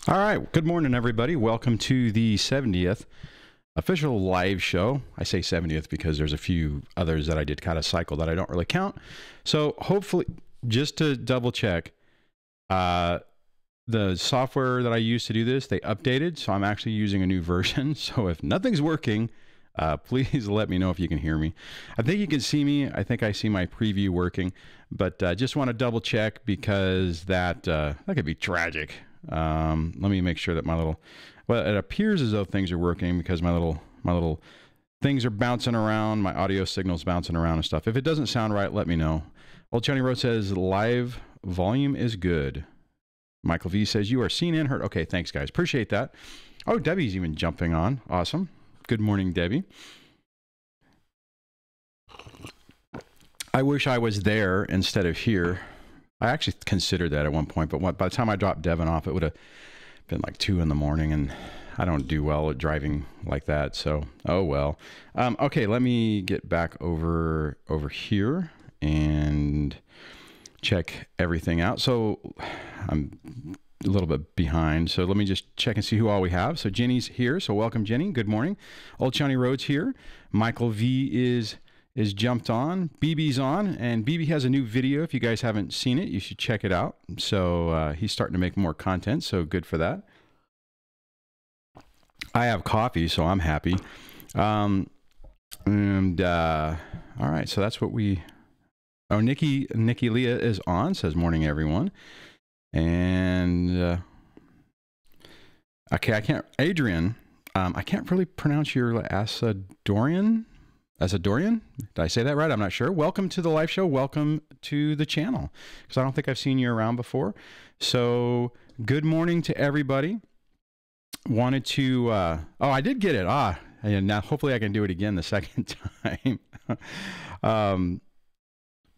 All right. Good morning, everybody. Welcome to the 70th official live show. I say 70th because there's a few others that I did kind of cycle that I don't really count. So hopefully, just to double check, the software that I used to do this, they updated. So I'm actually using a new version. So if nothing's working, please let me know if you can hear me. I think you can see me. I think I see my preview working, but just want to double check because that could be tragic. Let me make sure that well, it appears as though things are working because my little things are bouncing around. My audio signal's bouncing around and stuff. If it doesn't sound right, let me know. Old Johnny Road says live volume is good. Michael V says you are seen and heard. Okay, thanks guys. Appreciate that. Oh, Debbie's even jumping on. Awesome. Good morning, Debbie. I wish I was there instead of here. I actually considered that at one point, but by the time I dropped Devin off, it would have been like 2 in the morning, and I don't do well at driving like that. So, oh well. Okay, let me get back over here and check everything out. So I'm a little bit behind. So let me just check and see who all we have. So Jenny's here. So welcome, Jenny. Good morning. Old Johnny Road's here. Michael V is jumped on. BB's on, and BB has a new video. If you guys haven't seen it, you should check it out. So he's starting to make more content, so good for that. I have coffee, so I'm happy. All right, so that's what we... Oh, Nikki Leah is on, says morning, everyone. And, okay, Adrian, I can't really pronounce your Asadorian. Did I say that right? I'm not sure. Welcome to the live show. Welcome to the channel, because I don't think I've seen you around before. So good morning to everybody. Wanted to, oh, I did get it. And now hopefully I can do it again the second time.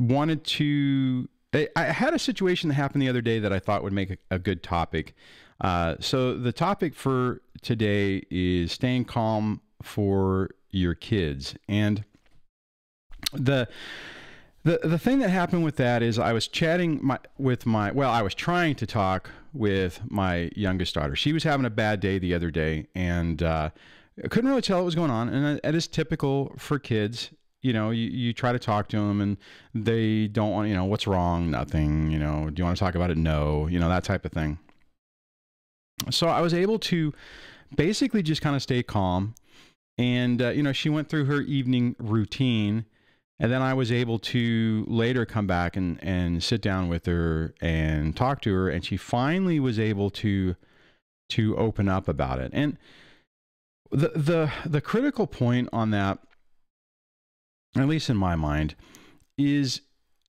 Wanted to, I had a situation that happened the other day that I thought would make a good topic. So the topic for today is staying calm for your kids. And the thing that happened with that is I was chatting I was trying to talk with my youngest daughter. She was having a bad day the other day, and I couldn't really tell what was going on. And it is typical for kids. You know, you try to talk to them and they don't want, what's wrong? Nothing. Do you want to talk about it? No, that type of thing. So I was able to basically just kind of stay calm. And, she went through her evening routine, and then I was able to later come back and sit down with her and talk to her. And she finally was able to open up about it. And the critical point on that, at least in my mind, is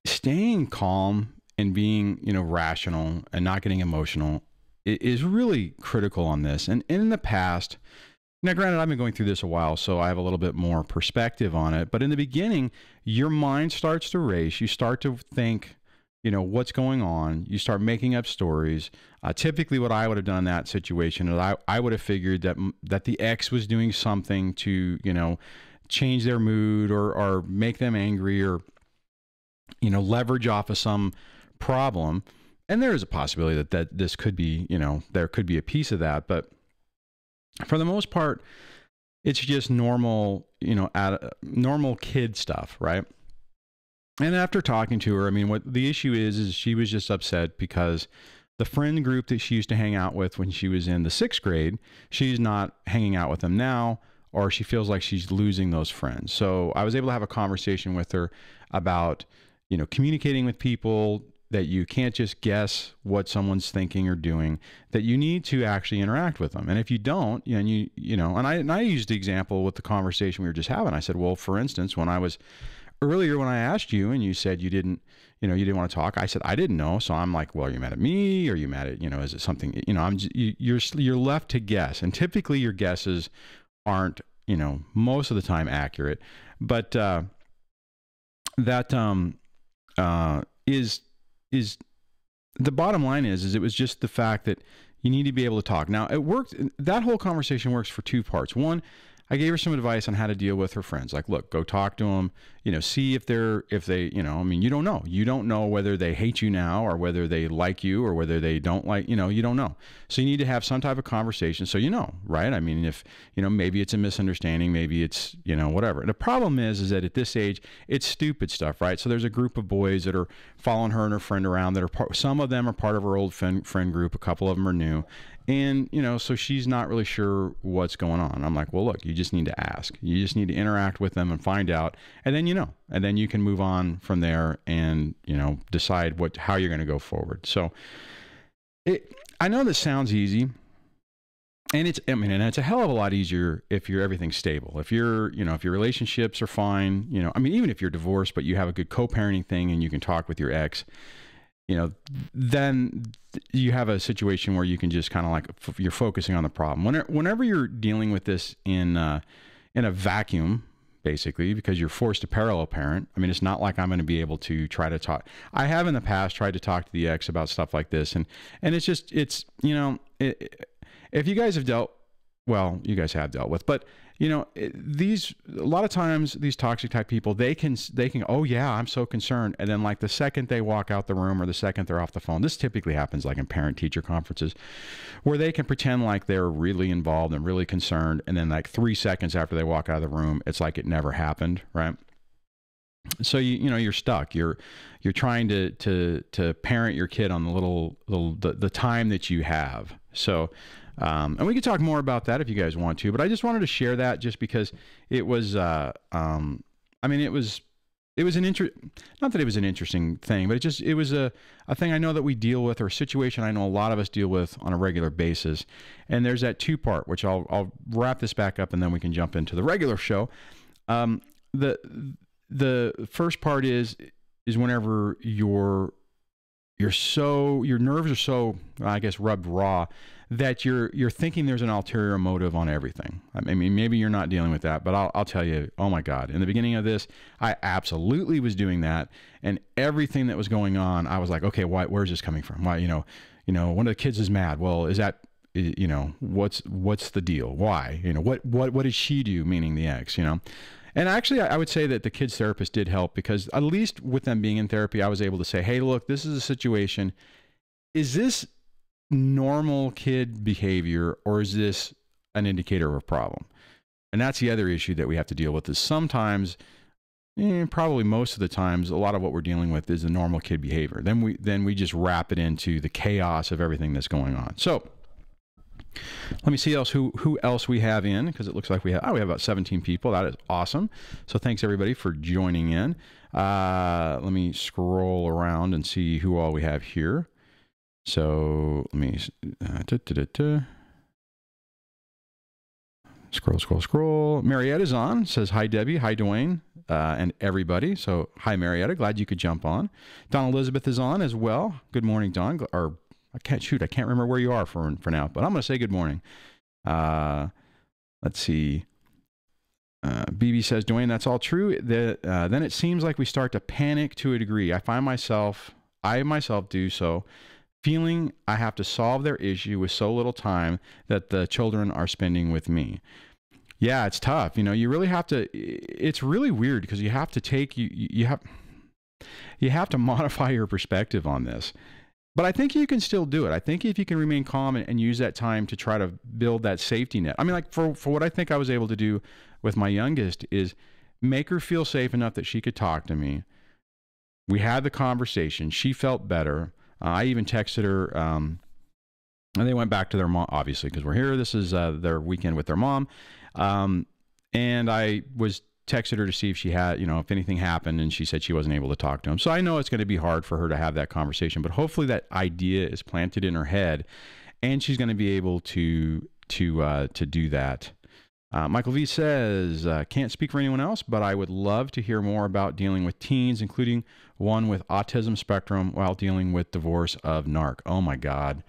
staying calm and being, rational and not getting emotional is really critical on this. And in the past, now, granted, I've been going through this a while, so I have a little bit more perspective on it. But in the beginning, your mind starts to race. You start to think, what's going on. You start making up stories. Typically, what I would have done in that situation is I would have figured that the ex was doing something to, change their mood or make them angry or, leverage off of some problem. And there is a possibility that this could be, there could be a piece of that. But for the most part, it's just normal, normal kid stuff, right? And after talking to her, what the issue is she was just upset because the friend group that she used to hang out with when she was in the 6th grade, she's not hanging out with them now, or she feels like she's losing those friends. So I was able to have a conversation with her about, communicating with people, that you can't just guess what someone's thinking or doing, that you need to actually interact with them. And if you don't, and I used the example with the conversation we were just having. I said, well, for instance, when I asked you and you said you didn't want to talk, I said, I didn't know. So I'm like, well, are you mad at me? Or are you mad at, is it something, you're left to guess. And typically your guesses aren't, most of the time accurate, but, is the bottom line is it was just the fact that you need to be able to talk. Now it worked. That whole conversation works for 2 parts. One, I gave her some advice on how to deal with her friends. Like, look, go talk to them, see if they, I mean, you don't know whether they hate you now or whether they like you or whether they don't like, you don't know. So you need to have some type of conversation. So, right. I mean, if, maybe it's a misunderstanding, maybe it's, whatever. The problem is that at this age, it's stupid stuff, right? So there's a group of boys that are following her and her friend around that are some of them are part of her old friend group. A couple of them are new. And, so she's not really sure what's going on. I'm like, well, look, you just need to ask. You just need to interact with them and find out. And then, and then you can move on from there and, decide how you're going to go forward. So I know this sounds easy. And it's a hell of a lot easier if everything's stable. If if your relationships are fine, even if you're divorced, but you have a good co-parenting thing and you can talk with your ex, then you have a situation where you can just kind of like, you're focusing on the problem. Whenever you're dealing with this in a vacuum, basically, because you're forced to parallel parent. I mean, it's not like I'm going to be able to try to talk. I have in the past tried to talk to the ex about stuff like this. And if you guys have you guys have dealt with, but a lot of times these toxic type people, they can, oh yeah, I'm so concerned. And then like the second they walk out the room or the second they're off the phone, this typically happens like in parent teacher conferences where they can pretend like they're really involved and really concerned. And then like 3 seconds after they walk out of the room, it's like it never happened. Right. So you're stuck. You're trying to parent your kid on the time that you have. So, and we can talk more about that if you guys want to, but I just wanted to share that just because it was, not that it was an interesting thing, but it was a thing I know that we deal with, or a situation I know a lot of us deal with on a regular basis. And there's that 2-part, which I'll wrap this back up and then we can jump into the regular show. The first part is whenever your nerves are so, I guess, rubbed raw that you're thinking there's an ulterior motive on everything. I mean, maybe you're not dealing with that, but I'll tell you, oh my God, in the beginning of this, I absolutely was doing that. And everything that was going on, I was like, okay, where's this coming from? Why, one of the kids is mad. Well, is that, what's the deal? Why, what did she do? Meaning the ex, And actually, I would say that the kids therapist did help, because at least with them being in therapy, I was able to say, hey, look, this is a situation. Is this normal kid behavior, or is this an indicator of a problem? And that's the other issue that we have to deal with, is sometimes, probably most of the times, a lot of what we're dealing with is the normal kid behavior. Then we just wrap it into the chaos of everything that's going on. So let me see who else we have in, because it looks like we have about 17 people. That is awesome. So thanks everybody for joining in. Let me scroll around and see who all we have here. So let me scroll. Marietta's on, says hi Debbie, hi Duane, and everybody. So hi Marietta, glad you could jump on. Dawn Elizabeth is on as well. Good morning, Dawn. Or I can't remember where you are for now, but I'm going to say good morning. Let's see. BB says, Duane, that's all true. Then it seems like we start to panic to a degree. I myself do so, feeling I have to solve their issue with so little time that the children are spending with me. Yeah, it's tough. You really have to, it's really weird, because you have to you have to modify your perspective on this. But I think you can still do it. I think if you can remain calm and use that time to try to build that safety net. I mean, like for what I think I was able to do with my youngest is make her feel safe enough that she could talk to me. We had the conversation. She felt better. I even texted her, and they went back to their mom, obviously, because we're here. This is their weekend with their mom. And I texted her to see if she had, if anything happened, and she said she wasn't able to talk to him. So I know it's going to be hard for her to have that conversation, but hopefully that idea is planted in her head, and she's going to be able to do that. Michael V says, can't speak for anyone else, but I would love to hear more about dealing with teens, including one with autism spectrum, while dealing with divorce of Narc. Oh my God.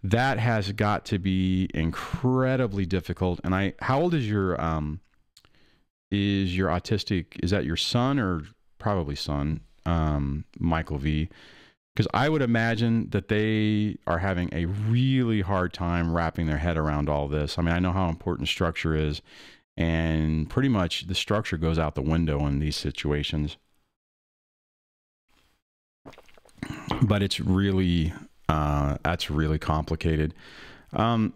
That has got to be incredibly difficult. And how old is your autistic, is that your son, or probably son, Michael V? Because I would imagine that they are having a really hard time wrapping their head around all this. I mean, I know how important structure is, And pretty much the structure goes out the window in these situations. But it's really, that's really complicated. So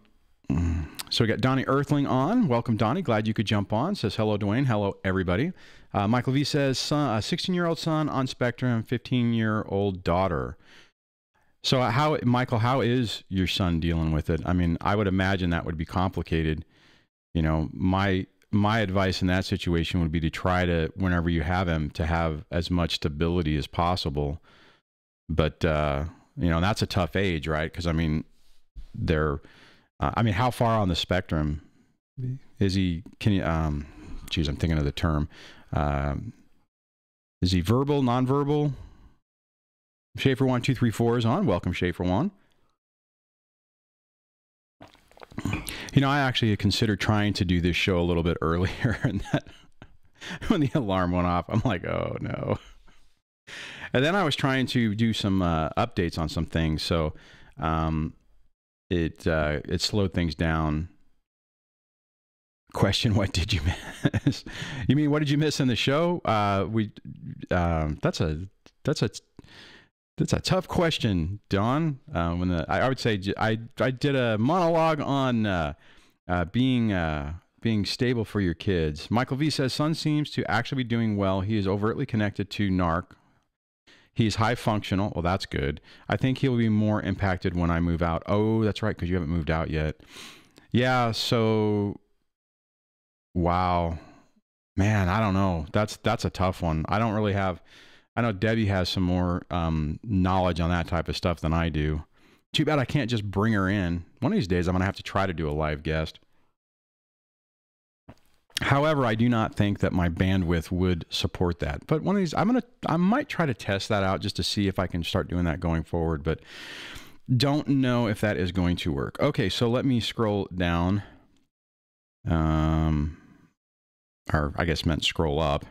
we got Donnie Earthling on. Welcome, Donnie. Glad you could jump on. Says, hello, Duane. Hello, everybody. Michael V says, 16-year-old son on spectrum, 15-year-old daughter. So Michael, how is your son dealing with it? I mean, I would imagine that would be complicated. You know, my advice in that situation would be to try to, whenever you have him, to have as much stability as possible. But, you know, that's a tough age, right? Because, I mean, how far on the spectrum is he? Can you, geez, I'm thinking of the term. Is he verbal, nonverbal? Schaefer1234 is on. Welcome, Schaefer1. You know, I actually considered trying to do this show a little bit earlier, and that when the alarm went off, I'm like, oh no. And then I was trying to do some updates on some things, so it slowed things down. Question: what did you miss? You mean what did you miss in the show? That's a tough question, Don. I would say I did a monologue on being stable for your kids. Michael V says, son seems to actually be doing well. He is overtly connected to Narc. He's high functional. Well, that's good. I think he'll be more impacted when I move out. Oh, that's right, because you haven't moved out yet. Yeah, so, wow. Man, I don't know. That's a tough one. I don't really have... I know Debby has some more knowledge on that type of stuff than I do. Too bad I can't just bring her in. One of these days, I'm going to have to try to do a live guest. However, I do not think that my bandwidth would support that. But one of these, I might try to test that out just to see if I can start doing that going forward. But don't know if that is going to work. Okay, so let me scroll down. Or I guess meant scroll up.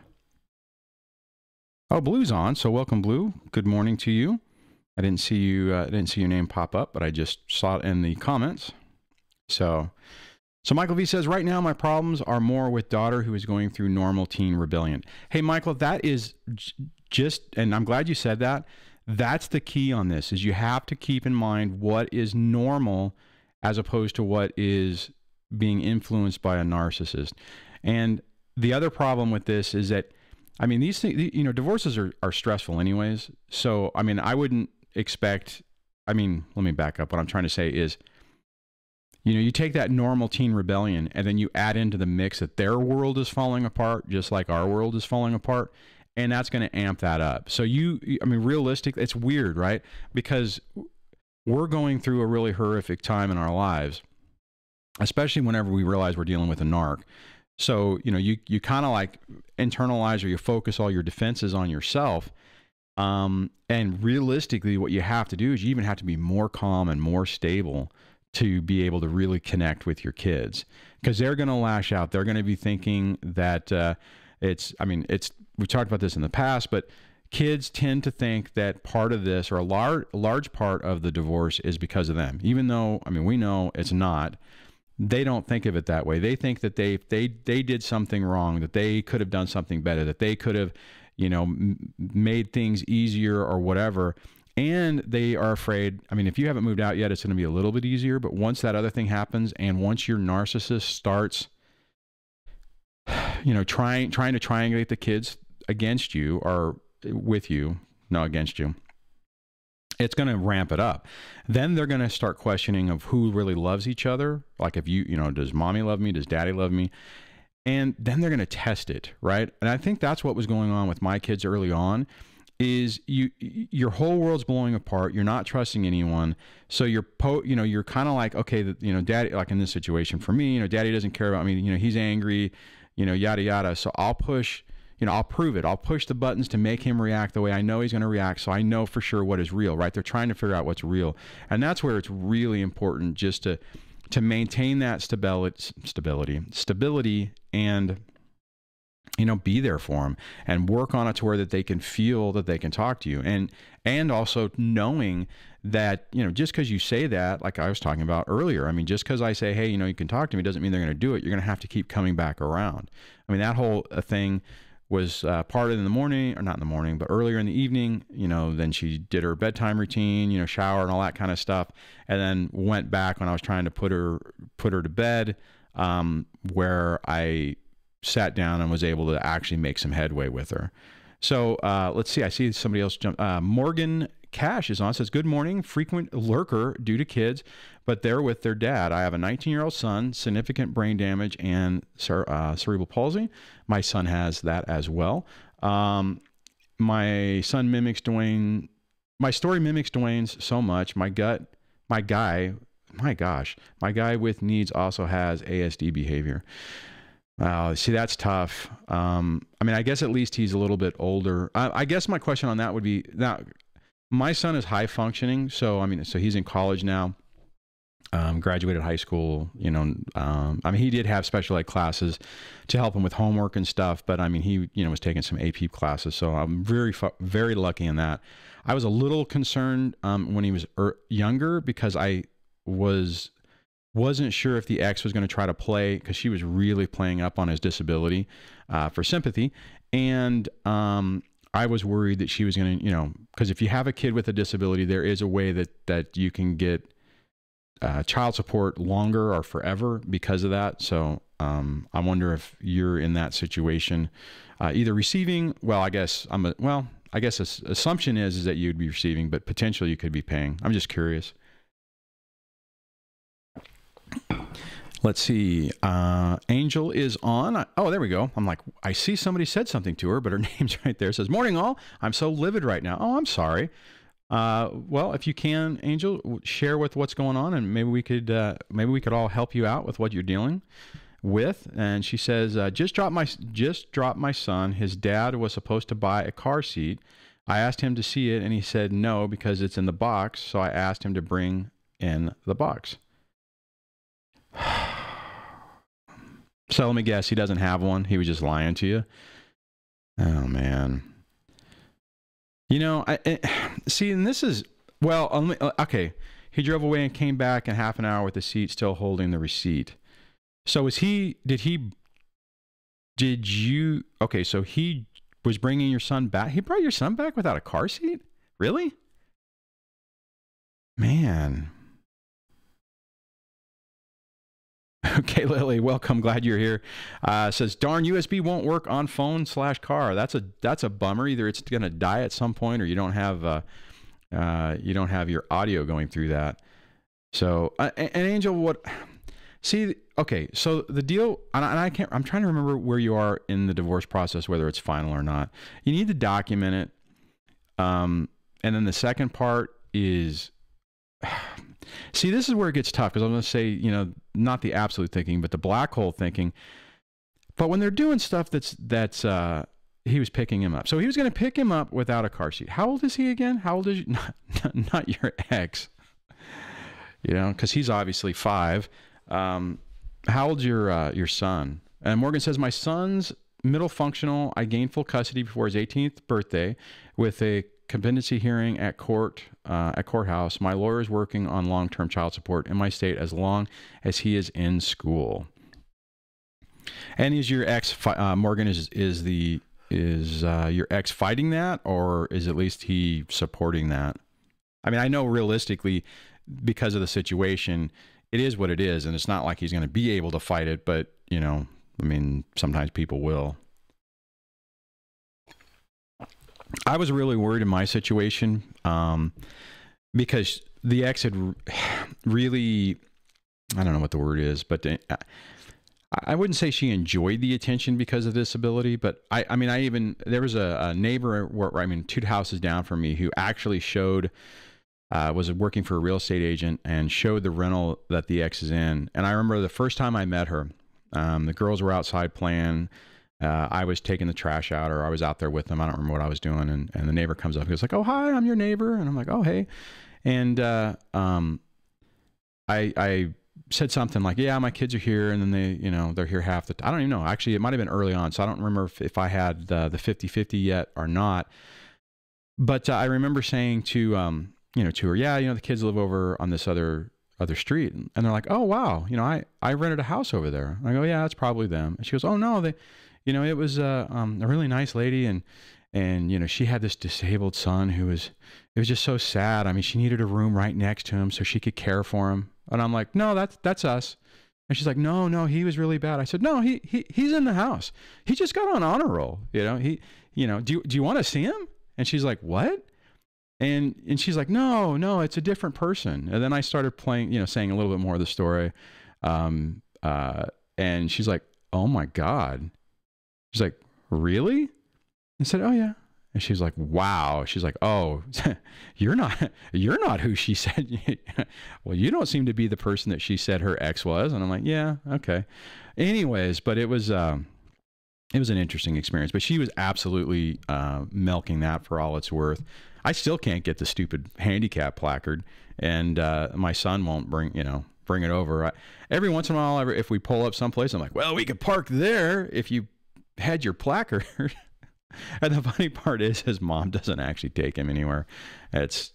Oh, Blue's on. So welcome, Blue. Good morning to you. I didn't see you. I didn't see your name pop up, but I just saw it in the comments. So Michael V says, right now my problems are more with daughter who is going through normal teen rebellion. Hey, Michael, that is just, and I'm glad you said that. That's the key on this, is you have to keep in mind what is normal as opposed to what is being influenced by a narcissist. And the other problem with this is that, I mean, these things, you know, divorces are stressful anyways. So, I mean, I wouldn't expect, I mean, let me back up. What I'm trying to say is, you know, you take that normal teen rebellion and then you add into the mix that their world is falling apart, just like our world is falling apart. And that's going to amp that up. So I mean, realistically, it's weird, right? Because we're going through a really horrific time in our lives, especially whenever we realize we're dealing with a narc. So, you know, you kind of like internalize or you focus all your defenses on yourself. And realistically, what you have to do is you even have to be more calm and more stable to be able to really connect with your kids, because they're going to lash out. They're going to be thinking that we've talked about this in the past, but kids tend to think that part of this, or a large part of the divorce, is because of them, even though, I mean, we know it's not. They don't think of it that way. They think that they did something wrong, that they could have done something better, that they could have, you know, made things easier or whatever. And they are afraid. I mean, if you haven't moved out yet, it's going to be a little bit easier. But once that other thing happens, and once your narcissist starts, you know, trying to triangulate the kids against you or with you, no, against you, it's going to ramp it up. Then they're going to start questioning of who really loves each other. Like, if you know, does mommy love me? Does daddy love me? And then they're going to test it, right? And I think that's what was going on with my kids early on, is your whole world's blowing apart. You're not trusting anyone. So you're kind of like, okay, you know, daddy, like in this situation for me, you know, daddy doesn't care about me. You know, he's angry, you know, yada, yada. So I'll push, you know, I'll prove it. I'll push the buttons to make him react the way I know he's going to react. So I know for sure what is real, right? They're trying to figure out what's real. And that's where it's really important just to maintain that stability and, you know, be there for them and work on it to where that they can feel that they can talk to you. And also knowing that, you know, just because you say that, like I was talking about earlier, I mean, just because I say, hey, you know, you can talk to me doesn't mean they're going to do it. You're going to have to keep coming back around. I mean, that whole thing was part of in the morning, or not in the morning, but earlier in the evening, you know, then she did her bedtime routine, you know, shower and all that kind of stuff. And then went back when I was trying to put her to bed, where I sat down and was able to actually make some headway with her. So let's see. I see somebody else jump. Morgan Cash is on. Says, good morning. Frequent lurker due to kids, but they're with their dad. I have a 19-year-old son, significant brain damage and cerebral palsy. My son has that as well. My son mimics Duane. My story mimics Duane's so much. My guy with needs also has ASD behavior. See, that's tough. I mean, I guess at least he's a little bit older. I guess my question on that would be, now, my son is high functioning. So, I mean, so he's in college now, graduated high school, you know, I mean, he did have special ed classes to help him with homework and stuff, but I mean, he, you know, was taking some AP classes. So I'm very lucky in that. I was a little concerned, when he was younger, because I wasn't sure if the ex was going to try to play, because she was really playing up on his disability for sympathy. And I was worried that she was going to, you know, because if you have a kid with a disability, there is a way that you can get child support longer or forever because of that. So I wonder if you're in that situation, either receiving, well, I guess assumption is that you'd be receiving, but potentially you could be paying. I'm just curious. Let's see. Angel is on. Oh, there we go. I'm like, I see somebody said something to her, but her name's right there. It says, morning all. I'm so livid right now. Oh, I'm sorry. Well, if you can, Angel, share with what's going on, and maybe we could all help you out with what you're dealing with. And she says, just dropped my son. His dad was supposed to buy a car seat. I asked him to see it, and he said no because it's in the box. So I asked him to bring in the box. So let me guess, he doesn't have one. He was just lying to you. Oh man. You know, see, and this is, well, okay. He drove away and came back in half an hour with the seat still holding the receipt. So okay, so he was bringing your son back. He brought your son back without a car seat? Really? Man. Okay, Lily, welcome. Glad you're here. Says, darn, USB won't work on phone/car. That's a bummer. Either it's going to die at some point, or you don't have your audio going through that. So, and Angel, okay, so the deal, and I'm trying to remember where you are in the divorce process, whether it's final or not. You need to document it. And then the second part is, see, this is where it gets tough, because I'm going to say, you know, not the absolute thinking, but the black hole thinking. But when they're doing stuff he was picking him up. So he was going to pick him up without a car seat. How old is he again? How old is you? Not your ex, you know, because he's obviously 5. How old's your son? And Morgan says, my son's middle functional. I gained full custody before his 18th birthday with a competency hearing at courthouse. My lawyer is working on long-term child support in my state as long as he is in school. And is your ex, Morgan, is your ex fighting that, or is at least he supporting that? I mean, I know realistically, because of the situation, it is what it is, and it's not like he's going to be able to fight it, but, you know, I mean, sometimes people will. I was really worried in my situation, because the ex had really, I don't know what the word is, but I wouldn't say she enjoyed the attention because of disability, but I mean, there was a neighbor, 2 houses down from me, who actually was working for a real estate agent and showed the rental that the ex is in. And I remember the first time I met her, the girls were outside playing. I was taking the trash out, or I was out there with them. I don't remember what I was doing. And the neighbor comes up. He was like, oh, hi, I'm your neighbor. And I'm like, oh, hey. And I said something like, yeah, my kids are here. And then they're here half the time. I don't even know. Actually, it might have been early on. So I don't remember if I had the 50-50 yet or not. But I remember saying to to her, yeah, the kids live over on this other street. And they're like, oh, wow. I rented a house over there. I go, yeah, that's probably them. And she goes, oh no, it was a really nice lady. And she had this disabled son it was just so sad. I mean, she needed a room right next to him so she could care for him. And I'm like, no, that's us. And she's like, no, he was really bad. I said, no, he's in the house. He just got on honor roll. Do you want to see him? And she's like, what? And she's like, no, it's a different person. And then I started playing, saying a little bit more of the story. And she's like, oh my God. She's like, really? I said, oh yeah. And she's like, wow. She's like, oh, you're not who she said. Well, you don't seem to be the person that she said her ex was. And I'm like, yeah, okay. Anyways, but it was an interesting experience, but she was absolutely milking that for all it's worth. I still can't get the stupid handicap placard, and my son won't bring it over. Every once in a while, if we pull up someplace, I'm like, well, we could park there if you had your placard. And the funny part is his mom doesn't actually take him anywhere. It's,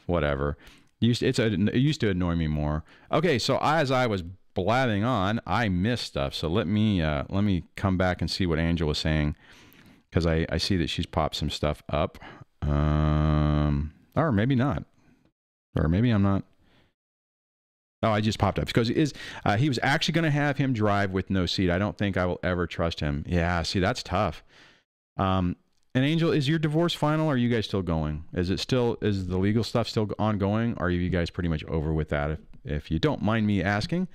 whatever. It used to annoy me more. Okay, so as I was blathing on, I missed stuff. So let me come back and see what Angel was saying, because I see that she's popped some stuff up. Or maybe not. Or maybe I'm not. Oh, I just popped up because he was actually going to have him drive with no seat. I don't think I will ever trust him. Yeah, see, that's tough. And Angel, is your divorce final? Or are you guys still going? Is the legal stuff still ongoing? Or are you guys pretty much over with that? If you don't mind me asking.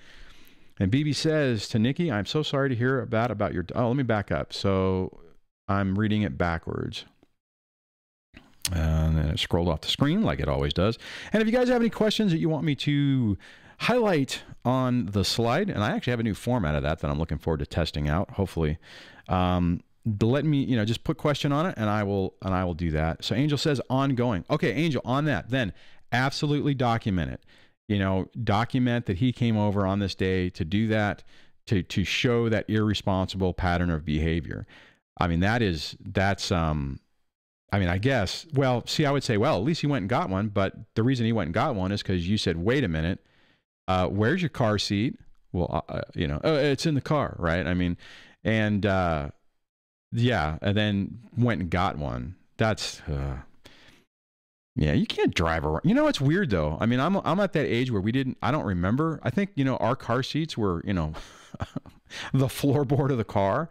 And BB says to Nikki, I'm so sorry to hear about your, oh, let me back up. So I'm reading it backwards. And then it scrolled off the screen like it always does. And if you guys have any questions that you want me to highlight on the slide, and I actually have a new format of that I'm looking forward to testing out, hopefully, let me, just put question on it, and I will do that. So Angel says ongoing. Okay, Angel, on that, then absolutely document it. Document that he came over on this day to do that, to show that irresponsible pattern of behavior. I mean, I guess, well, see, I would say, well, at least he went and got one. But the reason he went and got one is because you said, wait a minute, where's your car seat? Well, it's in the car, right? I mean, and yeah, and then went and got one. That's, yeah, you can't drive around. It's weird though. I mean, I'm at that age where I don't remember. I think, our car seats were, the floorboard of the car.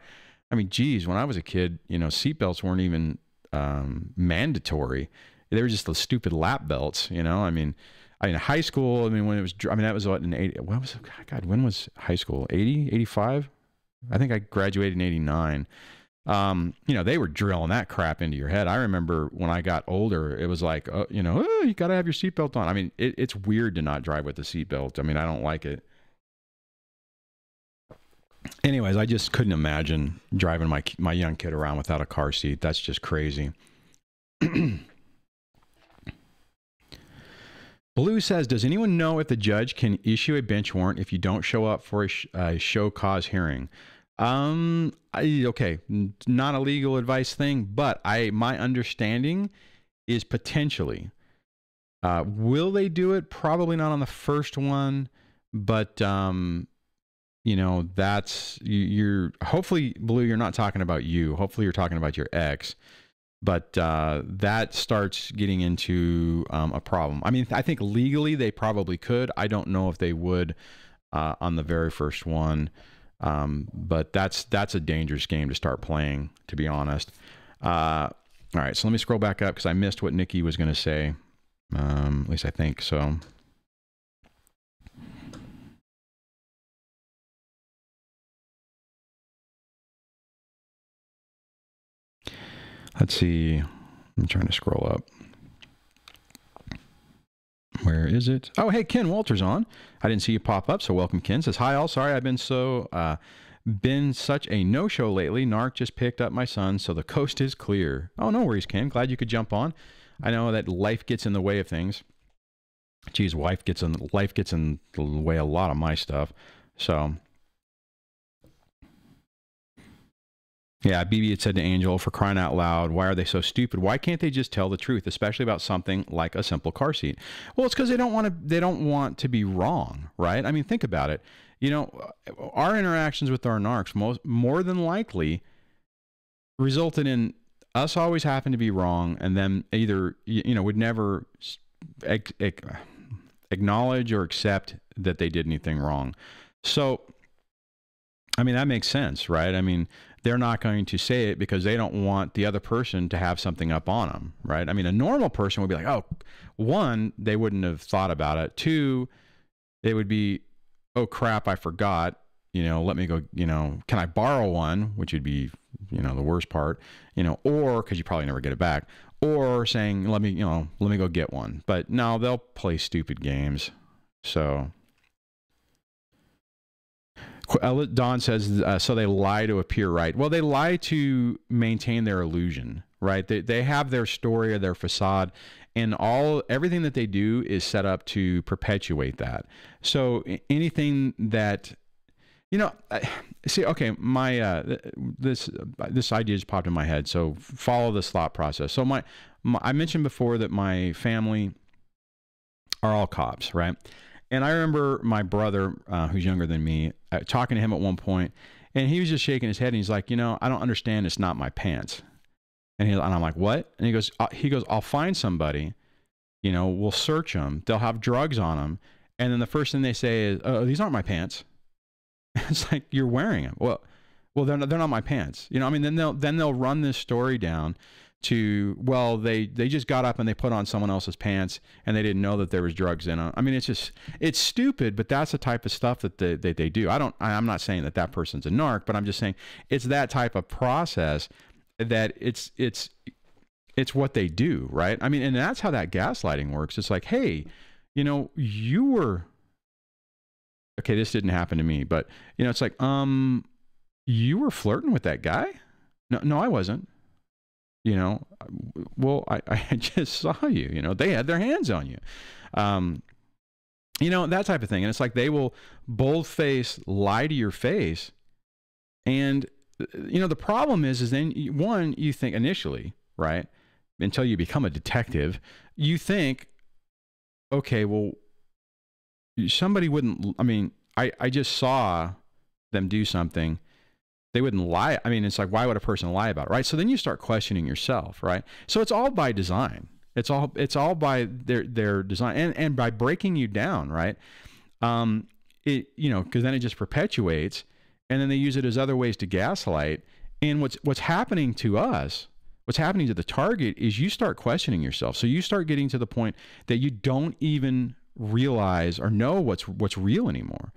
I mean, geez, when I was a kid, seatbelts weren't even mandatory. They were just the stupid lap belts, I mean, high school, when it was, that was what, in 80, what was it? God, when was high school? 80, 85? I think I graduated in 89. They were drilling that crap into your head. I remember when I got older, it was like, you got to have your seatbelt on. I mean, it's weird to not drive with a seatbelt. I mean, I don't like it. Anyways, I just couldn't imagine driving my young kid around without a car seat. That's just crazy. Blue says, does anyone know if the judge can issue a bench warrant if you don't show up for a show cause hearing? Okay, not a legal advice thing, but my understanding is potentially. Will they do it? Probably not on the first one, but that's you're hopefully, Blue, you're not talking about you. Hopefully you're talking about your ex. But that starts getting into a problem. I mean, I think legally they probably could. I don't know if they would on the very first one. But that's a dangerous game to start playing, to be honest. All right, so let me scroll back up because I missed what Nikki was going to say. At least I think so. Let's see. I'm trying to scroll up. Where is it? Oh, hey, Ken Walter's on. I didn't see you pop up, so welcome, Ken. Says, hi, all. Sorry, I've been such a no-show lately. Narc just picked up my son, so the coast is clear. Oh, no worries, Ken. Glad you could jump on. I know that life gets in the way of things. Geez, life gets in the way of a lot of my stuff. So, Yeah, BB had said to Angel, for crying out loud, why are they so stupid? Why can't they just tell the truth, especially about something like a simple car seat? Well, it's because they don't want to be wrong, right? I mean, think about it. You know, our interactions with our narcs more than likely resulted in us always having to be wrong, and then either, would never acknowledge or accept that they did anything wrong. So, I mean, that makes sense, right? I mean, they're not going to say it because they don't want the other person to have something up on them, right? I mean, a normal person would be like, oh, one, they wouldn't have thought about it. Two, they would be, oh crap, I forgot, let me go, can I borrow one? Which would be, the worst part, or because you probably never get it back, or saying, let me go get one. But no, they'll play stupid games. So Don says, so they lie to appear right. Well, they lie to maintain their illusion, right? They have their story or their facade, and everything that they do is set up to perpetuate that. So anything that, see, okay, this idea just popped in my head. So follow this thought process. So I mentioned before that my family are all cops, right? And I remember my brother, who's younger than me, talking to him at one point, and he was just shaking his head, and he's like, I don't understand. It's not my pants. And I'm like, what? And he goes, I'll find somebody, we'll search them. They'll have drugs on them. And then the first thing they say is, oh, these aren't my pants. It's like, you're wearing them. Well, they're not my pants. Then they'll run this story down to, well, they just got up and they put on someone else's pants and they didn't know that there was drugs in them. I mean, it's stupid, but that's the type of stuff that they do. I'm not saying that person's a narc, but I'm just saying it's that type of process that it's what they do, right? I mean, and that's how that gaslighting works. It's like, hey, you were, okay, this didn't happen to me, but it's like, you were flirting with that guy? No, I wasn't. Well, I just saw you, they had their hands on you. That type of thing. And it's like, they will bold-face lie to your face. And, the problem is then one, you think initially, right, until you become a detective, you think, okay, well, somebody wouldn't, I mean, I just saw them do something. They wouldn't lie. I mean, it's like, why would a person lie about it, right? So then you start questioning yourself, right? So it's all by design. It's all by their design and by breaking you down, right? Because then it just perpetuates, and then they use it as other ways to gaslight. And what's happening to us, what's happening to the target, is you start questioning yourself. So you start getting to the point that you don't even realize or know what's real anymore.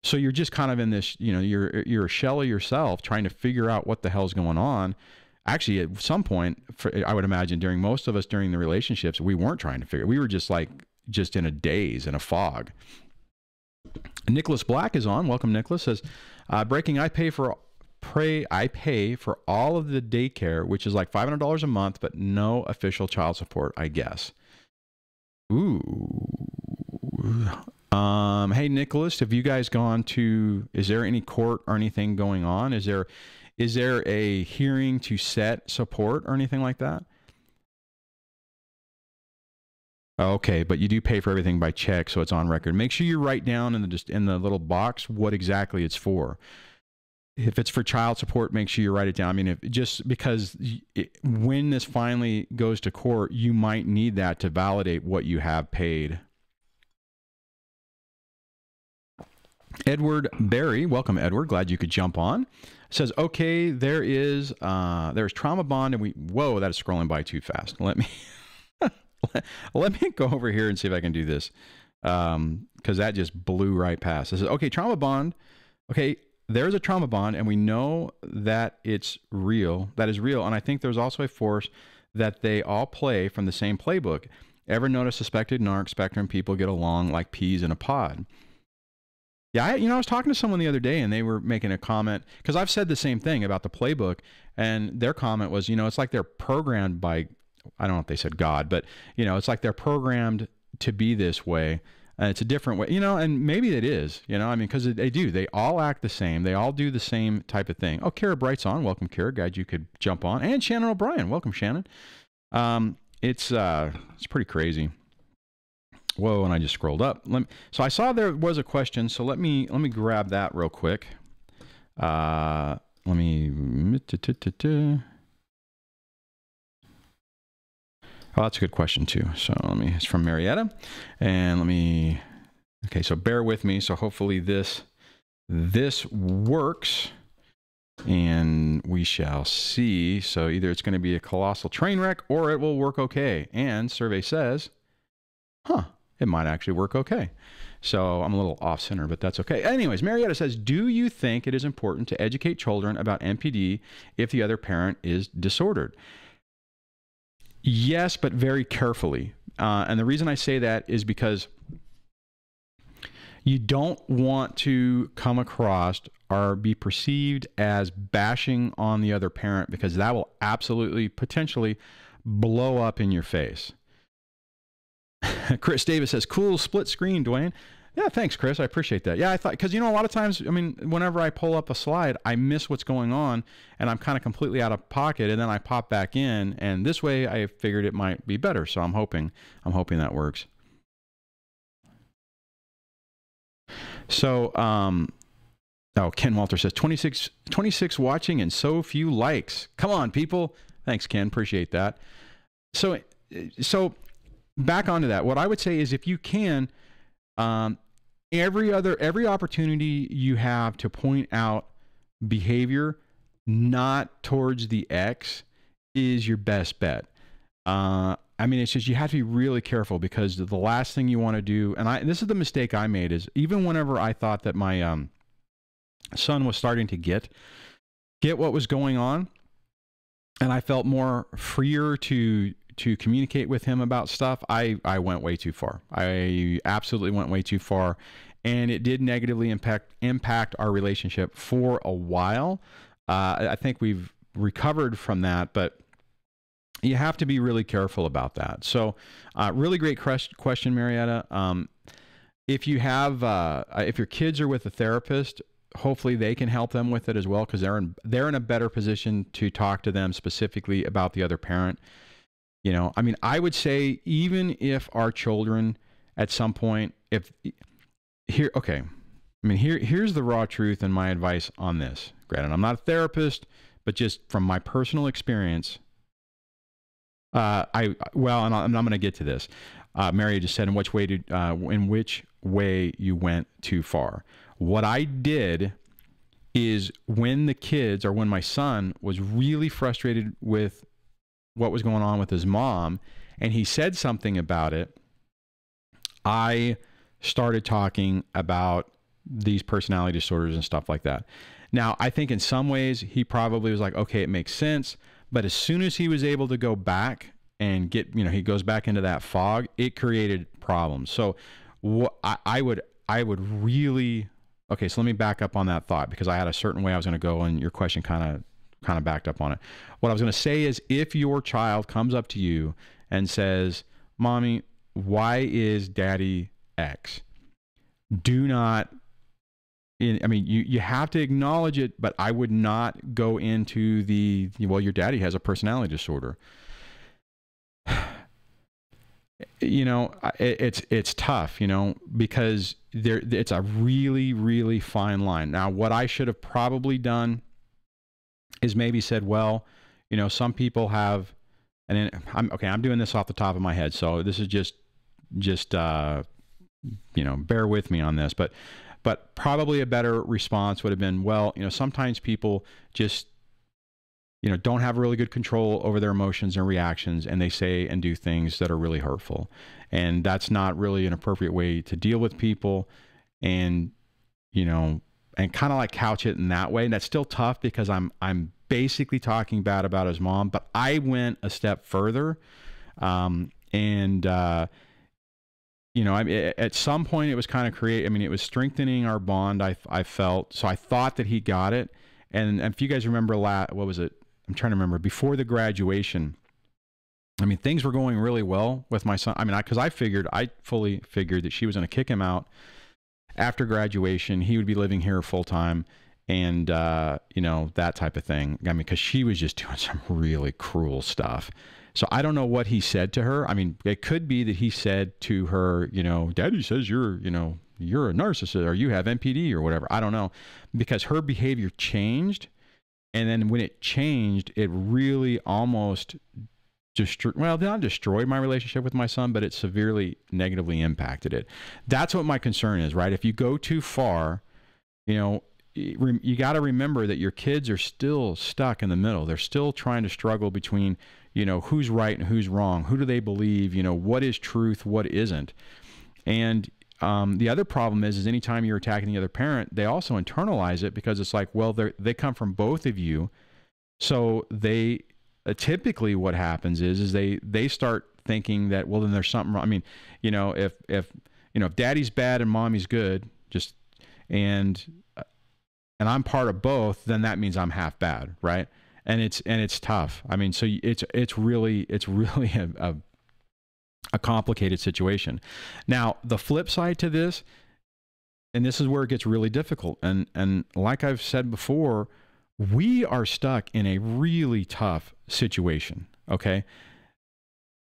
So you're just kind of in this, you're a shell of yourself trying to figure out what the hell's going on. Actually, at some point, I would imagine most of us during the relationships, we weren't trying to figure. We were just in a daze, in a fog. Nicholas Black is on. Welcome, Nicholas. Says, breaking, I pay for all of the daycare, which is like $500 a month, but no official child support, I guess. Ooh. Hey, Nicholas, have you guys gone to, is there any court or anything going on? Is there a hearing to set support or anything like that? Okay, but you do pay for everything by check, so it's on record. Make sure you write down in the little box what exactly it's for. If it's for child support, make sure you write it down. I mean, just because when this finally goes to court, you might need that to validate what you have paid. Edward Berry, welcome, Edward. Glad you could jump on. Says, okay, there's trauma bond, and whoa, that is scrolling by too fast. Let me go over here and see if I can do this, because that just blew right past. It says, okay, trauma bond. Okay, there's a trauma bond, and we know that it's real. That is real, and I think there's also a force that they all play from the same playbook. Ever notice suspected narc spectrum people get along like peas in a pod? Yeah, I was talking to someone the other day, and they were making a comment, because I've said the same thing about the playbook, and their comment was, it's like they're programmed by, I don't know if they said God, but, it's like they're programmed to be this way. It's a different way, you know, and maybe it is, you know, I mean, because they do. They all act the same. They all do the same type of thing. Oh, Kiara Bright's on. Welcome, Kiara. Glad you could jump on. And Shannon O'Brien. Welcome, Shannon. It's pretty crazy. Whoa, and I just scrolled up. So I saw there was a question, so let me grab that real quick. Let me... Oh, that's a good question too. So it's from Marietta, and okay, so bear with me. So hopefully this works, and we shall see. So either it's going to be a colossal train wreck or it will work okay. And survey says, it might actually work okay. So I'm a little off center, but that's okay. Anyways, Marietta says, do you think it is important to educate children about NPD if the other parent is disordered? Yes, but very carefully. And the reason I say that is because you don't want to come across or be perceived as bashing on the other parent, because that will absolutely, potentially blow up in your face. Chris Davis says, cool split screen, Duane. Yeah, thanks, Chris. I appreciate that. Yeah, I thought, because, you know, a lot of times, I mean, whenever I pull up a slide, I miss what's going on, and I'm kind of completely out of pocket, and then I pop back in, and this way I figured it might be better. So I'm hoping that works. So, oh, Ken Walter says 26 watching and so few likes. Come on, people. Thanks, Ken. Appreciate that. So back onto that. What I would say is, if you can, every opportunity you have to point out behavior not towards the ex is your best bet. I mean, it's just, you have to be really careful, because the last thing you want to do, and this is the mistake I made, is even whenever I thought that my son was starting to get what was going on, and I felt more freer to communicate with him about stuff, I went way too far. I absolutely went way too far, and it did negatively impact our relationship for a while. I think we've recovered from that, but you have to be really careful about that. So really great question, Marietta. If you have, if your kids are with a therapist, hopefully they can help them with it as well, because they're in a better position to talk to them specifically about the other parent. You know, I mean, I would say, even if our children at some point, here's the raw truth and my advice on this. Granted, I'm not a therapist, but just from my personal experience, and I'm going to get to this. Mary just said, in which way you went too far. What I did is, when my son was really frustrated with what was going on with his mom, and he said something about it, I started talking about these personality disorders and stuff like that. Now, I think in some ways he probably was like, okay, it makes sense. But as soon as he was able to go back and he goes back into that fog, it created problems. So what I would really, okay, so let me back up on that thought, because I had a certain way I was going to go, and your question kind of backed up on it. What I was going to say is, if your child comes up to you and says, Mommy, why is Daddy X? Do not, you have to acknowledge it, but I would not go into your daddy has a personality disorder. You know, it's tough, because it's a really, really fine line. Now, what I should have probably done is maybe said, well, some people have, and I'm doing this off the top of my head, so this is just bear with me on this, but probably a better response would have been, well, sometimes people just, don't have really good control over their emotions and reactions, and they say and do things that are really hurtful. And that's not really an appropriate way to deal with people, and kind of like couch it in that way. And that's still tough, because I'm basically talking bad about his mom, but I went a step further. At some point it was kind of it was strengthening our bond. I felt, so I thought that he got it. And if you guys remember, what was it? I'm trying to remember, before the graduation, I mean, things were going really well with my son. I mean, because I fully figured that she was going to kick him out after graduation. He would be living here full time, and you know, that type of thing. I mean, because she was just doing some really cruel stuff. So I don't know what he said to her. I mean, it could be that he said to her, you know, Daddy says you're a narcissist or you have NPD or whatever. I don't know, because her behavior changed, and then when it changed, it really almost not destroyed my relationship with my son, but it severely negatively impacted it. That's what my concern is, right? If you go too far, you know, you got to remember that your kids are still stuck in the middle. They're still trying to struggle between, you know, who's right and who's wrong. Who do they believe? You know, what is truth? What isn't? And the other problem is anytime you're attacking the other parent, they also internalize it, because it's like, well, they come from both of you. So they, typically what happens is they start thinking that, well, then there's something wrong. I mean, you know, if daddy's bad and mommy's good, and I'm part of both, then that means I'm half bad, right? And it's tough. I mean, so it's really a complicated situation. Now, the flip side to this, and this is where it gets really difficult, and like I've said before, we are stuck in a really tough situation, okay?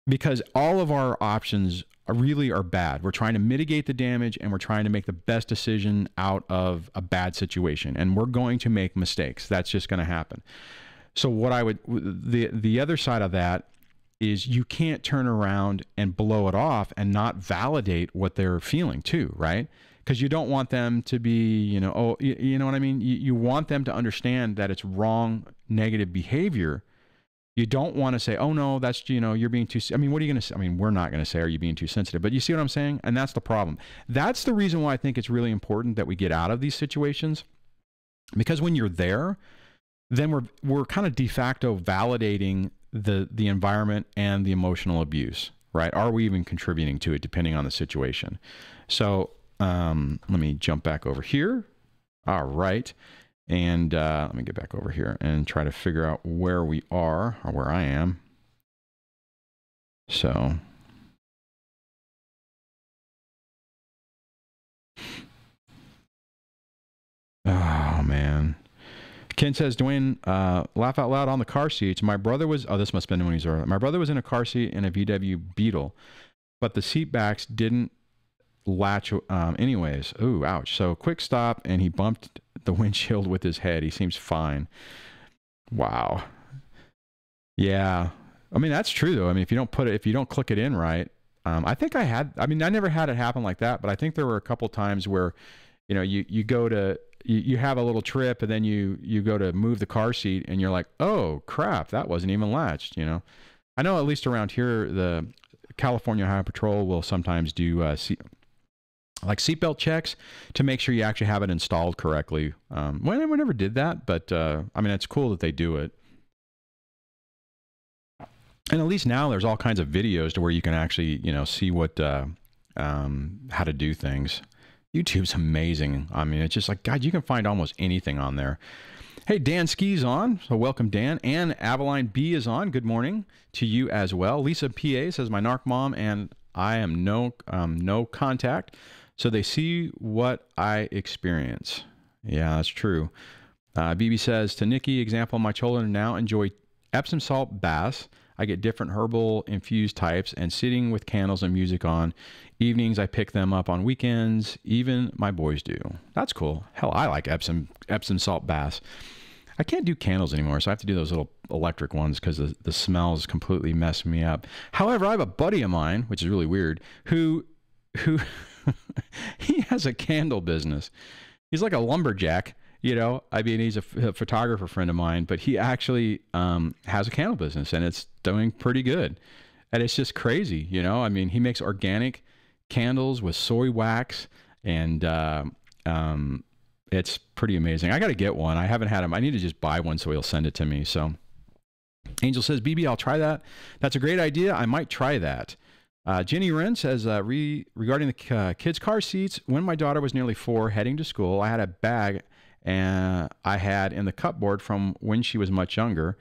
Because all of our options really are bad. We're trying to mitigate the damage, and we're trying to make the best decision out of a bad situation, and we're going to make mistakes. That's just going to happen. So the other side of that is you can't turn around and blow it off and not validate what they're feeling too, right? Because you don't want them to be, you know, oh, you know what I mean? You want them to understand that it's wrong, negative behavior. You don't want to say, oh no, that's, you know, you're being too, I mean, what are you going to say? I mean, we're not going to say, are you being too sensitive? But you see what I'm saying? And that's the problem. That's the reason why I think it's really important that we get out of these situations, because when you're there, then we're kind of de facto validating the environment and the emotional abuse, right? Are we even contributing to it, depending on the situation? So let me jump back over here. All right. And let me get back over here and try to figure out where we are, or where I am. So oh man. Ken says, Duane, laugh out loud on the car seats. My brother was, oh, this must have been when he was early. My brother was in a car seat in a VW Beetle, but the seat backs didn't latch anyways. Ooh, ouch. So quick stop, and he bumped the windshield with his head. He seems fine. Wow. Yeah. I mean, that's true though. I mean, if you don't click it in right, I think I never had it happen like that, but I think there were a couple times where, you know, you go to, you have a little trip, and then you go to move the car seat, and you're like, oh crap, that wasn't even latched, you know? I know at least around here, the California Highway Patrol will sometimes do seatbelt checks to make sure you actually have it installed correctly. We never did that, but I mean, it's cool that they do it. And at least now there's all kinds of videos to where you can actually, you know, see what how to do things. YouTube's amazing. I mean, it's just like, God, you can find almost anything on there. Hey, Dan Ski's on, so welcome, Dan. And Aveline B is on. Good morning to you as well. Lisa PA says, my narc mom and I am no contact, so they see what I experience. Yeah, that's true. BB says, to Nikki, example, my children now enjoy Epsom salt baths. I get different herbal infused types, and sitting with candles and music on. Evenings, I pick them up on weekends. Even my boys do. That's cool. Hell, I like Epsom salt baths. I can't do candles anymore, so I have to do those little electric ones because the smells completely mess me up. However, I have a buddy of mine, which is really weird, who he has a candle business. He's like a lumberjack, you know. I mean, he's a photographer friend of mine, but he actually has a candle business, and it's doing pretty good. And it's just crazy, you know. I mean, he makes organic candles with soy wax, and it's pretty amazing. I got to get one. I haven't had him. I need to just buy one so he'll send it to me. So Angel says, BB, I'll try that. That's a great idea. I might try that. Jenny Wren says, regarding the kids' car seats, when my daughter was nearly 4 heading to school, I had a bag I had in the cupboard from when she was much younger.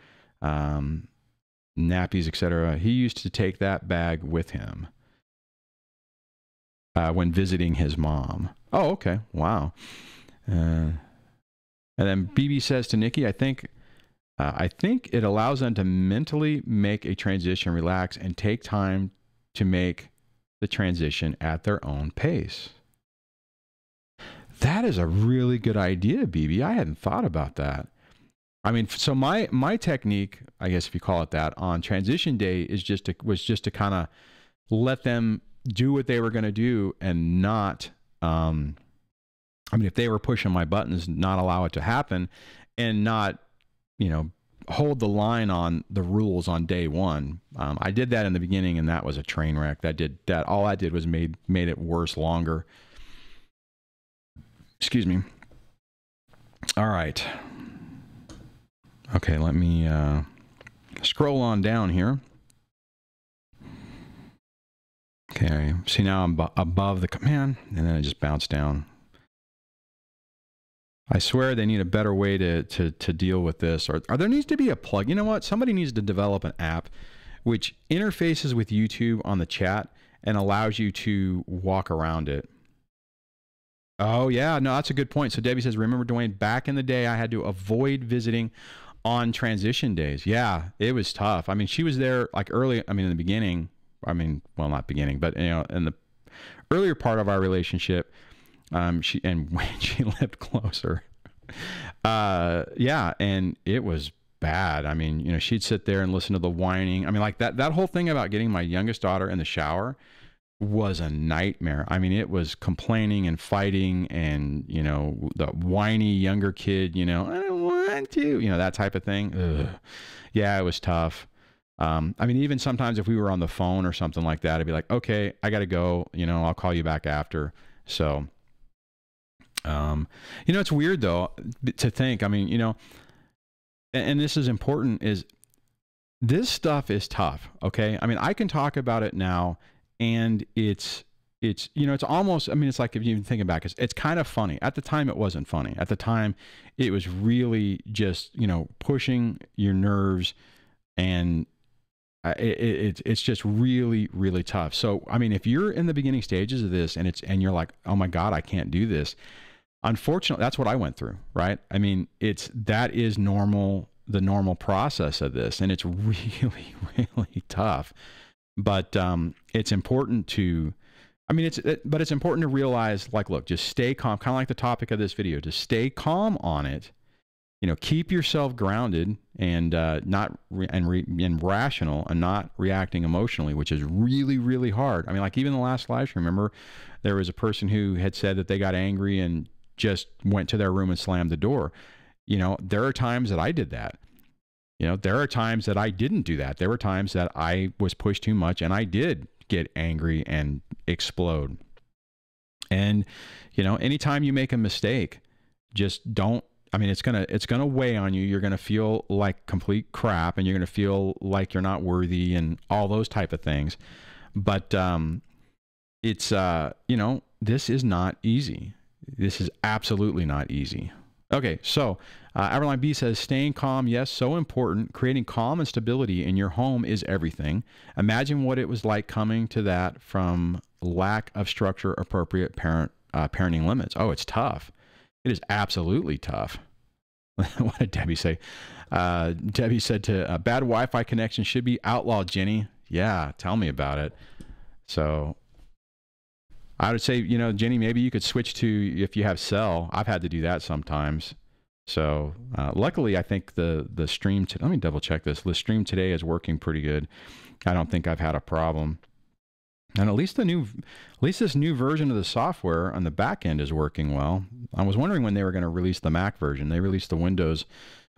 nappies, etc. He used to take that bag with him when visiting his mom. Oh, okay. Wow. And then BB says to Nikki, I think it allows them to mentally make a transition, relax, and take time to make the transition at their own pace. That is a really good idea, BB. I hadn't thought about that. I mean, so my technique, I guess if you call it that, on transition day was just to kind of let them do what they were going to do and not, I mean, if they were pushing my buttons, not allow it to happen and not, you know, hold the line on the rules on day one. I did that in the beginning and that was a train wreck. All I did was made it worse longer. Excuse me. All right. Okay, let me scroll on down here. Okay, see now I'm above the command, and then I just bounce down. I swear they need a better way to deal with this. Or there needs to be a plug. You know what? Somebody needs to develop an app which interfaces with YouTube on the chat and allows you to walk around it. Oh, yeah. No, that's a good point. So Debbie says, remember, Duane, back in the day, I had to avoid visiting on transition days. Yeah, it was tough. I mean, she was there like early, I mean, in the beginning, I mean, well, not beginning, but, you know, in the earlier part of our relationship, when she lived closer. Yeah, and it was bad. I mean, you know, she'd sit there and listen to the whining. I mean, like that whole thing about getting my youngest daughter in the shower was a nightmare. I mean, it was complaining and fighting and, you know, the whiny younger kid, you know, I don't want to, you know, that type of thing. Ugh. Yeah, it was tough. I mean, even sometimes if we were on the phone or something like that, I'd be like, okay, I got to go, you know, I'll call you back after. So, you know, it's weird though, to think, I mean, you know, and this is important, is this stuff is tough. Okay. I mean, I can talk about it now and it's, you know, it's almost, I mean, it's like, if you even think back, it's kind of funny. At the time, it wasn't funny. At the time, it was really just, you know, pushing your nerves, and it's just really, really tough. So, I mean, if you're in the beginning stages of this and you're like, oh my God, I can't do this. Unfortunately, that's what I went through, right? I mean, that is normal, the normal process of this, and it's really, really tough. But it's important to, I mean, but it's important to realize, like, look, just stay calm, kind of like the topic of this video, just stay calm on it. You know, keep yourself grounded and and rational, and not reacting emotionally, which is really, really hard. I mean, like even the last live stream, remember there was a person who had said that they got angry and just went to their room and slammed the door. You know, there are times that I did that. You know, there are times that I didn't do that. There were times that I was pushed too much and I did get angry and explode. And, you know, anytime you make a mistake, just don't, I mean, it's gonna weigh on you. You're gonna feel like complete crap, and you're gonna feel like you're not worthy, and all those type of things. But it's you know, this is not easy. This is absolutely not easy. Okay, so Everline B says, staying calm, yes, so important. Creating calm and stability in your home is everything. Imagine what it was like coming to that from lack of structure, appropriate parenting limits. Oh, it's tough. It is absolutely tough. What did Debbie say? Debbie said to bad Wi-Fi connection should be outlawed, Jenny. Yeah, tell me about it. So I would say, you know, Jenny, maybe you could switch to, if you have cell. I've had to do that sometimes. So luckily, I think the stream, let me double check this. The stream today is working pretty good. I don't think I've had a problem. And at least this new version of the software on the back end is working well. I was wondering when they were going to release the Mac version. They released the Windows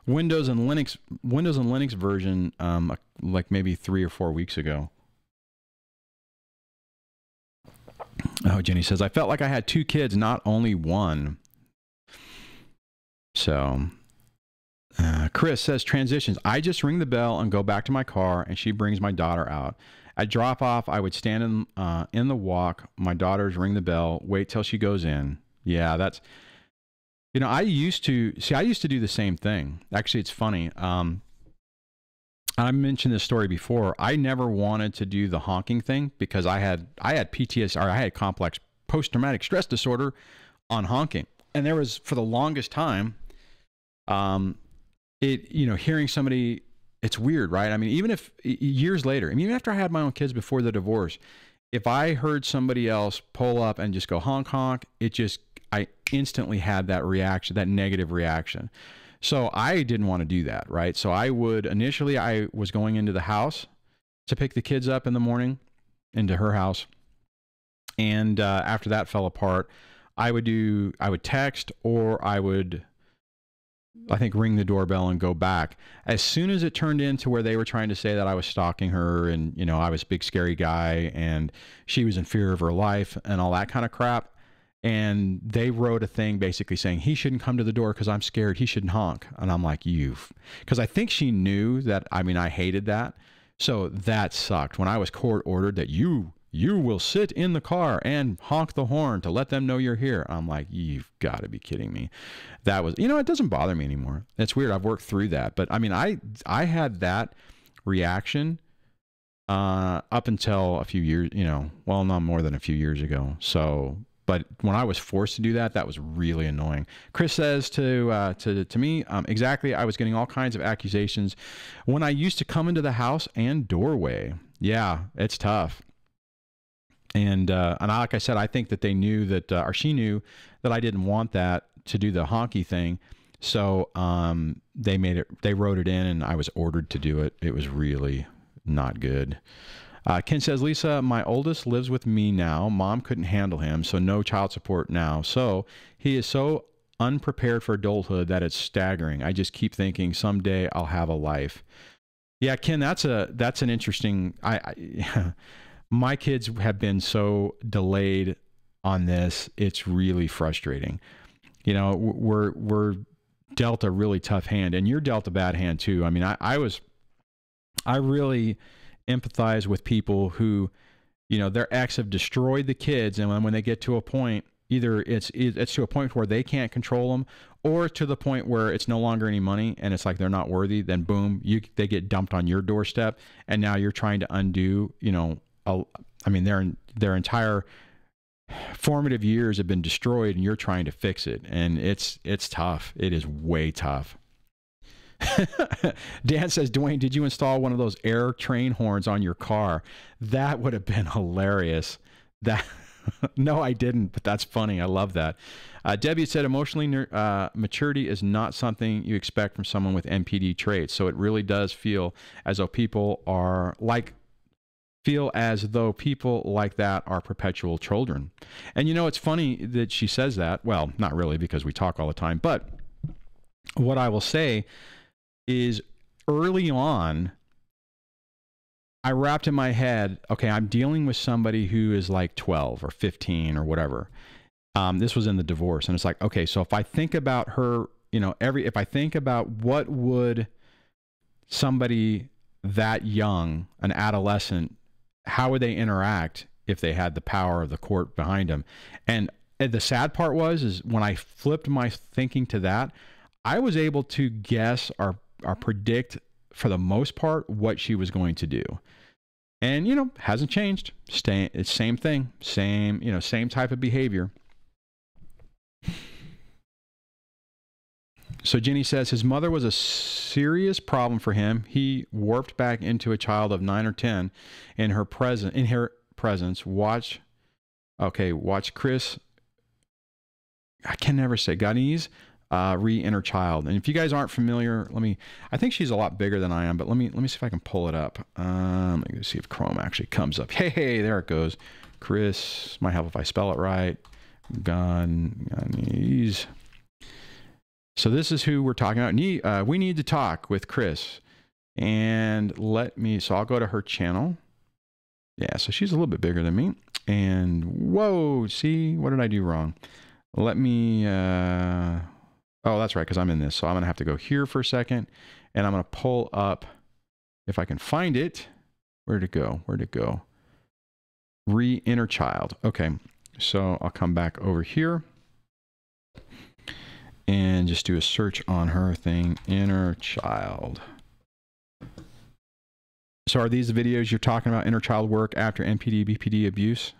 and Linux version like maybe 3 or 4 weeks ago. Oh, Jenny says, I felt like I had 2 kids, not only 1. So Kris says, transitions. I just ring the bell and go back to my car, and she brings my daughter out. At drop off, I would stand in the walk. My daughters ring the bell, wait till she goes in. Yeah, that's, you know, I used to do the same thing. Actually, it's funny. I mentioned this story before. I never wanted to do the honking thing because I had PTSD, or I had complex post-traumatic stress disorder on honking. And there was, for the longest time, hearing somebody, it's weird, right? I mean, even if years later, I mean, even after I had my own kids before the divorce, if I heard somebody else pull up and just go honk, honk, I instantly had that reaction, that negative reaction. So I didn't want to do that, right? So initially I was going into the house to pick the kids up in the morning, into her house. And after that fell apart, I would text, or I think ring the doorbell and go back. As soon as it turned into where they were trying to say that I was stalking her, and, I was a big scary guy and she was in fear of her life and all that kind of crap. And they wrote a thing basically saying he shouldn't come to the door because I'm scared. He shouldn't honk. And I'm like, because I think she knew that, I hated that. So that sucked when I was court ordered that you will sit in the car and honk the horn to let them know you're here. I'm like, you've got to be kidding me. That was, it doesn't bother me anymore. It's weird. I've worked through that. But I had that reaction up until a few years, well, not more than a few years ago. So, but when I was forced to do that, that was really annoying. Kris says to me, exactly, I was getting all kinds of accusations when I used to come into the house and doorway. Yeah, it's tough. And like I said, I think that they knew that, or she knew that I didn't want that to do the honky thing. So they wrote it in, and I was ordered to do it. It was really not good. Ken says, Lisa, my oldest lives with me now. Mom couldn't handle him, so no child support now. So he is so unprepared for adulthood that it's staggering. I just keep thinking someday I'll have a life. Yeah, Ken, that's an interesting. My kids have been so delayed on this. It's really frustrating. We're dealt a really tough hand, and you're dealt a bad hand too. I mean, I really empathize with people who, their ex have destroyed the kids, and when they get to a point, either it's to a point where they can't control them, or to the point where it's no longer any money and it's like they're not worthy, then boom, they get dumped on your doorstep, and now you're trying to undo, their entire formative years have been destroyed, and you're trying to fix it, and it's tough. It is way tough. Dan says, Duane, did you install one of those air train horns on your car? That would have been hilarious. No, I didn't, but that's funny. I love that. Debby said, emotionally maturity is not something you expect from someone with NPD traits. So it really does feel as though people like that are perpetual children. And it's funny that she says that. Well, not really, because we talk all the time. But what I will say is, early on, I wrapped in my head, okay, I'm dealing with somebody who is like 12 or 15 or whatever. This was in the divorce. And it's like, okay, so if I think about her, if I think about what would somebody that young, an adolescent, how would they interact if they had the power of the court behind them? And the sad part is when I flipped my thinking to that, I was able to guess or predict, for the most part, what she was going to do. And, hasn't changed. It's same thing, same type of behavior. So Jenny says his mother was a serious problem for him. He warped back into a child of 9 or 10 in her presence. Watch Kris. I can never say Godinez. Re-inner child. And if you guys aren't familiar, I think she's a lot bigger than I am, but let me see if I can pull it up. Let me see if Chrome actually comes up. Hey, there it goes. Kris, might help if I spell it right. Godinez. So this is who we're talking about. We need to talk with Kris. And so I'll go to her channel. Yeah, so she's a little bit bigger than me. And whoa, see, what did I do wrong? Let me, oh, that's right, because I'm in this. So I'm going to have to go here for a second, and I'm going to pull up, if I can find it. Where'd it go? Re-inner child. Okay, so I'll come back over here and just do a search on her thing, inner child. So are these the videos you're talking about, inner child work after NPD, BPD abuse?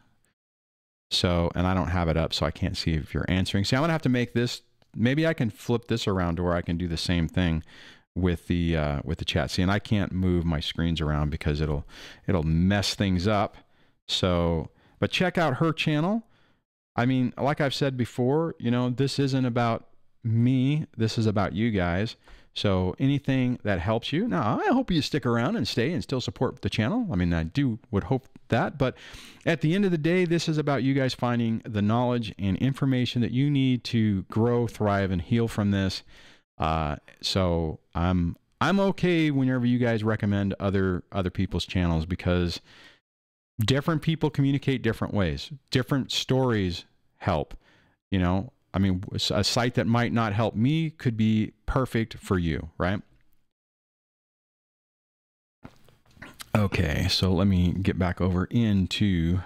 So, and I don't have it up, so I can't see if you're answering. See, I'm gonna have to make this, maybe I can flip this around to where I can do the same thing with the chat. See, and I can't move my screens around because it'll mess things up. So, but check out her channel. I mean, like I've said before, you know, this isn't about me. This is about you guys. So anything that helps you. Now, I hope you stick around and stay and still support the channel. I mean, I would hope that. But at the end of the day, this is about you guys finding the knowledge and information that you need to grow, thrive, and heal from this. So I'm okay whenever you guys recommend other people's channels, because different people communicate different ways. Different stories help, you know. I mean, a site that might not help me could be perfect for you, right? Okay, so let me get back over into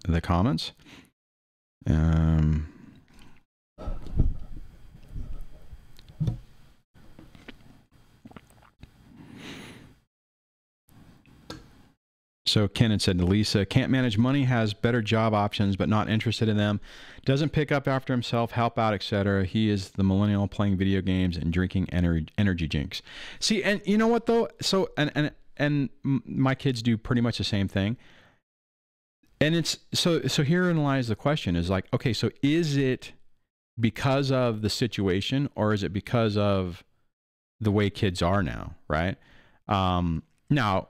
the comments. So Ken had said to Lisa, can't manage money, has better job options, but not interested in them. Doesn't pick up after himself, help out, etc. He is the millennial playing video games and drinking energy drinks. See, and you know what though? So, and my kids do pretty much the same thing. And it's, so herein lies the question is like, okay, so is it because of the situation, or is it because of the way kids are now, right? Now,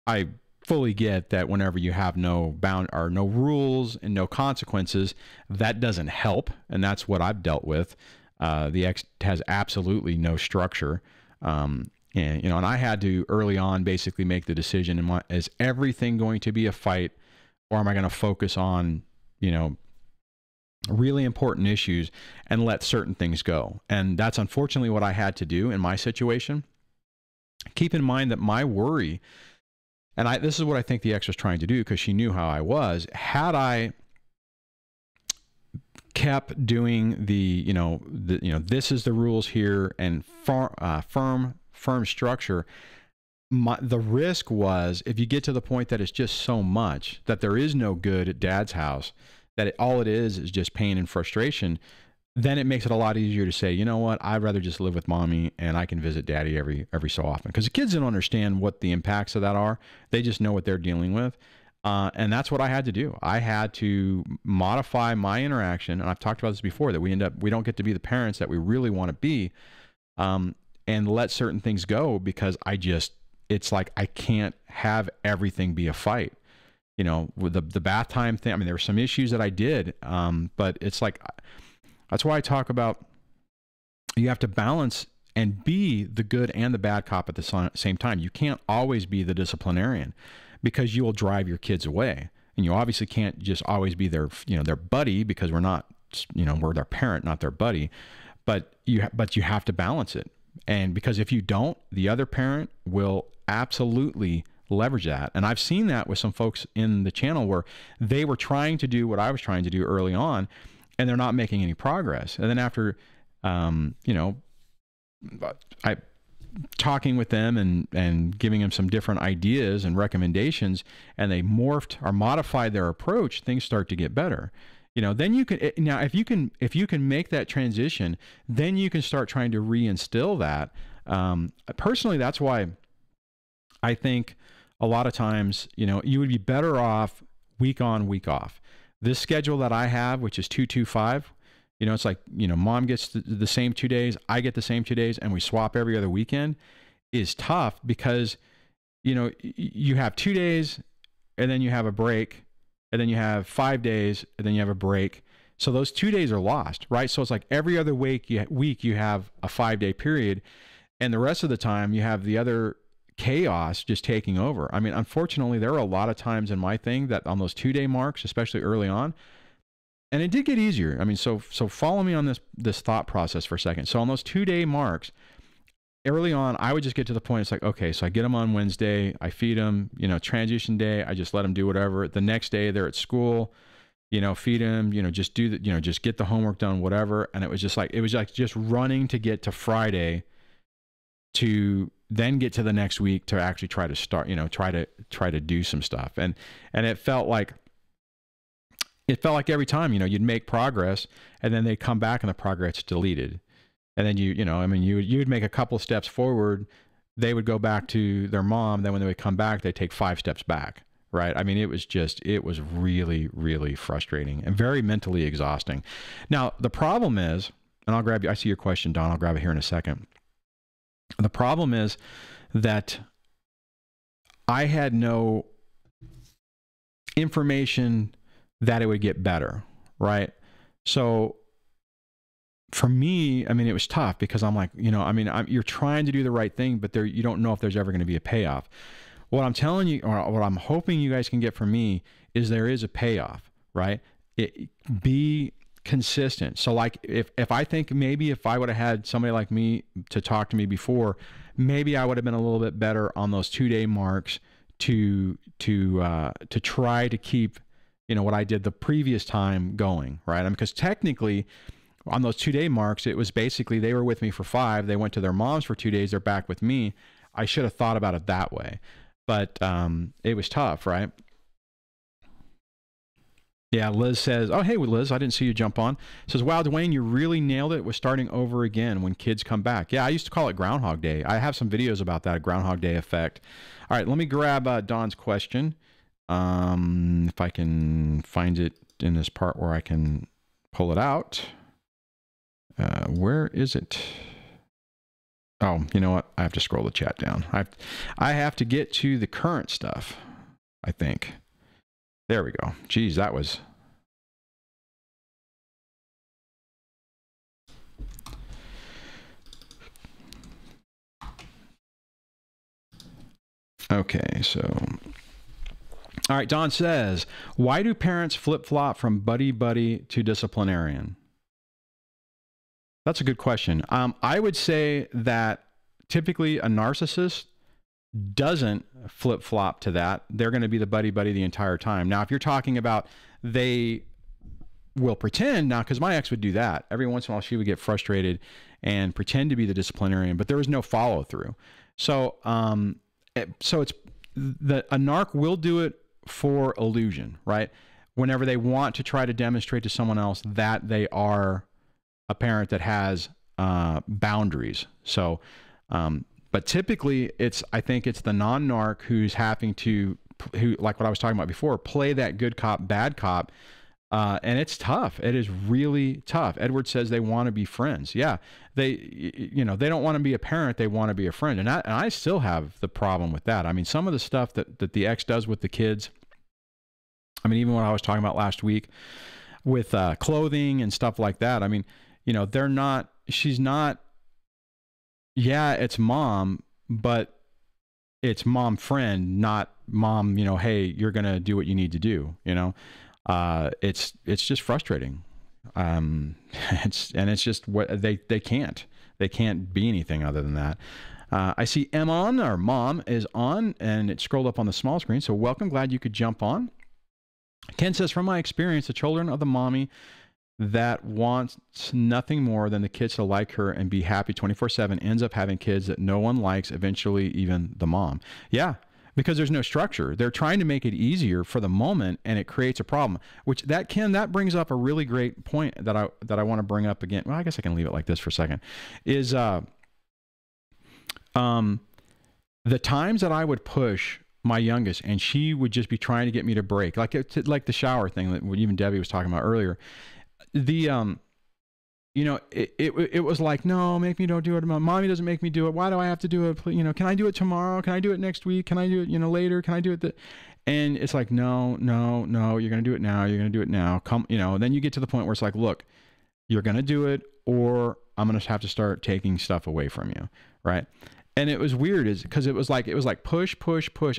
I fully get that whenever you have no rules and no consequences, that doesn't help, and that's what I've dealt with. The ex has absolutely no structure, and you know, and I had to early on basically make the decision: is everything going to be a fight, or am I going to focus on, you know, really important issues and let certain things go? And that's unfortunately what I had to do in my situation. Keep in mind that my worry, and this is what I think the ex was trying to do, because she knew how I was. Had I kept doing this is the rules here and firm structure, the risk was, if you get to the point that it's just so much that there is no good at dad's house, that all it is just pain and frustration, then it makes it a lot easier to say, you know what, I'd rather just live with mommy and I can visit daddy every so often. Because the kids don't understand what the impacts of that are. They just know what they're dealing with. And that's what I had to do. I had to modify my interaction. And I've talked about this before, that we don't get to be the parents that we really want to be, and let certain things go, because it's like, I can't have everything be a fight. You know, with the bath time thing, I mean, there were some issues that I did, but it's like, that's why I talk about, you have to balance and be the good and the bad cop at the same time. You can't always be the disciplinarian, because you will drive your kids away. And you obviously can't just always be their buddy, because we're their parent, not their buddy. But you have to balance it. And because if you don't, the other parent will absolutely leverage that. And I've seen that with some folks in the channel where they were trying to do what I was trying to do early on, and they're not making any progress. And then after, I talking with them and giving them some different ideas and recommendations, and they morphed or modified their approach, things start to get better. You know, then you can, now if you can make that transition, then you can start trying to reinstill that. Personally, that's why I think a lot of times, you know, you would be better off week on, week off. This schedule that I have, which is 2-2-5, you know, it's like, you know, mom gets the same 2 days, I get the same 2 days, and we swap every other weekend, is tough, because, you know, you have 2 days and then you have a break, and then you have 5 days and then you have a break. So those 2 days are lost, right? So it's like every other week you have a 5-day period, and the rest of the time you have the other chaos just taking over. I mean, unfortunately, there are a lot of times in my thing that on those 2-day marks, especially early on, and it did get easier. I mean, so follow me on this thought process for a second. So on those 2-day marks, early on, I would just get to the point. It's like, okay, so I get them on Wednesday, I feed them, you know, transition day, I just let them do whatever. The next day they're at school, you know, feed them, you know, just do the, you know, just get the homework done, whatever. And it was like just running to get to Friday to then get to the next week to actually try to start, you know, try to do some stuff. And it felt like every time, you know, you'd make progress and then they'd come back and the progress deleted. And then you know, I mean, you would make a couple of steps forward. They would go back to their mom. Then when they would come back, they'd take 5 steps back. Right. I mean, it was really, really frustrating and very mentally exhausting. Now, the problem is, and I'll grab you. I see your question, Don. I'll grab it here in a second. The problem is that I had no information that it would get better. Right. So for me, I mean, it was tough because I'm like, you know, I mean, you're trying to do the right thing, but you don't know if there's ever going to be a payoff. What I'm telling you, or what I'm hoping you guys can get from me, is there is a payoff, right? Be consistent. So like if I think maybe if I would have had somebody like me to talk to me before, maybe I would have been a little bit better on those 2-day marks to try to keep, you know, what I did the previous time going, right? I mean, because technically on those 2-day marks, it was basically they were with me for 5, they went to their moms for 2 days, they're back with me. I should have thought about it that way. But it was tough, right? Yeah, Liz says, oh, hey, Liz, I didn't see you jump on. Says, wow, Duane, you really nailed it with starting over again when kids come back. Yeah, I used to call it Groundhog Day. I have some videos about that, Groundhog Day effect. All right, let me grab Don's question. If I can find it in this part where I can pull it out. Where is it? Oh, you know what? I have to scroll the chat down. I have to get to the current stuff, I think. There we go. Geez, that was... Okay, so... All right, Don says, why do parents flip-flop from buddy-buddy to disciplinarian? That's a good question. I would say that typically a narcissist doesn't flip-flop to that. They're going to be the buddy-buddy the entire time. Now, if you're talking about they will pretend, now, because my ex would do that. Every once in a while, she would get frustrated and pretend to be the disciplinarian, but there was no follow-through. So, a narc will do it for illusion, right? Whenever they want to try to demonstrate to someone else that they are a parent that has boundaries. So, but typically I think it's the non-narc who's having to, like what I was talking about before, play that good cop, bad cop. And it's tough. It is really tough. Edward says they want to be friends. Yeah. They don't want to be a parent. They want to be a friend. And I still have the problem with that. I mean, some of the stuff that the ex does with the kids, I mean, even what I was talking about last week with clothing and stuff like that. I mean, you know, she's not, yeah, it's mom, but it's mom friend, not mom, you know, hey, you're going to do what you need to do, you know? It's just frustrating. It's just what they can't be anything other than that. I see mom is on, and it scrolled up on the small screen. So welcome. Glad you could jump on. Ken says, from my experience, the children of the mommy that wants nothing more than the kids to like her and be happy 24/7 ends up having kids that no one likes, eventually even the mom. Yeah, because there's no structure. They're trying to make it easier for the moment, and it creates a problem, which that brings up a really great point that I want to bring up again. Well, I guess I can leave it like this for a second, is the times that I would push my youngest and she would just be trying to get me to break, like the shower thing that even Debby was talking about earlier. You know, it was like, no, make me don't do it. Mommy doesn't make me do it. Why do I have to do it? You know, can I do it tomorrow? Can I do it next week? Can I do it, you know, later? Can I do it? And it's like, no, you're going to do it now. You're going to do it now. Come, you know, then you get to the point where it's like, look, you're going to do it, or I'm going to have to start taking stuff away from you. Right. And it was weird because it was like push.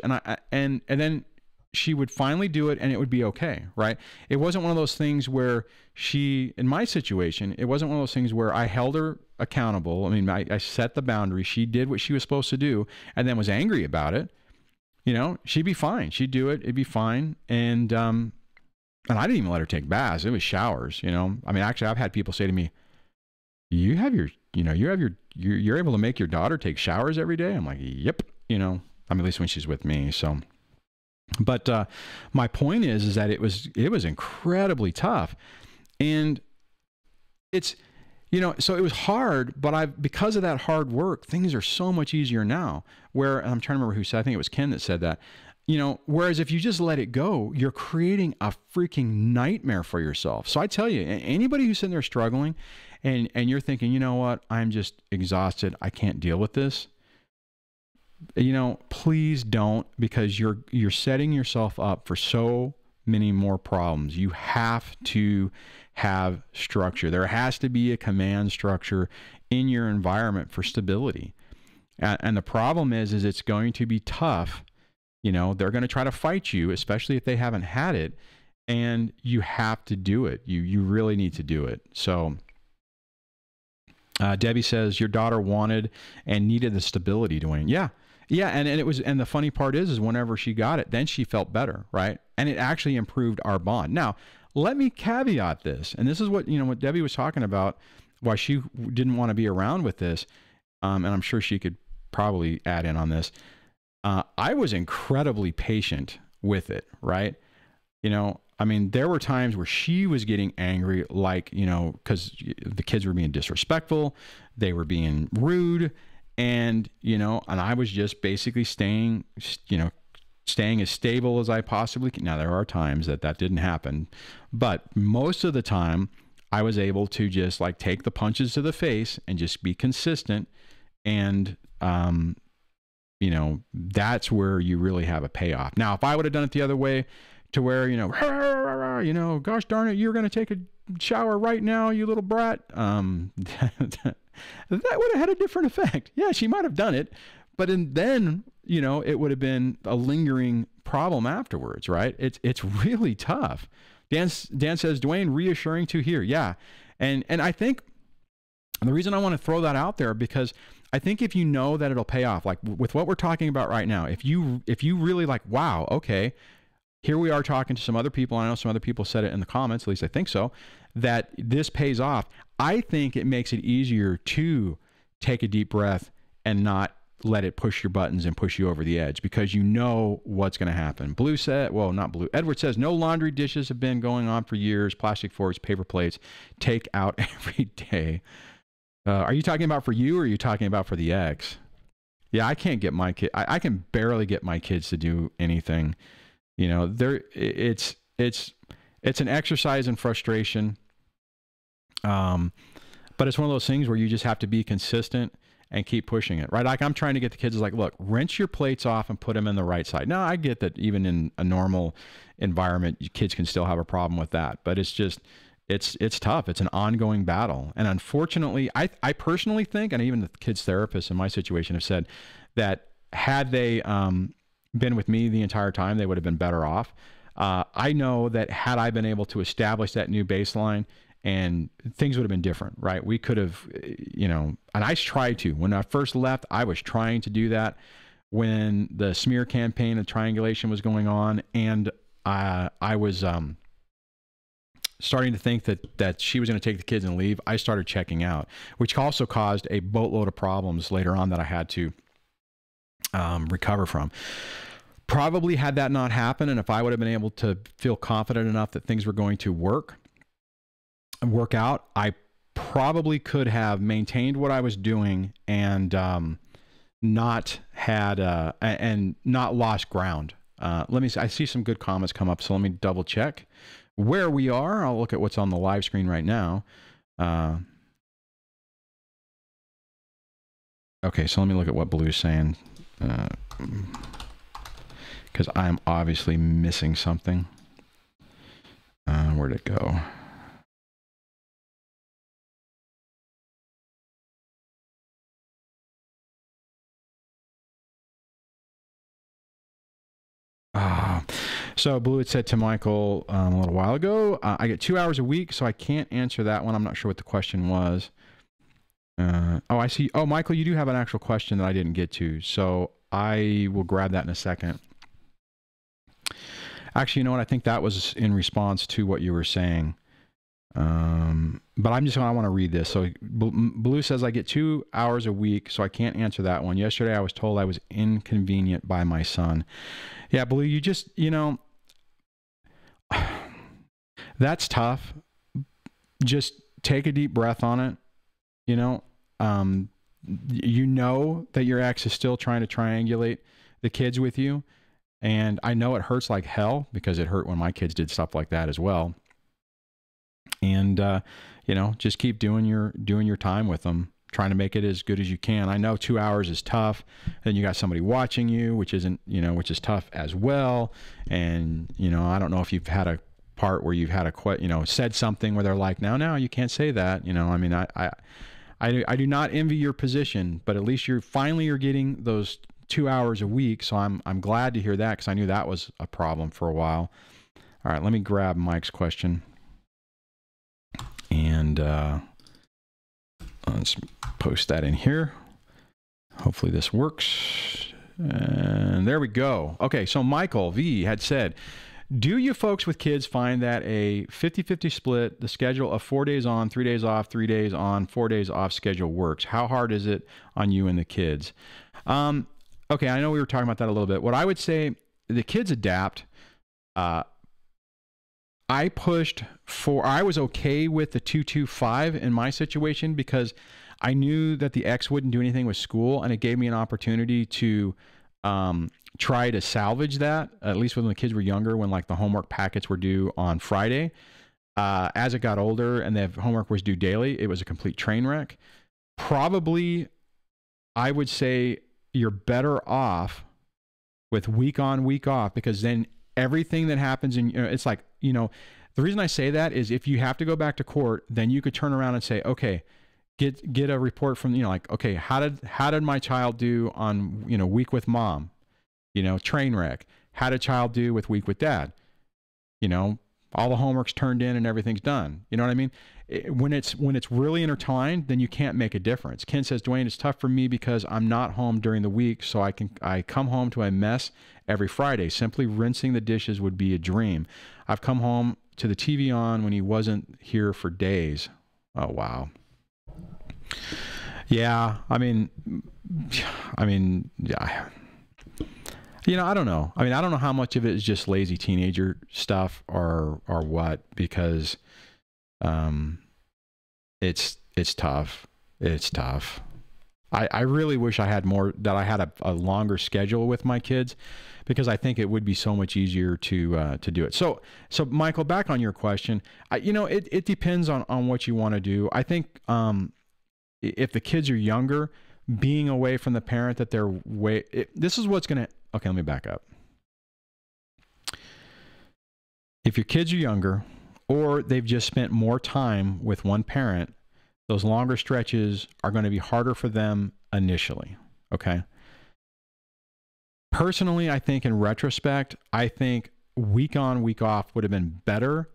And then she would finally do it and it would be okay. Right. It wasn't one of those things where in my situation, it wasn't one of those things where I held her accountable. I mean, I set the boundary. She did what she was supposed to do and then was angry about it. You know, she'd be fine. She'd do it. It'd be fine. And I didn't even let her take baths. It was showers, you know. I mean, actually, I've had people say to me, you have your, you're able to make your daughter take showers every day? I'm like, yep. I mean, at least when she's with me. So, but my point is that it was incredibly tough, and it's, so it was hard, but because of that hard work, things are so much easier now. Where, I'm trying to remember who said, I think it was Ken that said that, whereas if you just let it go, you're creating a freaking nightmare for yourself. So I tell you, anybody who's sitting there struggling and you're thinking, you know what, I'm just exhausted, I can't deal with this. Please don't, because you're setting yourself up for so many more problems. You have to have structure. There has to be a command structure in your environment for stability. And the problem is it's going to be tough. They're going to try to fight you, especially if they haven't had it, and you have to do it. You really need to do it. So Debbie says your daughter wanted and needed the stability, Duane. Yeah. And the funny part is whenever she got it, then she felt better, right? And it actually improved our bond. Now, let me caveat this, and this is what Debbie was talking about, why she didn't want to be around with this, and I'm sure she could probably add in on this. I was incredibly patient with it, right? I mean, there were times where she was getting angry, like, because the kids were being disrespectful, they were being rude, and I was just basically staying as stable as I possibly can. Now, there are times that didn't happen, but most of the time I was able to just like take the punches to the face and just be consistent. And, that's where you really have a payoff. Now, if I would have done it the other way to where, gosh darn it, you're going to take a shower right now, you little brat. That would have had a different effect. Yeah, she might have done it, but then, it would have been a lingering problem afterwards, right? It's really tough. Dan says, Duane, reassuring to hear. Yeah. And I think the reason I want to throw that out there, because I think if you know that it'll pay off, like with what we're talking about right now, if you really like, wow, okay, here we are talking to some other people. I know some other people said it in the comments, at least I think so, that this pays off. I think it makes it easier to take a deep breath and not let it push your buttons and push you over the edge, because you know what's going to happen. Blue said, well, not Blue. Edward says, no laundry dishes have been going on for years. Plastic forks, paper plates, take out every day. Are you talking about for you, or are you talking about for the ex? Yeah, I can't get my kid. I can barely get my kids to do anything. It's an exercise in frustration. But it's one of those things where you just have to be consistent and keep pushing it, right? Like I'm trying to get the kids like, look, rinse your plates off and put them in the right side. Now, I get that even in a normal environment, kids can still have a problem with that, but it's just, it's tough. It's an ongoing battle. And unfortunately, I personally think, and even the kids therapists in my situation have said that had they been with me the entire time, they would have been better off. I know that had I been able to establish that new baseline, and things would have been different, right? We could have, and I tried to. When I first left, I was trying to do that when the smear campaign of triangulation was going on, and I was starting to think that she was going to take the kids and leave. I started checking out, which also caused a boatload of problems later on that I had to recover from. Probably had that not happened, and if I would have been able to feel confident enough that things were going to work out, I probably could have maintained what I was doing and not had and not lost ground. Let me see. I see some good comments come up, so let me double check where we are. I'll look at what's on the live screen right now. Okay, so let me look at what Blue's saying, because I'm obviously missing something. Where'd it go? So Blue had said to Michael a little while ago, I get 2 hours a week, so I can't answer that one. I'm not sure what the question was. Oh, I see. Oh, Michael, you do have an actual question that I didn't get to, so I will grab that in a second. Actually, you know what? I think that was in response to what you were saying. But I want to read this. So Blue says, I get 2 hours a week, so I can't answer that one. Yesterday, I was told I was inconvenient by my son. Yeah, Blue, you just, that's tough. Just take a deep breath on it. You know that your ex is still trying to triangulate the kids with you. And I know it hurts like hell, because it hurt when my kids did stuff like that as well. And, just keep doing your time with them, trying to make it as good as you can. I know 2 hours is tough. Then you got somebody watching you, which isn't, which is tough as well. And, I don't know if you've had a part where you've had said something where they're like, no, you can't say that. I do not envy your position, but at least you're getting those 2 hours a week. So I'm glad to hear that, because I knew that was a problem for a while. All right, let me grab Mike's question. And let's post that in here. Hopefully this works. And there we go. Okay, so Michael V had said, do you folks with kids find that a 50-50 split, the schedule of 4 days on, 3 days off, 3 days on, 4 days off schedule works? How hard is it on you and the kids? Okay, I know we were talking about that a little bit. What I would say, the kids adapt. I was okay with the 2-2-5 in my situation, because I knew that the ex wouldn't do anything with school, and it gave me an opportunity to try to salvage that, at least when the kids were younger, when like the homework packets were due on Friday. As it got older and the homework was due daily, it was a complete train wreck. Probably, I would say you're better off with week on, week off, because then everything that happens it's like, the reason I say that is if you have to go back to court, then you could turn around and say, okay, get a report from, okay, how did my child do on, week with mom, train wreck. How did child do with week with dad? All the homework's turned in and everything's done. You know what I mean? When it's really intertwined, then you can't make a difference. Ken says, Duane, it's tough for me because I'm not home during the week, so I come home to a mess every Friday. Simply rinsing the dishes would be a dream. I've come home to the TV on when he wasn't here for days. Oh, wow. Yeah, I mean, yeah. I don't know. I don't know how much of it is just lazy teenager stuff or what, because it's tough. It's tough. I really wish I had a longer schedule with my kids, because I think it would be so much easier to do it. So Michael, back on your question, it depends on what you want to do. I think if the kids are younger, being away from the parent that they're this is what's going to, okay, let me back up. If your kids are younger, or they've just spent more time with one parent, those longer stretches are going to be harder for them initially. Okay. Personally, I think in retrospect, I think week on, week off would have been better.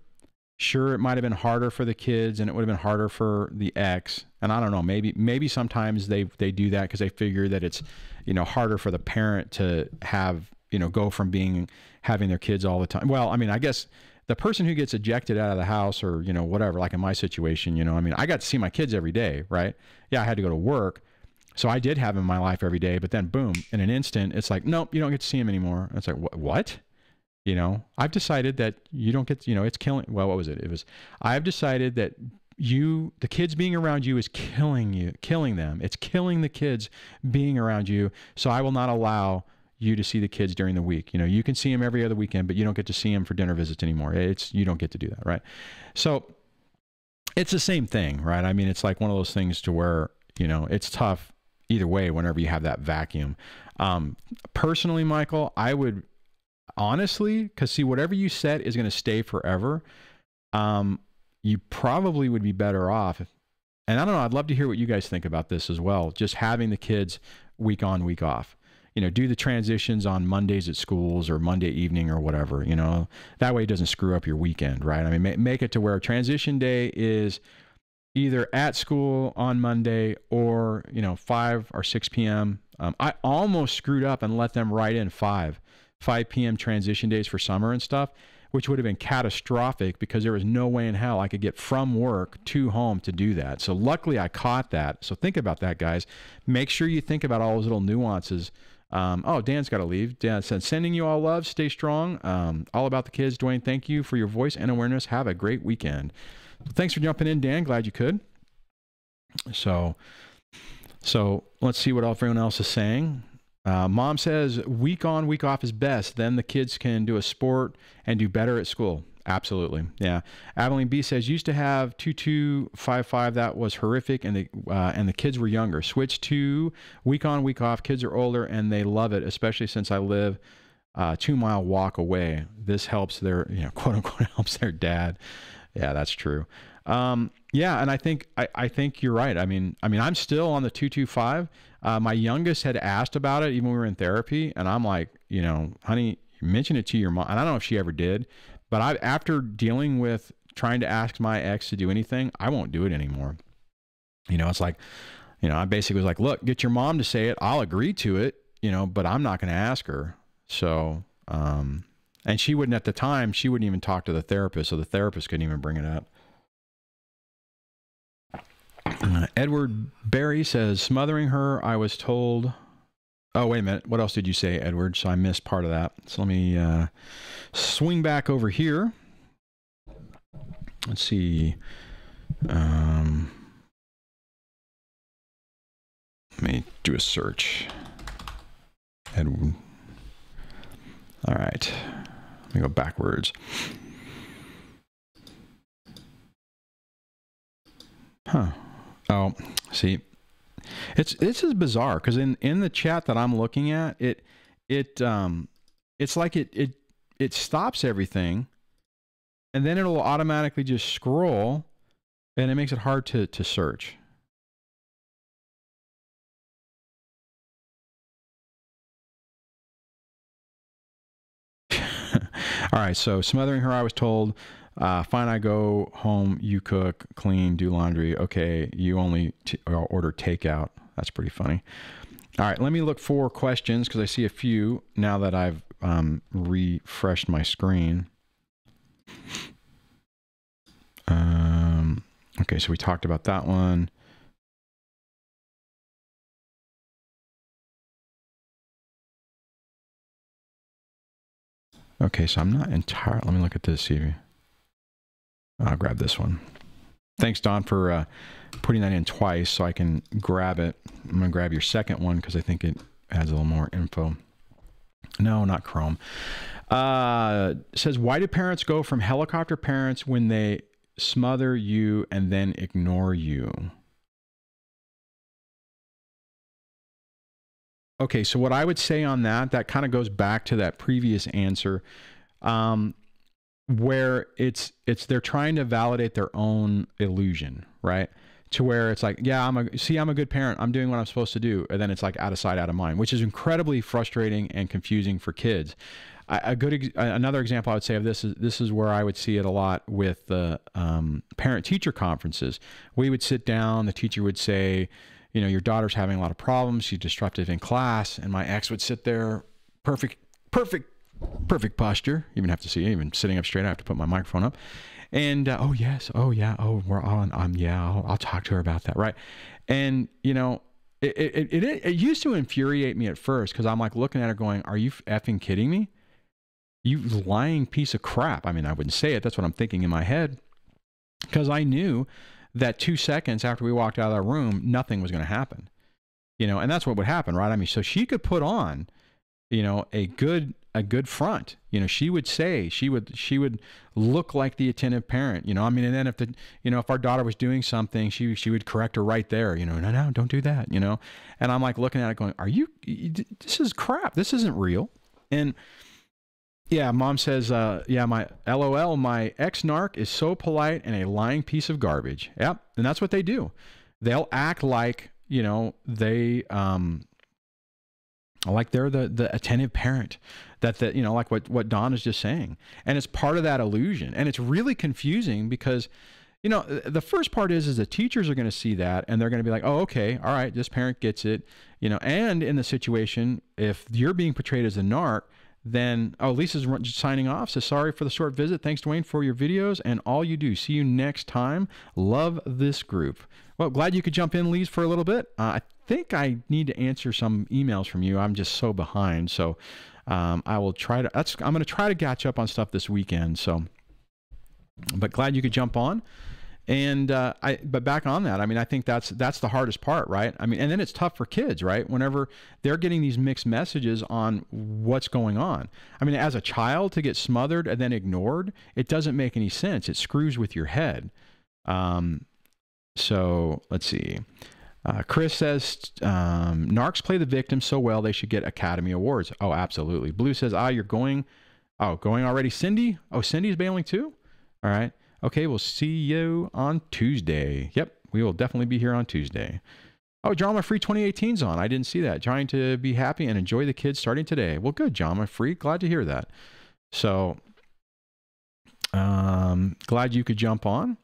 Sure, it might have been harder for the kids, and it would have been harder for the ex. And I don't know, maybe sometimes they do that because they figure that it's, harder for the parent to have, go from having their kids all the time. Well, I guess the person who gets ejected out of the house, or, whatever, like in my situation, I got to see my kids every day, right? Yeah, I had to go to work. So I did have them in my life every day, but then boom, in an instant, it's like, nope, you don't get to see them anymore. And it's like, what? I've decided that you don't get, it's killing. Well, what was it? I've decided that the kids being around you is killing them. It's killing the kids being around you. So I will not allow you to see the kids during the week. You can see them every other weekend, but you don't get to see them for dinner visits anymore. You don't get to do that. Right. So it's the same thing, right? It's like one of those things to where, it's tough either way whenever you have that vacuum. Personally, Michael, I would honestly, because see, whatever you set is going to stay forever. You probably would be better off. And I don't know, I'd love to hear what you guys think about this as well. Just having the kids week on, week off. Do the transitions on Mondays at schools or Monday evening or whatever, that way it doesn't screw up your weekend, right? Make it to where transition day is either at school on Monday or, 5 or 6 p.m. I almost screwed up and let them write in 5 p.m. transition days for summer and stuff, which would have been catastrophic because there was no way in hell I could get from work to home to do that. So luckily I caught that. So think about that, guys. Make sure you think about all those little nuances. Oh, Dan's got to leave. Dan said, sending you all love. Stay strong. All about the kids. Duane, thank you for your voice and awareness. Have a great weekend. Thanks for jumping in, Dan. Glad you could. So let's see what everyone else is saying. Mom says week on, week off is best. Then the kids can do a sport and do better at school. Absolutely. Yeah. Adeline B says used to have 2255. That was horrific. And the kids were younger. Switched to week on, week off. Kids are older and they love it, especially since I live 2-mile walk away. This helps their, quote unquote, helps their dad. Yeah, that's true. Yeah. And I think you're right. I mean, I'm still on the 225. My youngest had asked about it even when we were in therapy. And I'm like, honey, mention it to your mom. And I don't know if she ever did, but after dealing with trying to ask my ex to do anything, I won't do it anymore. It's like, I basically was like, look, get your mom to say it. I'll agree to it, but I'm not going to ask her. So, and she wouldn't at the time, she wouldn't even talk to the therapist. So the therapist couldn't even bring it up. Edward Barry says, smothering her, I was told... Oh, wait a minute. What else did you say, Edward? So I missed part of that. So let me swing back over here. Let's see. Let me do a search. Edward. All right. Let me go backwards. Huh. Oh, see, this is bizarre because in the chat that I'm looking at, it's like it stops everything, and then it'll automatically just scroll, and it makes it hard to search. All right, so smothering her, I was told. Fine, I go home, you cook, clean, do laundry. Okay, you only order takeout. That's pretty funny. All right, let me look for questions because I see a few now that I've refreshed my screen. Okay, so we talked about that one. Okay, so I'm not entirely... Let me look at this, see. I'll grab this one. Thanks, Don, for putting that in twice so I can grab it. I'm going to grab your second one because I think it has a little more info. No, not Chrome. Says, why do parents go from helicopter parents when they smother you and then ignore you? Okay, so what I would say on that kind of goes back to that previous answer. Where they're trying to validate their own illusion, right? To where it's like, yeah, I'm a good parent. I'm doing what I'm supposed to do. And then it's like out of sight, out of mind, which is incredibly frustrating and confusing for kids. Another example I would say of this is where I would see it a lot with the parent-teacher conferences. We would sit down, the teacher would say, your daughter's having a lot of problems. She's disruptive in class. And my ex would sit there, perfect posture. You even have to see, even sitting up straight, I have to put my microphone up. And, oh, yes. Oh, yeah. Oh, we're on. Yeah, I'll talk to her about that. Right. And, it used to infuriate me at first because I'm like looking at her going, are you effing kidding me? You lying piece of crap. I mean, I wouldn't say it. That's what I'm thinking in my head because I knew that 2 seconds after we walked out of that room, nothing was going to happen, and that's what would happen. Right. I mean, so she could put on, a good front. She would say, she would look like the attentive parent, I mean, and then if if our daughter was doing something, she would correct her right there, no, don't do that, and I'm like looking at it going, this is crap. This isn't real. And yeah, mom says, yeah, my LOL, my ex-narc is so polite and a lying piece of garbage. Yep. And that's what they do. They'll act like, like they're the attentive parent that like what Don is just saying. And it's part of that illusion. And it's really confusing because, the first part is the teachers are going to see that and they're going to be like, oh, okay, all right, this parent gets it, and in the situation, if you're being portrayed as a narc, then, oh, Lisa's signing off. So sorry for the short visit. Thanks, Duane, for your videos and all you do. See you next time. Love this group. Well, glad you could jump in, Lise, for a little bit. I think I need to answer some emails from you. I'm just so behind. So I will try to, I'm going to try to catch up on stuff this weekend. So, but glad you could jump on. And but back on that, I mean, I think that's the hardest part, right? I mean, and then it's tough for kids, right? Whenever they're getting these mixed messages on what's going on. I mean, as a child, to get smothered and then ignored, it doesn't make any sense. It screws with your head. So let's see. Kris says, narcs play the victim so well they should get Academy Awards. Oh, absolutely. Blue says, you're going. Oh, going already. Sindy? Oh, Cindy's bailing too? All right. Okay, we'll see you on Tuesday. Yep, we will definitely be here on Tuesday. Oh, DramaFree 2018's on. I didn't see that. Trying to be happy and enjoy the kids starting today. Well, good, DramaFree. Glad to hear that. So, glad you could jump on.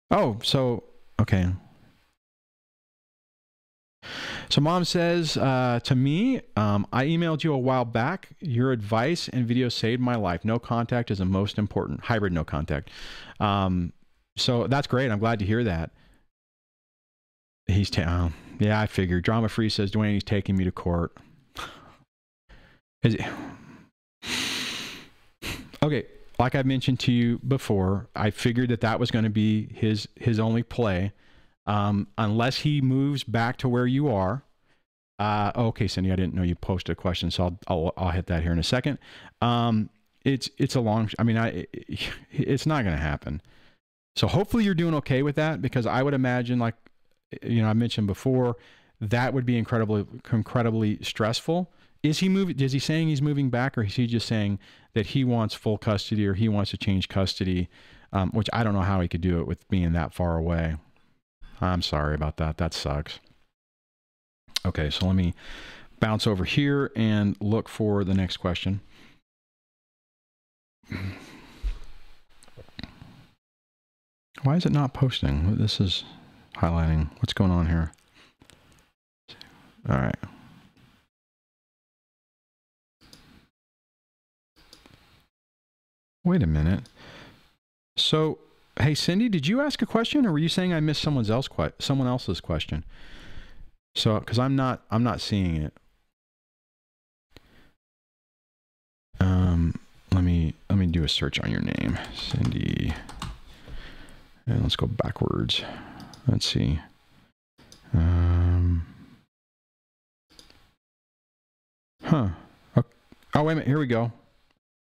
Oh, so, okay. So mom says to me, I emailed you a while back. Your advice and video saved my life. No contact is the most important. Hybrid no contact. So that's great. I'm glad to hear that. Yeah, I figured. DramaFree says, Duane, he's taking me to court. Okay, like I mentioned to you before, I figured that was going to be his only play. Unless he moves back to where you are. Okay, Cindy, I didn't know you posted a question, so I'll hit that here in a second. It's a long, I mean, it's not going to happen. So hopefully you're doing okay with that, because I would imagine, like, you know, I mentioned before, that would be incredibly stressful. Is he saying he's moving back, or is he just saying that he wants full custody, or he wants to change custody? Which I don't know how he could do it with being that far away. I'm sorry about that. That sucks. Okay, so let me bounce over here and look for the next question. Why is it not posting? This is highlighting. What's going on here? All right. Wait a minute. So, hey, Cindy, did you ask a question, or were you saying I missed someone else's question? So, because I'm not seeing it. Let me do a search on your name, Cindy, and let's go backwards. Let's see. Oh, wait a minute. Here we go.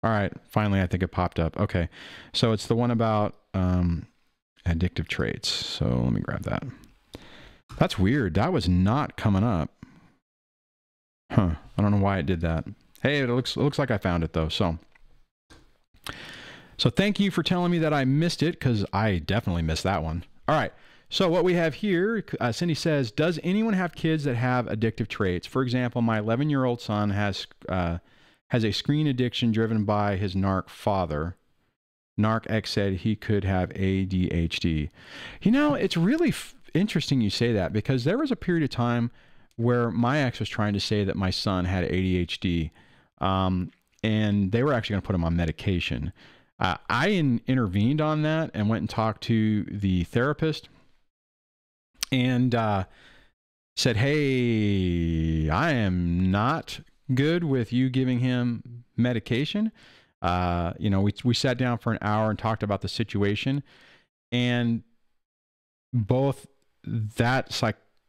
All right. Finally, I think it popped up. Okay. So it's the one about addictive traits. So let me grab that. That's weird. That was not coming up. Huh. I don't know why it did that. Hey, it looks like I found it though. So thank you for telling me that I missed it, because I definitely missed that one. All right. So what we have here, Cindy says, does anyone have kids that have addictive traits? For example, my 11-year-old son has a screen addiction driven by his Narc father. Narc X said he could have ADHD. You know, it's really interesting you say that, because there was a period of time where my ex was trying to say that my son had ADHD, and they were actually going to put him on medication. I intervened on that and went and talked to the therapist and said, hey, I am not good with you giving him medication. You know, we sat down for an hour and talked about the situation, and both that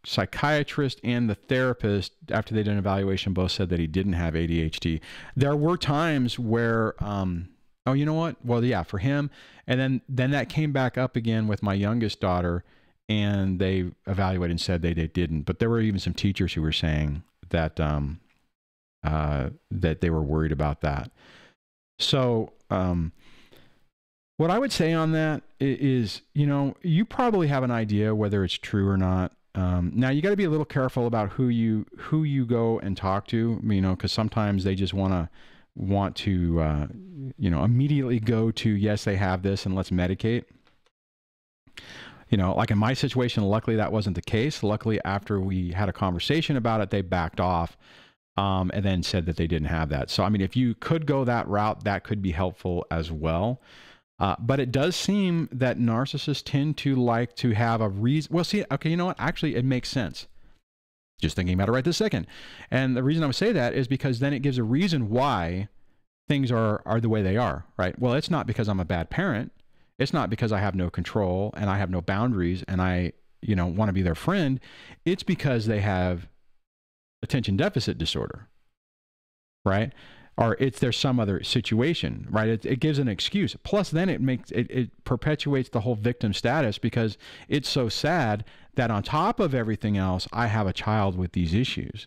psychiatrist and the therapist, after they did an evaluation, both said that he didn't have ADHD. There were times where, oh, you know what? Well, yeah, for him. And then that came back up again with my youngest daughter, and they evaluated and said they didn't. But there were even some teachers who were saying that, that they were worried about that. So, what I would say on that is, you know, you probably have an idea whether it's true or not. Now you got to be a little careful about who you go and talk to, you know, because sometimes they just want to, you know, immediately go to, yes, they have this and let's medicate. You know, like in my situation, luckily that wasn't the case. Luckily, after we had a conversation about it, they backed off and then said that they didn't have that. So, I mean, if you could go that route, that could be helpful as well. But it does seem that narcissists tend to like to have a reason. Well, see, okay, you know what? Actually, it makes sense. Just thinking about it right this second. And the reason I would say that is because then it gives a reason why things are the way they are, right? Well, it's not because I'm a bad parent. It's not because I have no control and I have no boundaries and I, you know, want to be their friend. It's because they have attention deficit disorder, right? Or there's some other situation, right? It gives an excuse. Plus then it perpetuates the whole victim status because it's so sad that on top of everything else, I have a child with these issues,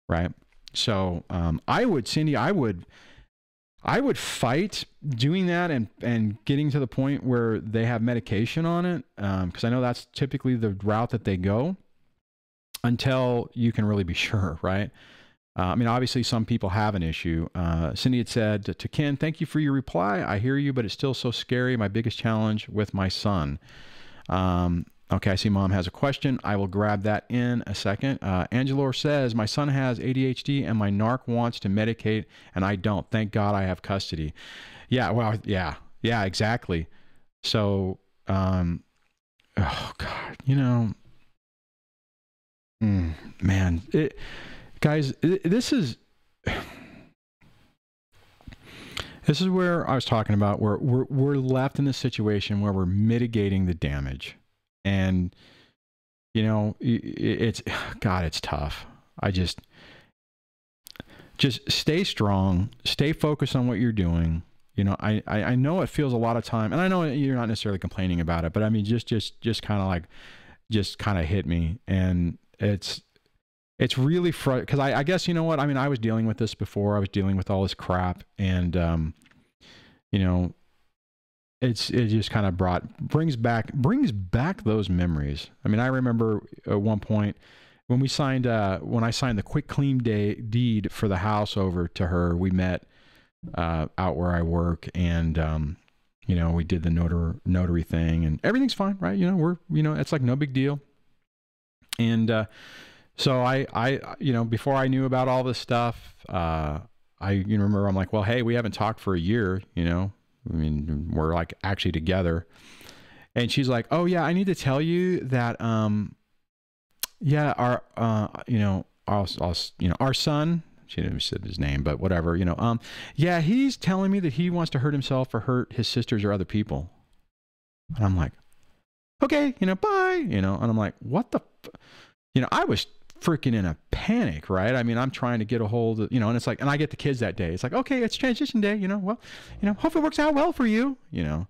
right? So Cindy, I would fight doing that and getting to the point where they have medication on it, because I know that's typically the route that they go until you can really be sure, right? I mean, obviously some people have an issue. Cindy had said to Ken, thank you for your reply. I hear you, but it's still so scary. My biggest challenge with my son. Okay, I see Mom has a question. I will grab that in a second. Angelore says, my son has ADHD and my Narc wants to medicate and I don't. Thank God I have custody. Yeah, well, yeah, exactly. So, oh God, you know, man, guys, this is where I was talking about where we're left in this situation where we're mitigating the damage. And, you know, it's tough. I just stay strong, stay focused on what you're doing. You know, I know it feels a lot of time, and I know you're not necessarily complaining about it, but I mean, just kind of hit me. And it's really because I guess, you know what, I mean, I was dealing with this before. I was dealing with all this crap, and, you know, it just kind of brings back those memories. I mean, I remember at one point when I signed the quick claim deed for the house over to her. We met out where I work, and you know, we did the notary thing, and everything's fine, right? You know, it's like no big deal. And so I you know, before I knew about all this stuff, I remember I'm like, well, hey, we haven't talked for a year, you know. I mean, we're like actually together. And she's like, oh yeah, I need to tell you that, yeah, our son, she didn't say his name, but whatever, you know, yeah, he's telling me that he wants to hurt himself or hurt his sisters or other people. And I'm like, okay, you know, bye, you know. And I'm like, what the, you know, I was freaking in a panic, right? I mean, I'm trying to get a hold of, you know, and it's like, and I get the kids that day. It's like, okay, it's transition day, you know, well, you know, hopefully it works out well for you, you know.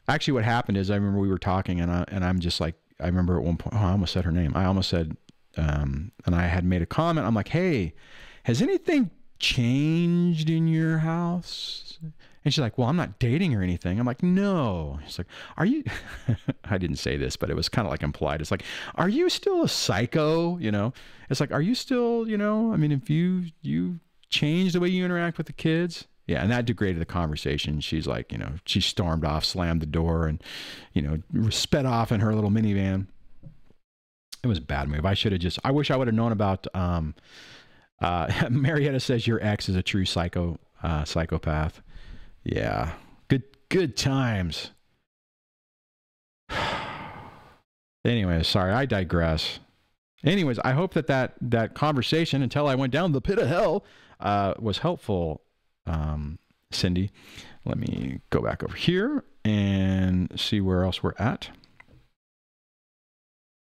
Actually, what happened is I remember we were talking, and I'm just like, I remember at one point, I almost said her name. I almost said, and I had made a comment. I'm like, hey, has anything changed in your house? And she's like, well, I'm not dating or anything. I'm like, no. She's like, are you, I didn't say this, but it was kind of like implied. It's like, are you still a psycho? You know, it's like, are you still, you know, I mean, if you change the way you interact with the kids. Yeah. And that degraded the conversation. She's like, you know, she stormed off, slammed the door, and, you know, sped off in her little minivan. It was a bad move. I wish I would have known about, Marietta says your ex is a true psychopath. Yeah. Good times. Anyways, sorry, I digress. Anyways, I hope that conversation, until I went down the pit of hell, was helpful, Cindy. Let me go back over here and see where else we're at.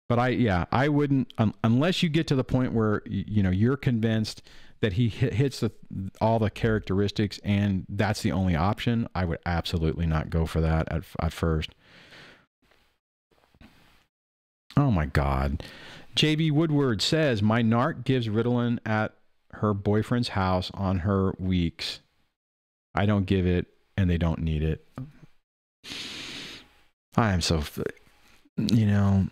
But I wouldn't, unless you get to the point where, you know, you're convinced that he hits all the characteristics and that's the only option, I would absolutely not go for that at first. Oh my God. JB Woodward says, my Narc gives Ritalin at her boyfriend's house on her weeks. I don't give it and they don't need it. I am so, you know,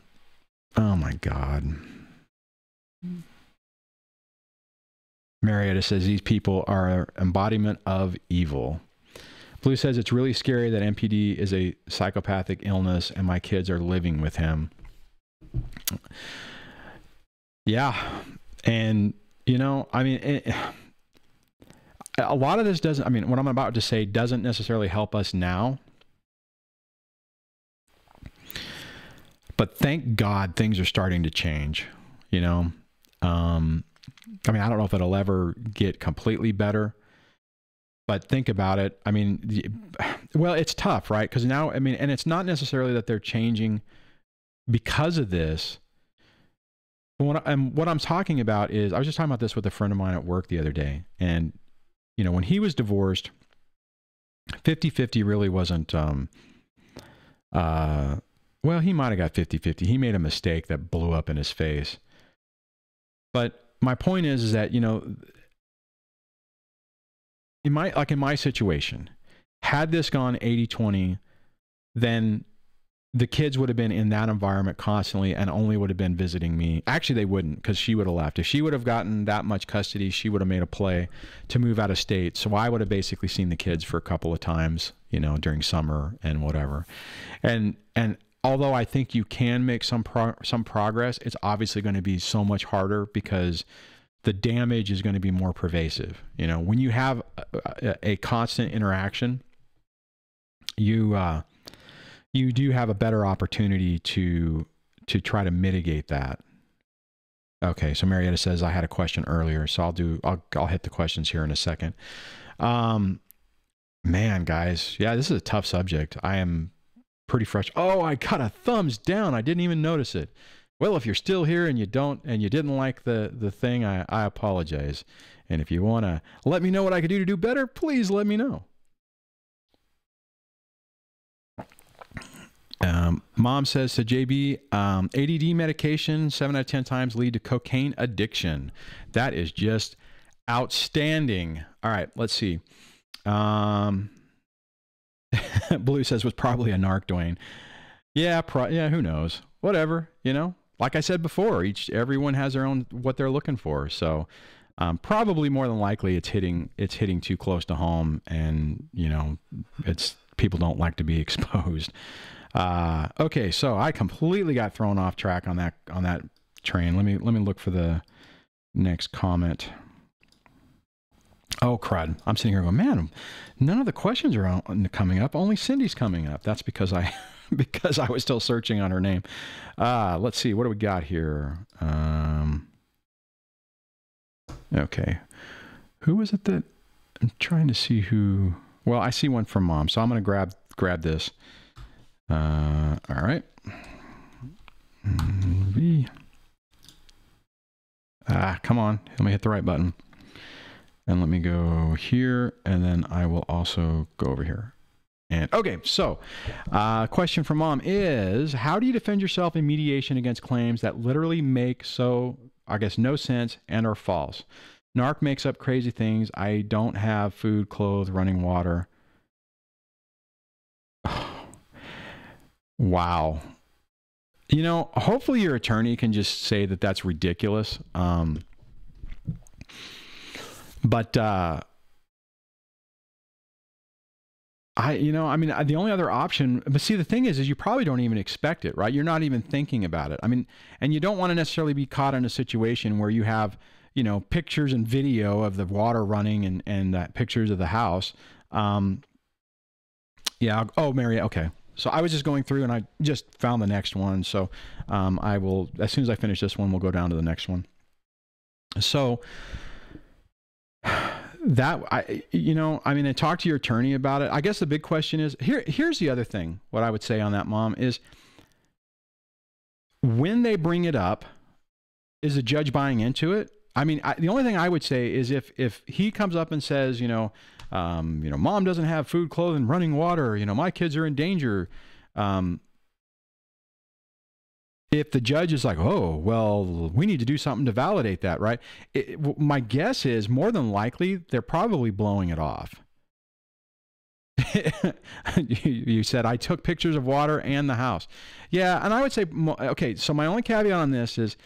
oh my God. Marietta says these people are embodiment of evil. Blue says it's really scary that MPD is a psychopathic illness and my kids are living with him. Yeah. And, you know, I mean, a lot of this doesn't, I mean, what I'm about to say doesn't necessarily help us now. But thank God things are starting to change, you know. I mean, I don't know if it'll ever get completely better. But think about it. I mean, well, it's tough, right? Because now, I mean, and it's not necessarily that they're changing because of this. What I'm talking about is, I was just talking about this with a friend of mine at work the other day. And, you know, when he was divorced, 50-50 really wasn't, well, he might have got 50-50. He made a mistake that blew up in his face. But my point is that, you know, in my situation, had this gone 80-20, then the kids would have been in that environment constantly and only would have been visiting me. Actually, they wouldn't, because she would have left. If she would have gotten that much custody, she would have made a play to move out of state. So I would have basically seen the kids for a couple of times, you know, during summer and whatever. And although I think you can make some progress, it's obviously going to be so much harder because the damage is going to be more pervasive. You know, when you have a constant interaction, you do have a better opportunity to try to mitigate that. Okay, so Marietta says I had a question earlier, so I'll hit the questions here in a second. Man, guys, yeah, this is a tough subject. I am pretty fresh. Oh, I got a thumbs down. I didn't even notice it. Well, if you're still here and you didn't like the thing, I apologize. And if you want to let me know what I could do to do better, please let me know. Mom says to JB, ADD medication 7 out of 10 times lead to cocaine addiction. That is just outstanding. All right, let's see. Blue says was probably a narc, Duane. Yeah, yeah, who knows? Whatever, you know. Like I said before, everyone has their own what they're looking for. So probably more than likely it's hitting too close to home, and you know, people don't like to be exposed. Okay, so I completely got thrown off track on that train. Let me look for the next comment. Oh crud! I'm sitting here going, man, none of the questions are coming up. Only Sindy's coming up. That's because I was still searching on her name. Let's see, what do we got here? Okay, who was it that I'm trying to see who? Well, I see one from Mom, so I'm going to grab this. All right. Come on, let me hit the right button. And let me go here, and then I will also go over here. And okay, so question from Mom is, how do you defend yourself in mediation against claims that literally make no sense and are false? Narc makes up crazy things. I don't have food, clothes, running water. Wow. You know, hopefully your attorney can just say that that's ridiculous. But the only other option, but see, the thing is you probably don't even expect it, right? You're not even thinking about it. I mean, and you don't want to necessarily be caught in a situation where you have, you know, pictures and video of the water running and pictures of the house. Yeah. Oh, Marietta. Okay. So I was just going through and I just found the next one. So I will, as soon as I finish this one, we'll go down to the next one. So and talk to your attorney about it. I guess the big question is, here's the other thing. What I would say on that, Mom, is when they bring it up, is the judge buying into it? I mean, the only thing I would say is if he comes up and says, Mom doesn't have food, clothing, running water, my kids are in danger. If the judge is like, oh, well, we need to do something to validate that, right? My guess is more than likely they're probably blowing it off. You said, I took pictures of water and the house. Yeah, and I would say, okay, so my only caveat on this is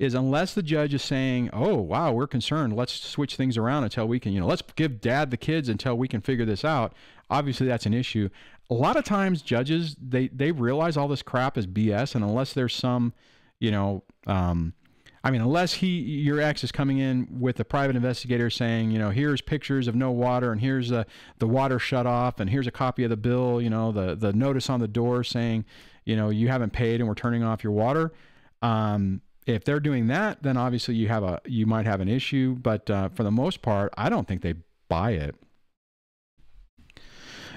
unless the judge is saying, oh, wow, we're concerned, let's switch things around until we can, let's give Dad the kids until we can figure this out. obviously that's an issue. A lot of times judges, they realize all this crap is BS, and unless there's some, you know, I mean, unless your ex is coming in with a private investigator saying, you know, here's pictures of no water, and here's the water shut off, and here's a copy of the bill, you know, the notice on the door saying, you know, you haven't paid and we're turning off your water. If they're doing that, then obviously you might have an issue. But for the most part, I don't think they buy it.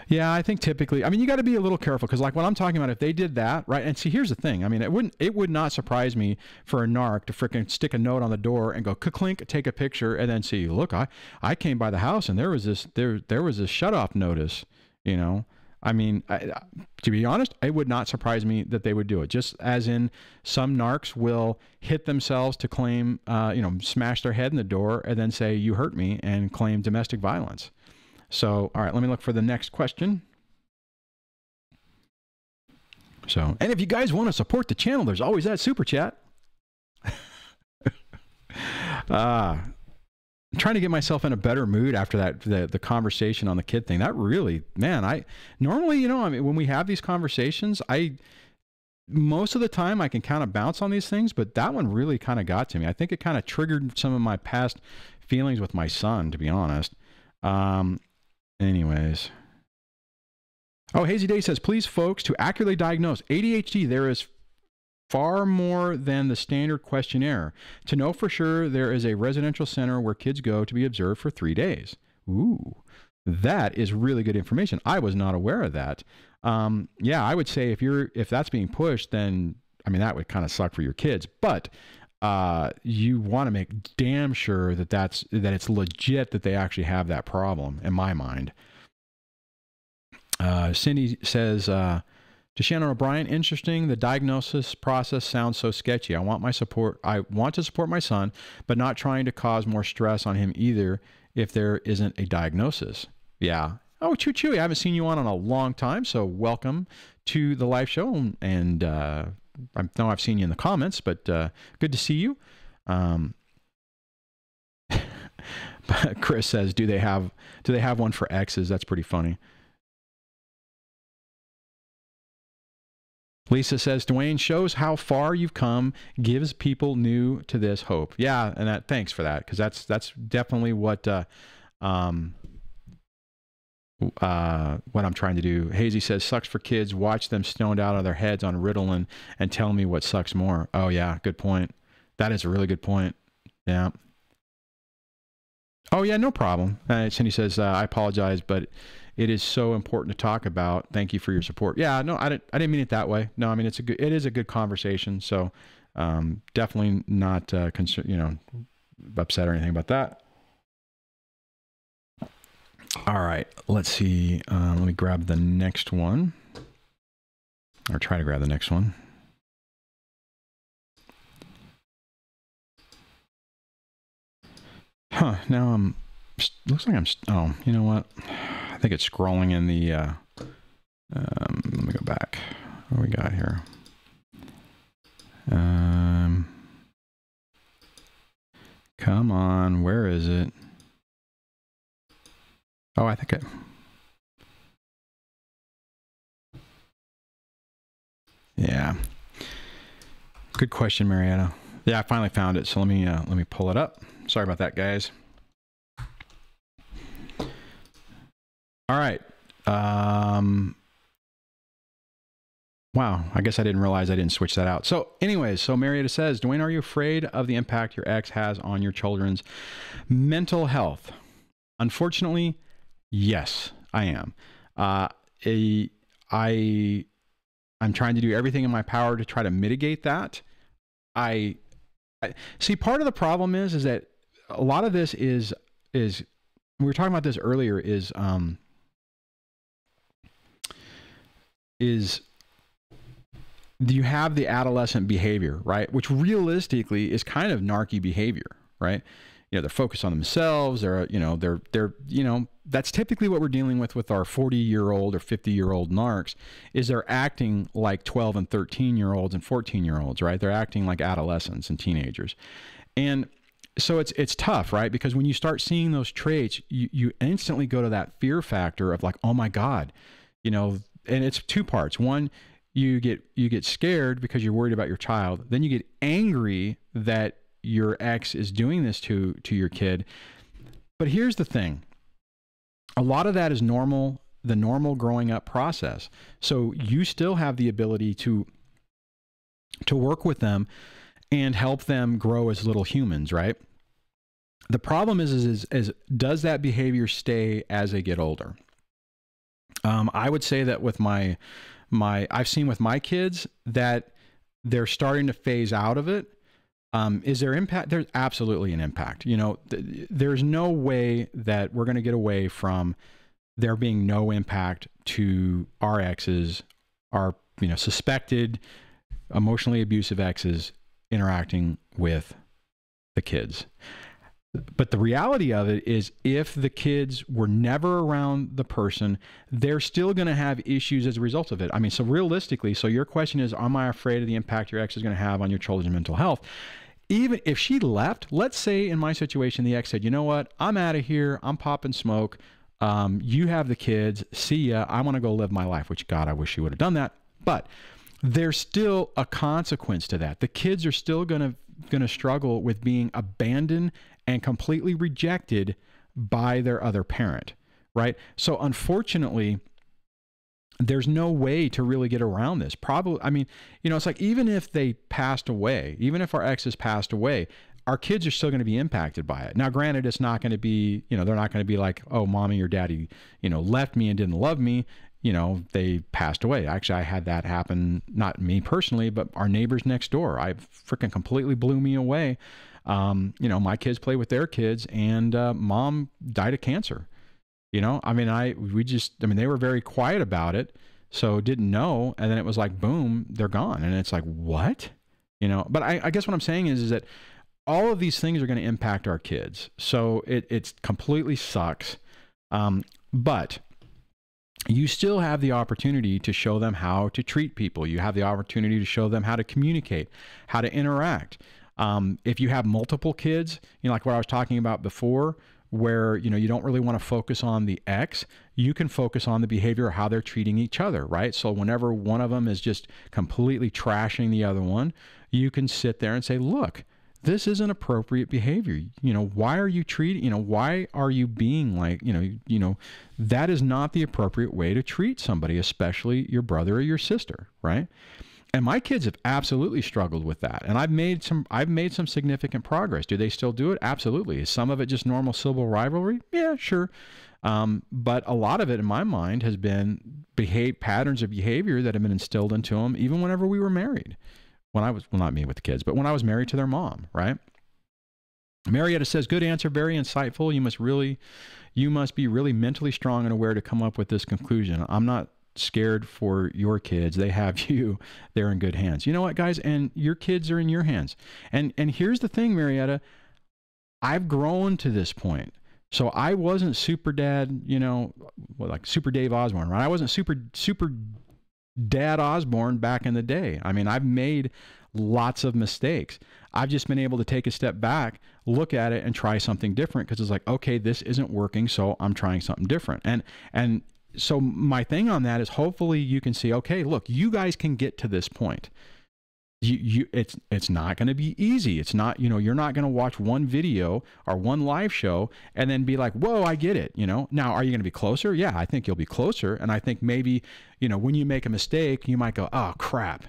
Yeah, I think typically, I mean, you got to be a little careful, because like what I'm talking about, if they did that, right? And see, here's the thing. I mean, it would not surprise me for a narc to freaking stick a note on the door and go clink, take a picture, and then see, look, I came by the house and there was this shut off notice, you know. I mean, to be honest, it would not surprise me that they would do it. Just as in some narcs will hit themselves to claim, you know, smash their head in the door and then say, you hurt me, and claim domestic violence. So, all right, let me look for the next question. So, and if you guys want to support the channel, there's always that super chat. I'm trying to get myself in a better mood after that, the conversation on the kid thing. That really, man, I normally, you know, I mean, when we have these conversations, most of the time I can kind of bounce on these things, but that one really kind of got to me. I think it kind of triggered some of my past feelings with my son, to be honest. Anyways. Oh, Hazy Day says, please, folks, to accurately diagnose ADHD, there is far more than the standard questionnaire. To know for sure, there is a residential center where kids go to be observed for 3 days. Ooh, that is really good information. I was not aware of that. Yeah, I would say if that's being pushed, then, I mean, that would kind of suck for your kids. But you want to make damn sure that it's legit, that they actually have that problem, in my mind. Sindy says, to Shannon O'Brien, interesting. The diagnosis process sounds so sketchy. I want to support my son, but not trying to cause more stress on him either if there isn't a diagnosis. Yeah. Oh, Choo Choo, I haven't seen you on in a long time, so welcome to the live show. And I know I've seen you in the comments, but good to see you. But Kris says, do they have one for exes? That's pretty funny. Lisa says, Duane, shows how far you've come, gives people new to this hope. Yeah, and thanks for that, because that's definitely what I'm trying to do. Hazy says, sucks for kids. Watch them stoned out of their heads on Ritalin and tell me what sucks more. Oh, yeah, good point. That is a really good point. Yeah. Oh, yeah, no problem. Cindy says, I apologize, but it is so important to talk about. Thank you for your support. Yeah, no, I didn't mean it that way. No, I mean, it is a good conversation. So definitely not upset or anything about that. All right, let's see. Let me grab the next one, or try to grab the next one. Huh, now looks like oh, you know what? I think it's scrolling in the, let me go back. What do we got here? Come on, where is it? Oh, I think yeah. Good question, Marietta. Yeah, I finally found it. So let me pull it up. Sorry about that, guys. All right. Wow. I guess I didn't realize I didn't switch that out. So anyways, so Marietta says, Duane, are you afraid of the impact your ex has on your children's mental health? Unfortunately, yes, I am. I'm trying to do everything in my power to try to mitigate that. I see, part of the problem is that a lot of this is we were talking about this earlier, is you have the adolescent behavior, right? Which realistically is kind of narky behavior, right? You know, they're focused on themselves. They're that's typically what we're dealing with our 40-year-old or 50-year-old narcs, is they're acting like 12 and 13-year-olds and 14-year-olds, right? They're acting like adolescents and teenagers. And So it's tough, right? Because when you start seeing those traits, you instantly go to that fear factor of like, oh my God, you know, and it's two parts. One, you get scared because you're worried about your child. Then you get angry that your ex is doing this to your kid. But here's the thing. A lot of that is normal, the normal growing up process. So you still have the ability to work with them and help them grow as little humans, right? The problem is does that behavior stay as they get older? I would say that with I've seen with my kids that they're starting to phase out of it. Is there impact? There's absolutely an impact. You know, there's no way that we're going to get away from there being no impact to our exes, our, you know, suspected emotionally abusive exes interacting with the kids. But the reality of it is if the kids were never around the person, they're still going to have issues as a result of it. I mean, so realistically, so your question is, am I afraid of the impact your ex is going to have on your children's mental health? Even if she left, let's say in my situation, the ex said, you know what, I'm out of here. I'm popping smoke. You have the kids. See ya. I want to go live my life, which God, I wish she would have done that. But there's still a consequence to that. The kids are still going to struggle with being abandoned and completely rejected by their other parent, right? So unfortunately, there's no way to really get around this. Probably, I mean, you know, it's like even if they passed away, even if our exes passed away, our kids are still going to be impacted by it. Now, granted, it's not going to be, you know, they're not going to be like, oh, mommy or daddy, you know, left me and didn't love me. You know, they passed away. Actually, I had that happen, not me personally, but our neighbors next door. I freaking completely blew me away. You know, my kids play with their kids and mom died of cancer. You know, I mean, they were very quiet about it, so didn't know. And then it was like, boom, they're gone. And it's like, what? You know, but I guess what I'm saying is that all of these things are going to impact our kids. So it completely sucks. But you still have the opportunity to show them how to treat people. You have the opportunity to show them how to communicate, how to interact. If you have multiple kids, you know, like what I was talking about before, where, you know, you don't really want to focus on the ex, you can focus on the behavior, how they're treating each other, right? So whenever one of them is just completely trashing the other one, you can sit there and say, look, this isn't appropriate behavior. You know, why are you treating, you know, why are you being like, you know, that is not the appropriate way to treat somebody, especially your brother or your sister, right? And my kids have absolutely struggled with that. And I've made some significant progress. Do they still do it? Absolutely. Is some of it just normal civil rivalry? Yeah, sure. But a lot of it in my mind has been patterns of behavior that have been instilled into them even whenever we were married. When I was, well, not me with the kids, but when I was married to their mom, right? Marietta says, good answer, very insightful. You must be really mentally strong and aware to come up with this conclusion. I'm not scared for your kids. They have you. They're in good hands. You know what, guys? And your kids are in your hands. And here's the thing, Marietta. I've grown to this point. So I wasn't super dad, you know, like super Dave Osborne, right? I wasn't super Dad Osborne back in the day. I mean, I've made lots of mistakes. I've just been able to take a step back, look at it and try something different because it's like, okay, this isn't working, so I'm trying something different. And so my thing on that is hopefully you can see, okay, look, you guys can get to this point. It's not going to be easy. It's not, you know, you're not going to watch one video or one live show and then be like, whoa, I get it. You know, now, are you going to be closer? Yeah, I think you'll be closer. And I think maybe, you know, when you make a mistake, you might go, oh crap,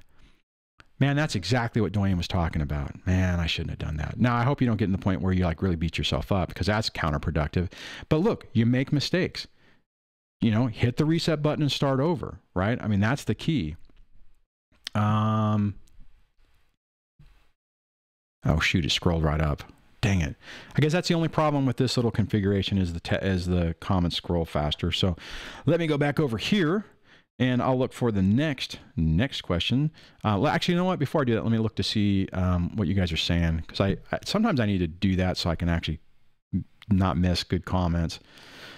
man, that's exactly what Duane was talking about. Man, I shouldn't have done that. Now, I hope you don't get in the point where you like really beat yourself up because that's counterproductive. But look, you make mistakes, you know, hit the reset button and start over, right? I mean, that's the key. Oh shoot, it scrolled right up. Dang it. I guess that's the only problem with this little configuration is the comments scroll faster. So let me go back over here and I'll look for the next question. Actually, you know what? Before I do that, let me look to see what you guys are saying because I sometimes I need to do that so I can actually not miss good comments.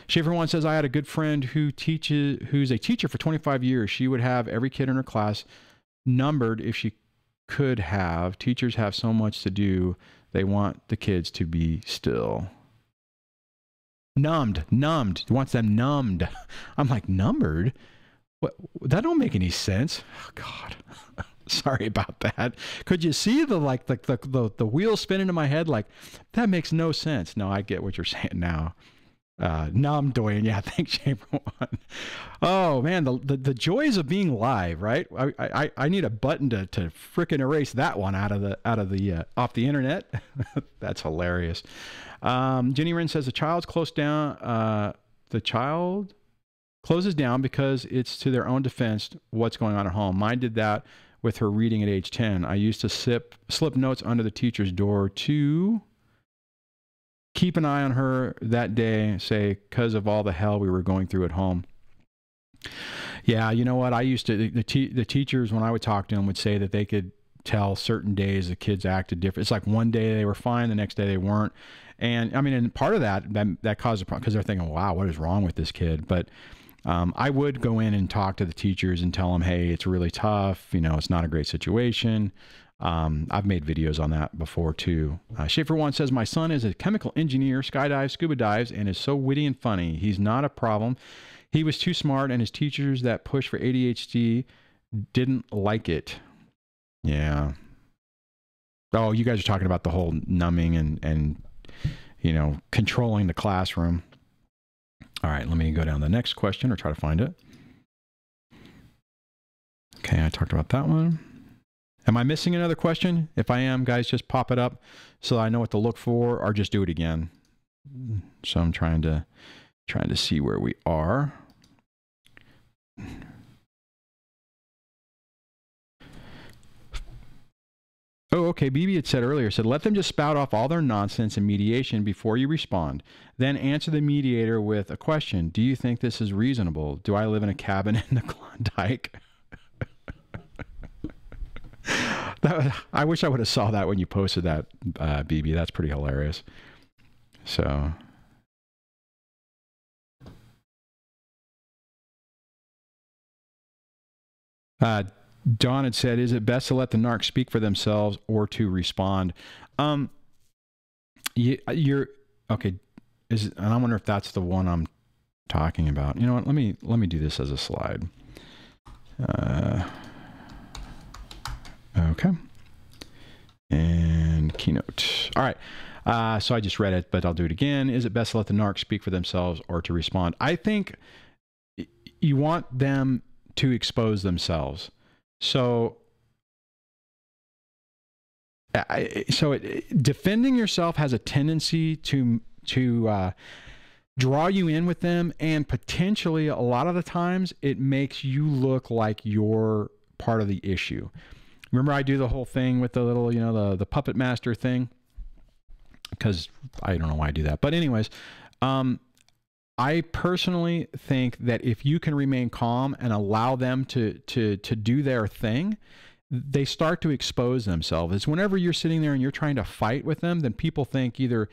Schaefer1 says, I had a good friend who's a teacher for 25 years. She would have every kid in her class numbered if she could have. Teachers have so much to do. They want the kids to be still. Numbed. He wants them numbed. I'm like, numbered? What? That don't make any sense. Oh, God. Sorry about that. Could you see the wheel spinning in my head? Like, that makes no sense. No, I get what you're saying now. Numb, Duane. Yeah, thanks, Chamber1. Oh man, the joys of being live, right? I need a button to frickin' erase that one out of the off the internet. That's hilarious. Jenny Wren says the child's closed down. The child closes down because it's to their own defense what's going on at home. Mine did that with her reading at age 10. I used to slip notes under the teacher's door to keep an eye on her that day, say, because of all the hell we were going through at home. Yeah, you know what? I used to, the teachers, when I would talk to them, would say that they could tell certain days the kids acted different. It's like one day they were fine, the next day they weren't. And I mean, and part of that caused a problem because they're thinking, wow, what is wrong with this kid? But I would go in and talk to the teachers and tell them, hey, it's really tough. You know, it's not a great situation. I've made videos on that before too. Schaefer1 says, my son is a chemical engineer, skydives, scuba dives, and is so witty and funny. He's not a problem. He was too smart, and his teachers that push for ADHD didn't like it. Yeah. Oh, you guys are talking about the whole numbing and you know, controlling the classroom. All right, let me go down to the next question or try to find it. Okay, I talked about that one. Am I missing another question? If I am, guys, just pop it up so I know what to look for, or just do it again. So I'm trying to see where we are. Oh, okay. BB had said earlier, said, let them just spout off all their nonsense in mediation before you respond. Then answer the mediator with a question. Do you think this is reasonable? Do I live in a cabin in the Klondike? I wish I would have saw that when you posted that, BB. That's pretty hilarious. So. Dawn had said, is it best to let the narc speak for themselves or to respond? You're okay. And I wonder if that's the one I'm talking about. You know what? Let me do this as a slide. Okay. And keynote. All right. So I just read it, but I'll do it again. Is it best to let the narc speak for themselves or to respond? I think you want them to expose themselves. So defending yourself has a tendency to draw you in with them, and potentially a lot of the times it makes you look like you're part of the issue. Remember, I do the whole thing with the little, you know, the puppet master thing, because I don't know why I do that. But anyways, I personally think that if you can remain calm and allow them to do their thing, they start to expose themselves. It's whenever you're sitting there and you're trying to fight with them, then people think either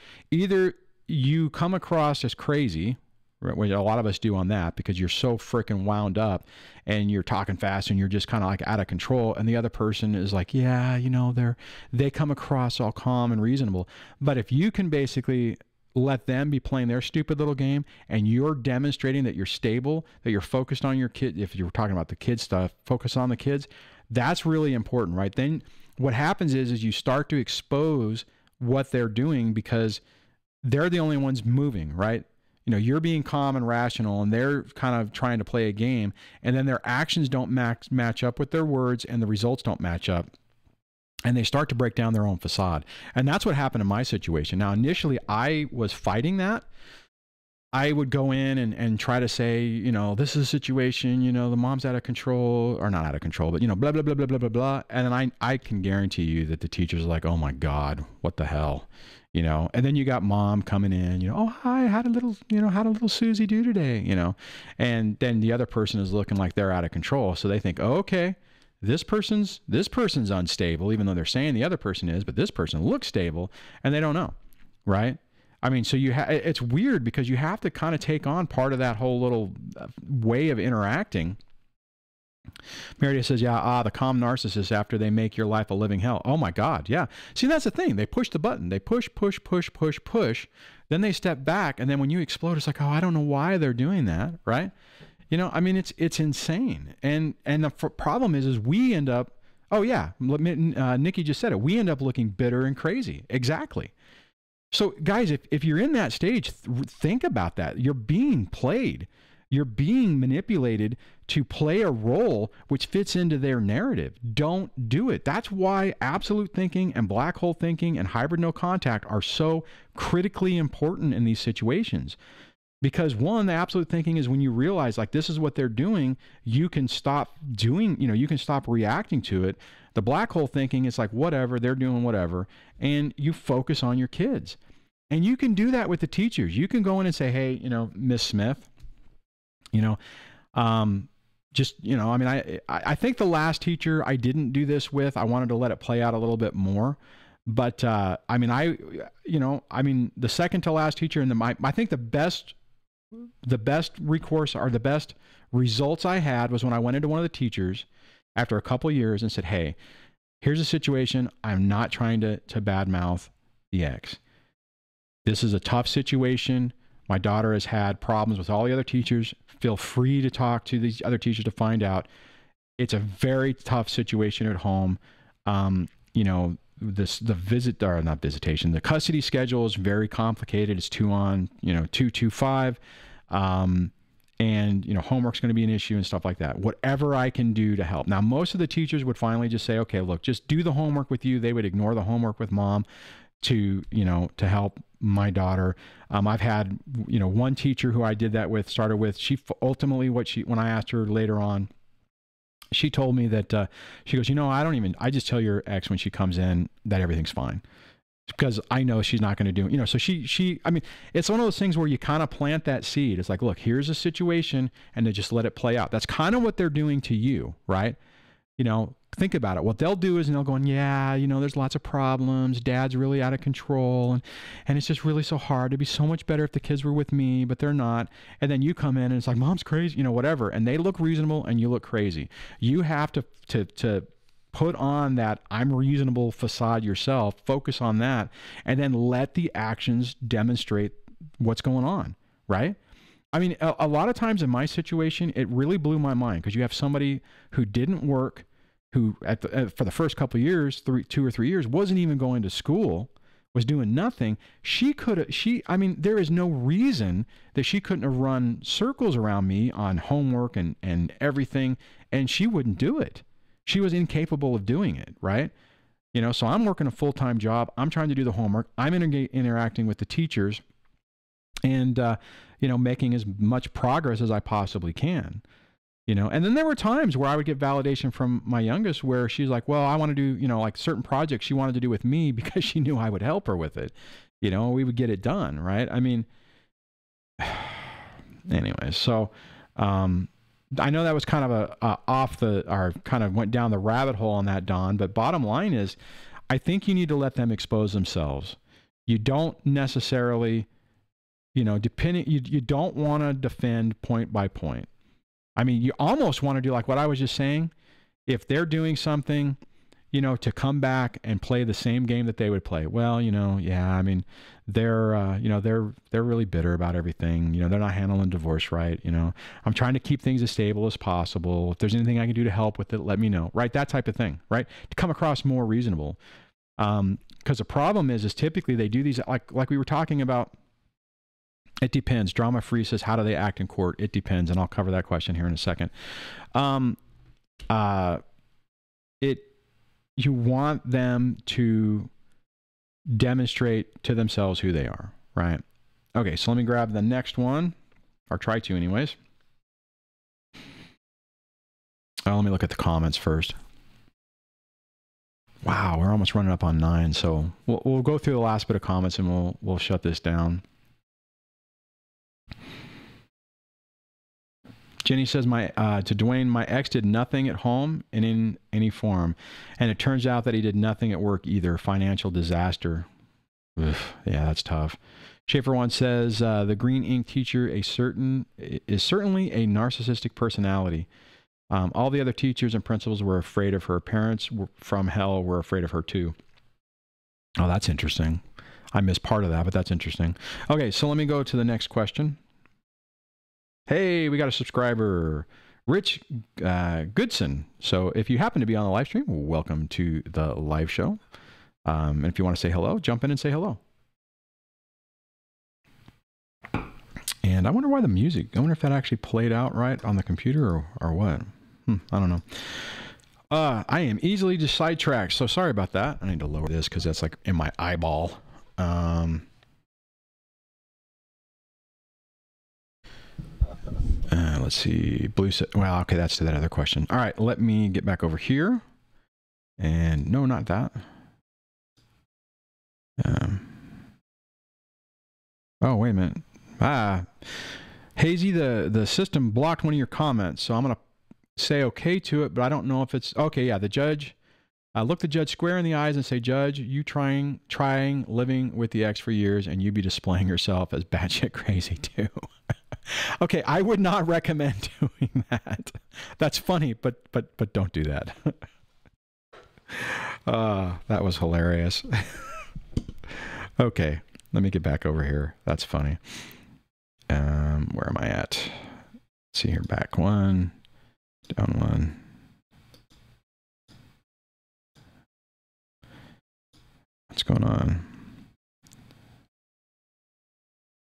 you come across as crazy, right, which a lot of us do on that because you're so freaking wound up and you're talking fast and you're just kind of like out of control, and the other person is like, yeah, you know, they come across all calm and reasonable. But if you can basically let them be playing their stupid little game and you're demonstrating that you're stable, that you're focused on your kid, if you're talking about the kid stuff, focus on the kids, that's really important, right? Then what happens is you start to expose what they're doing because they're the only ones moving, right? You know, you're being calm and rational and they're kind of trying to play a game, and then their actions don't match up with their words and the results don't match up. And they start to break down their own facade. And that's what happened in my situation. Now, initially, I was fighting that. I would go in and try to say, you know, this is a situation, you know, the mom's out of control, or not out of control, but, you know, blah, blah, blah, blah, blah, blah, blah. And then I can guarantee you that the teacher's like, oh, my God, what the hell? You know, and then you got mom coming in, you know, oh, hi, how did little Susie do today? You know, and then the other person is looking like they're out of control. So they think, oh, okay. This person's unstable, even though they're saying the other person is, but this person looks stable, and they don't know, right? I mean, so it's weird because you have to kind of take on part of that whole little way of interacting Marietta says, yeah, the calm narcissist after they make your life a living hell. Oh my God. Yeah. See, that's the thing. They push the button. They push, push, push, push, push. Then they step back. And then when you explode, it's like, oh, I don't know why they're doing that. Right. You know, I mean, it's insane. And the problem is we end up, oh yeah, Nikki just said it. We end up looking bitter and crazy. Exactly. So guys, if you're in that stage, think about that. You're being played. You're being manipulated to play a role which fits into their narrative. Don't do it. That's why absolute thinking and black hole thinking and hybrid no contact are so critically important in these situations. Because one, the absolute thinking is when you realize like this is what they're doing, you can stop doing, you can stop reacting to it. The black hole thinking is like whatever, they're doing whatever, and you focus on your kids. And you can do that with the teachers. You can go in and say, hey, Miss Smith, I mean, I think the last teacher I didn't do this with, I wanted to let it play out a little bit more. But the second to last teacher and I think the best recourse or the best results I had was when I went into one of the teachers after a couple of years and said, hey, here's a situation. I'm not trying to badmouth the ex. This is a tough situation. My daughter has had problems with all the other teachers. Feel free to talk to these other teachers to find out. It's a very tough situation at home. The custody schedule is very complicated. It's 2 on, 2-2-5. And homework's going to be an issue and stuff like that. Whatever I can do to help. Now, most of the teachers would finally just say, okay, look, just do the homework with you. They would ignore the homework with mom to help my daughter. I've had, one teacher who I did that with, started with, she ultimately, when I asked her later on, she told me that, she goes, I just tell your ex when she comes in that everything's fine. Because I know she's not going to do, so I mean, it's one of those things where you kind of plant that seed. It's like, look, here's a situation, and then just let it play out. That's kind of what they're doing to you, right? Think about it. What they'll do is, they'll go, yeah, there's lots of problems. Dad's really out of control. And it's just really so hard. It'd be so much better if the kids were with me, but they're not. And then you come in and it's like, mom's crazy, whatever. And they look reasonable and you look crazy. You have to put on that I'm reasonable facade yourself, focus on that, and then let the actions demonstrate what's going on, right? I mean, a lot of times in my situation, it really blew my mind because you have somebody who didn't work, who for the first couple of years, 2 or 3 years, wasn't even going to school, was doing nothing. There is no reason that she couldn't have run circles around me on homework and everything, and she wouldn't do it. She was incapable of doing it, right? So I'm working a full-time job. I'm trying to do the homework. I'm interacting with the teachers and, making as much progress as I possibly can. And then there were times where I would get validation from my youngest where she's like, well, I want to do, like certain projects she wanted to do with me because she knew I would help her with it. We would get it done. Right. I mean, anyway, so, I know that was kind of kind of went down the rabbit hole on that, Don, but bottom line is, I think you need to let them expose themselves. You don't necessarily, you don't want to defend point by point. I mean, you almost want to do like what I was just saying. If they're doing something, to come back and play the same game that they would play. Well, yeah, I mean, they're really bitter about everything. They're not handling divorce right. I'm trying to keep things as stable as possible. If there's anything I can do to help with it, let me know. Right. That type of thing. Right. To come across more reasonable. Because the problem is typically they do these, like we were talking about. It depends. DramaFree says, how do they act in court? It depends. And I'll cover that question here in a second. You want them to demonstrate to themselves who they are, right? Okay, so let me grab the next one, or try to anyways. Let me look at the comments first. Wow, we're almost running up on 9, so we'll go through the last bit of comments and we'll shut this down. Jenny says, to Duane, my ex did nothing at home and in any form. And it turns out that he did nothing at work either. Financial disaster. Ugh, yeah, that's tough. Schaefer one says, the green ink teacher is certainly a narcissistic personality. All the other teachers and principals were afraid of her. Parents from hell were afraid of her too. Oh, that's interesting. I missed part of that, but that's interesting. Okay, so let me go to the next question. Hey, we got a subscriber, Ritch Goodson. So if you happen to be on the live stream, welcome to the live show. And if you want to say hello, jump in and say hello. And I wonder why the music, I wonder if that actually played out right on the computer or what. I don't know. I am easily just sidetracked, so sorry about that. I need to lower this because that's like in my eyeball. Let's see. Blue said, well, okay, that's to that other question. All right, let me get back over here. And no, not that. Oh, wait a minute. Hazy, the system blocked one of your comments, so I'm going to say okay to it, but I don't know if it's okay. Yeah, the judge, look the judge square in the eyes and say, Judge, you trying living with the ex for years, and you be displaying yourself as batshit crazy too. Okay, I would not recommend doing that. That's funny, but don't do that. That was hilarious. Okay, let me get back over here. That's funny. Where am I at? Let's see here. Back one, down one. What's going on?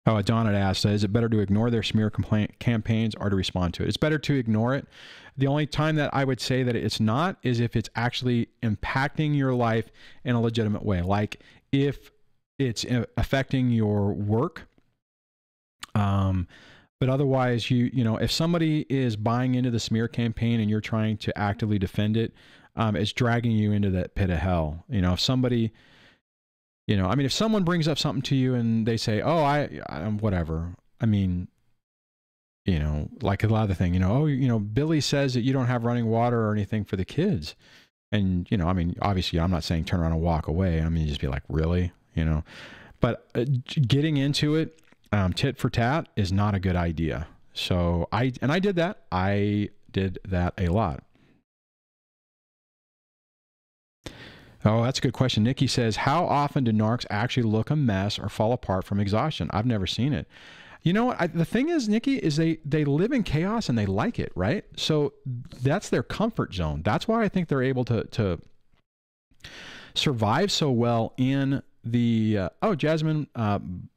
Oh, Don had asked, is it better to ignore their smear campaigns or to respond to it? It's better to ignore it. The only time that I would say that it's not is if it's actually impacting your life in a legitimate way. Like if it's affecting your work. But otherwise, you know, if somebody is buying into the smear campaign and you're trying to actively defend it, it's dragging you into that pit of hell. You know, if somebody... You know, I mean, if someone brings up something to you and they say, oh, I'm whatever. I mean, you know, like a lot of the thing, you know, oh, you know, Billy says that you don't have running water or anything for the kids. And, you know, I mean, obviously I'm not saying turn around and walk away. I mean, just be like, really, you know, but getting into it, tit for tat is not a good idea. So I did that. I did that a lot. Oh, that's a good question. Nikki says, how often do narcs actually look a mess or fall apart from exhaustion? I've never seen it. You know what? The thing is, Nikki, is they live in chaos and they like it, right? So that's their comfort zone. That's why I think they're able to survive so well in the... oh, Jasmine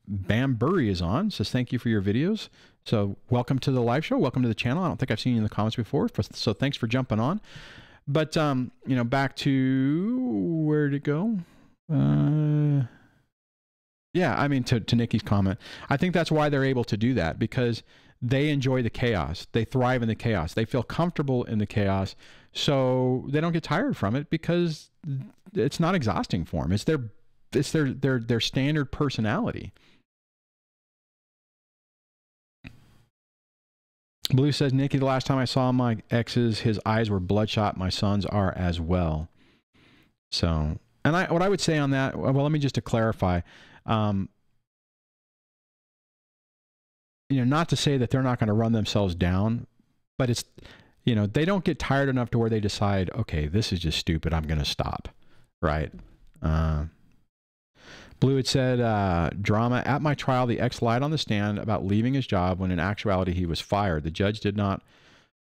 Bambury is on. Says, thank you for your videos. So welcome to the live show. Welcome to the channel. I don't think I've seen you in the comments before. So thanks for jumping on. But, you know, back to, where did it go? Yeah, I mean, to Nikki's comment, I think that's why they're able to do that, because they enjoy the chaos. They thrive in the chaos. They feel comfortable in the chaos. So they don't get tired from it because it's not exhausting for them. It's their standard personality. Blue says, Nikki, the last time I saw my exes, his eyes were bloodshot. My sons are as well. So, and what I would say on that, well, let me just to clarify, you know, not to say that they're not going to run themselves down, but it's, you know, they don't get tired enough to where they decide, okay, this is just stupid. I'm going to stop. Right. Blue had said, drama, at my trial, the ex lied on the stand about leaving his job when in actuality he was fired. The judge did not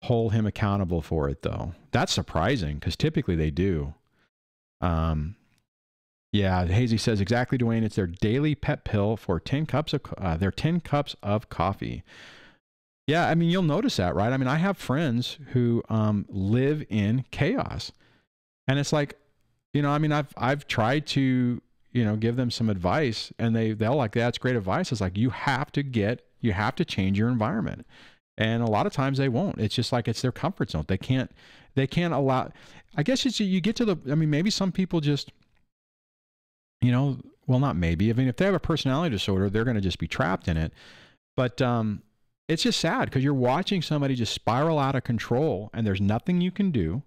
hold him accountable for it, though. That's surprising because typically they do. Yeah, Hazy says, exactly, Duane. It's their daily pet pill for 10 cups of, their 10 cups of coffee. Yeah, I mean, you'll notice that, right? I mean, I have friends who live in chaos. And it's like, you know, I mean, I've tried to, you know, give them some advice and they'll like, that's great advice. It's like, you have to change your environment. And a lot of times they won't. It's just like, it's their comfort zone. They can't allow, I guess it's, you get to the, I mean, maybe some people just, you know, well, not maybe, I mean, if they have a personality disorder, they're going to just be trapped in it. But it's just sad because you're watching somebody just spiral out of control and there's nothing you can do.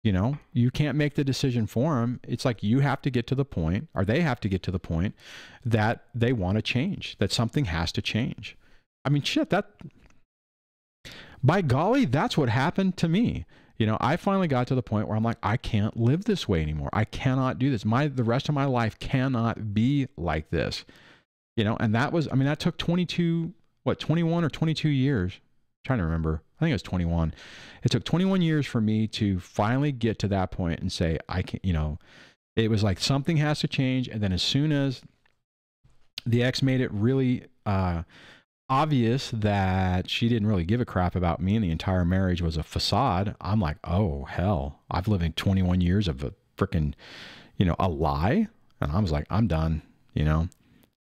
You know, you can't make the decision for them. It's like you have to get to the point, or they have to get to the point that they want to change, that something has to change. I mean, shit, that by golly, that's what happened to me. You know, I finally got to the point where I'm like, I can't live this way anymore. I cannot do this. The rest of my life cannot be like this. You know, and that was, I mean, that took 21 or 22 years. I'm trying to remember. I think it was 21. It took 21 years for me to finally get to that point and say, I can't, you know, it was like something has to change. And then as soon as the ex made it really obvious that she didn't really give a crap about me and the entire marriage was a facade, I'm like, oh, hell, I've lived in 21 years of a freaking, you know, a lie. And I was like, I'm done, you know.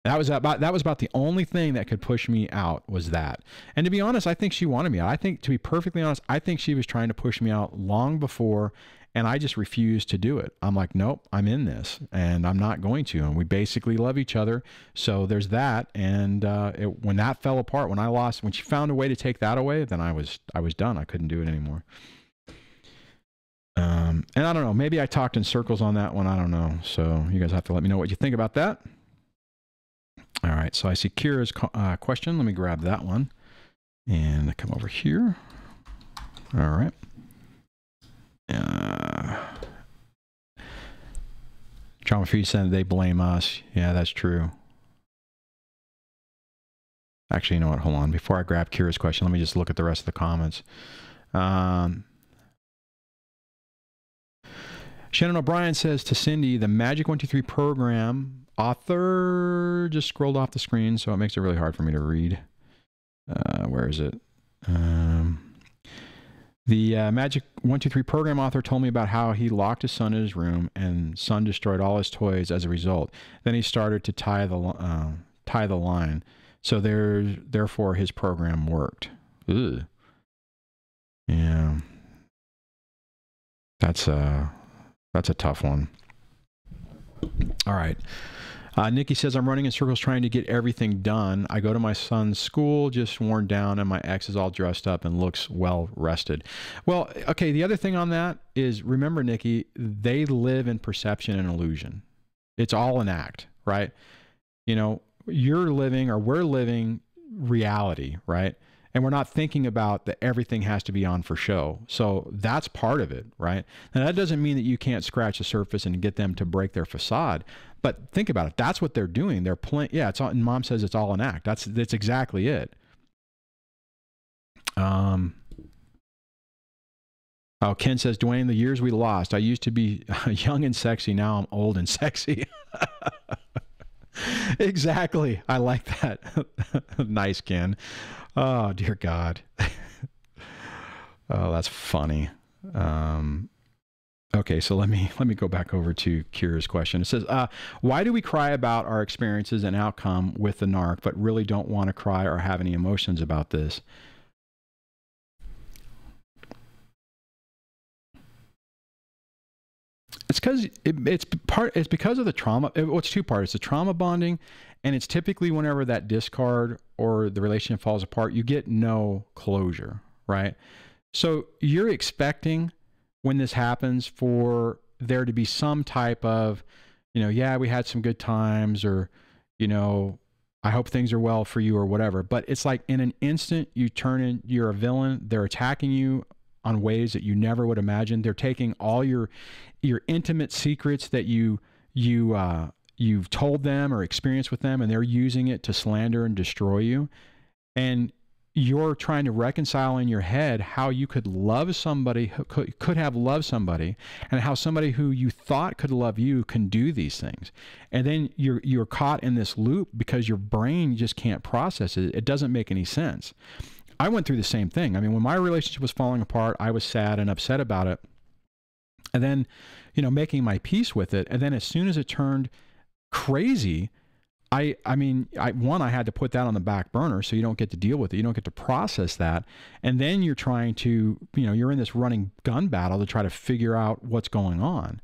That was about the only thing that could push me out, was that. And to be honest, I think she wanted me out. I think, to be perfectly honest, I think she was trying to push me out long before, and I just refused to do it. I'm like, nope, I'm in this and I'm not going to. And we basically love each other. So there's that. And when that fell apart, when she found a way to take that away, then I was done. I couldn't do it anymore. And I don't know, maybe I talked in circles on that one. I don't know. So you guys have to let me know what you think about that. All right. So I see Kiara's question. Let me grab that one and I come over here. All right. DramaFree said they blame us. Yeah, that's true. Actually, you know what? Hold on. Before I grab Kira's question, let me just look at the rest of the comments. Shannon O'Brien says to Sindy, the Magic 123 program author just scrolled off the screen, so it makes it really hard for me to read. Where is it? The Magic 123 program author told me about how he locked his son in his room and son destroyed all his toys as a result. Then he started to tie the line. So therefore his program worked. Ugh. Yeah. That's a tough one. All right. Nikki says, I'm running in circles trying to get everything done. I go to my son's school, just worn down, and my ex is all dressed up and looks well rested. Well, okay, the other thing on that is, remember, Nikki, they live in perception and illusion. It's all an act, right? You know, we're living reality, right? And we're not thinking about that everything has to be on for show. So that's part of it, right? And that doesn't mean that you can't scratch the surface and get them to break their facade. But think about it. That's what they're doing. They're playing. Yeah, it's all, and Mom says it's all an act. That's exactly it. Oh, Ken says, Duane, the years we lost. I used to be young and sexy. Now I'm old and sexy. Exactly. I like that. Nice, Ken. Oh, dear God. Oh, that's funny. Okay, so let me go back over to Kira's question. It says, why do we cry about our experiences and outcome with the Narc, but really don't want to cry or have any emotions about this? It's because it's because of the trauma. It's two parts. It's the trauma bonding, and it's typically whenever that discard or the relationship falls apart, you get no closure, right? So you're expecting, when this happens, for there to be some type of, you know, yeah, we had some good times, or, you know, I hope things are well for you, or whatever. But it's like in an instant, you're a villain. They're attacking you on ways that you never would imagine. They're taking all your intimate secrets that you've told them or experienced with them, and they're using it to slander and destroy you. And you're trying to reconcile in your head how you could love somebody, could have loved somebody, and how somebody who you thought could love you can do these things. And then you're caught in this loop because your brain just can't process it. It doesn't make any sense. I went through the same thing. I mean, when my relationship was falling apart, I was sad and upset about it. And then, you know, making my peace with it. And then as soon as it turned crazy, I had to put that on the back burner, so you don't get to deal with it. You don't get to process that. And then you're trying to, you know, you're in this running gun battle to try to figure out what's going on.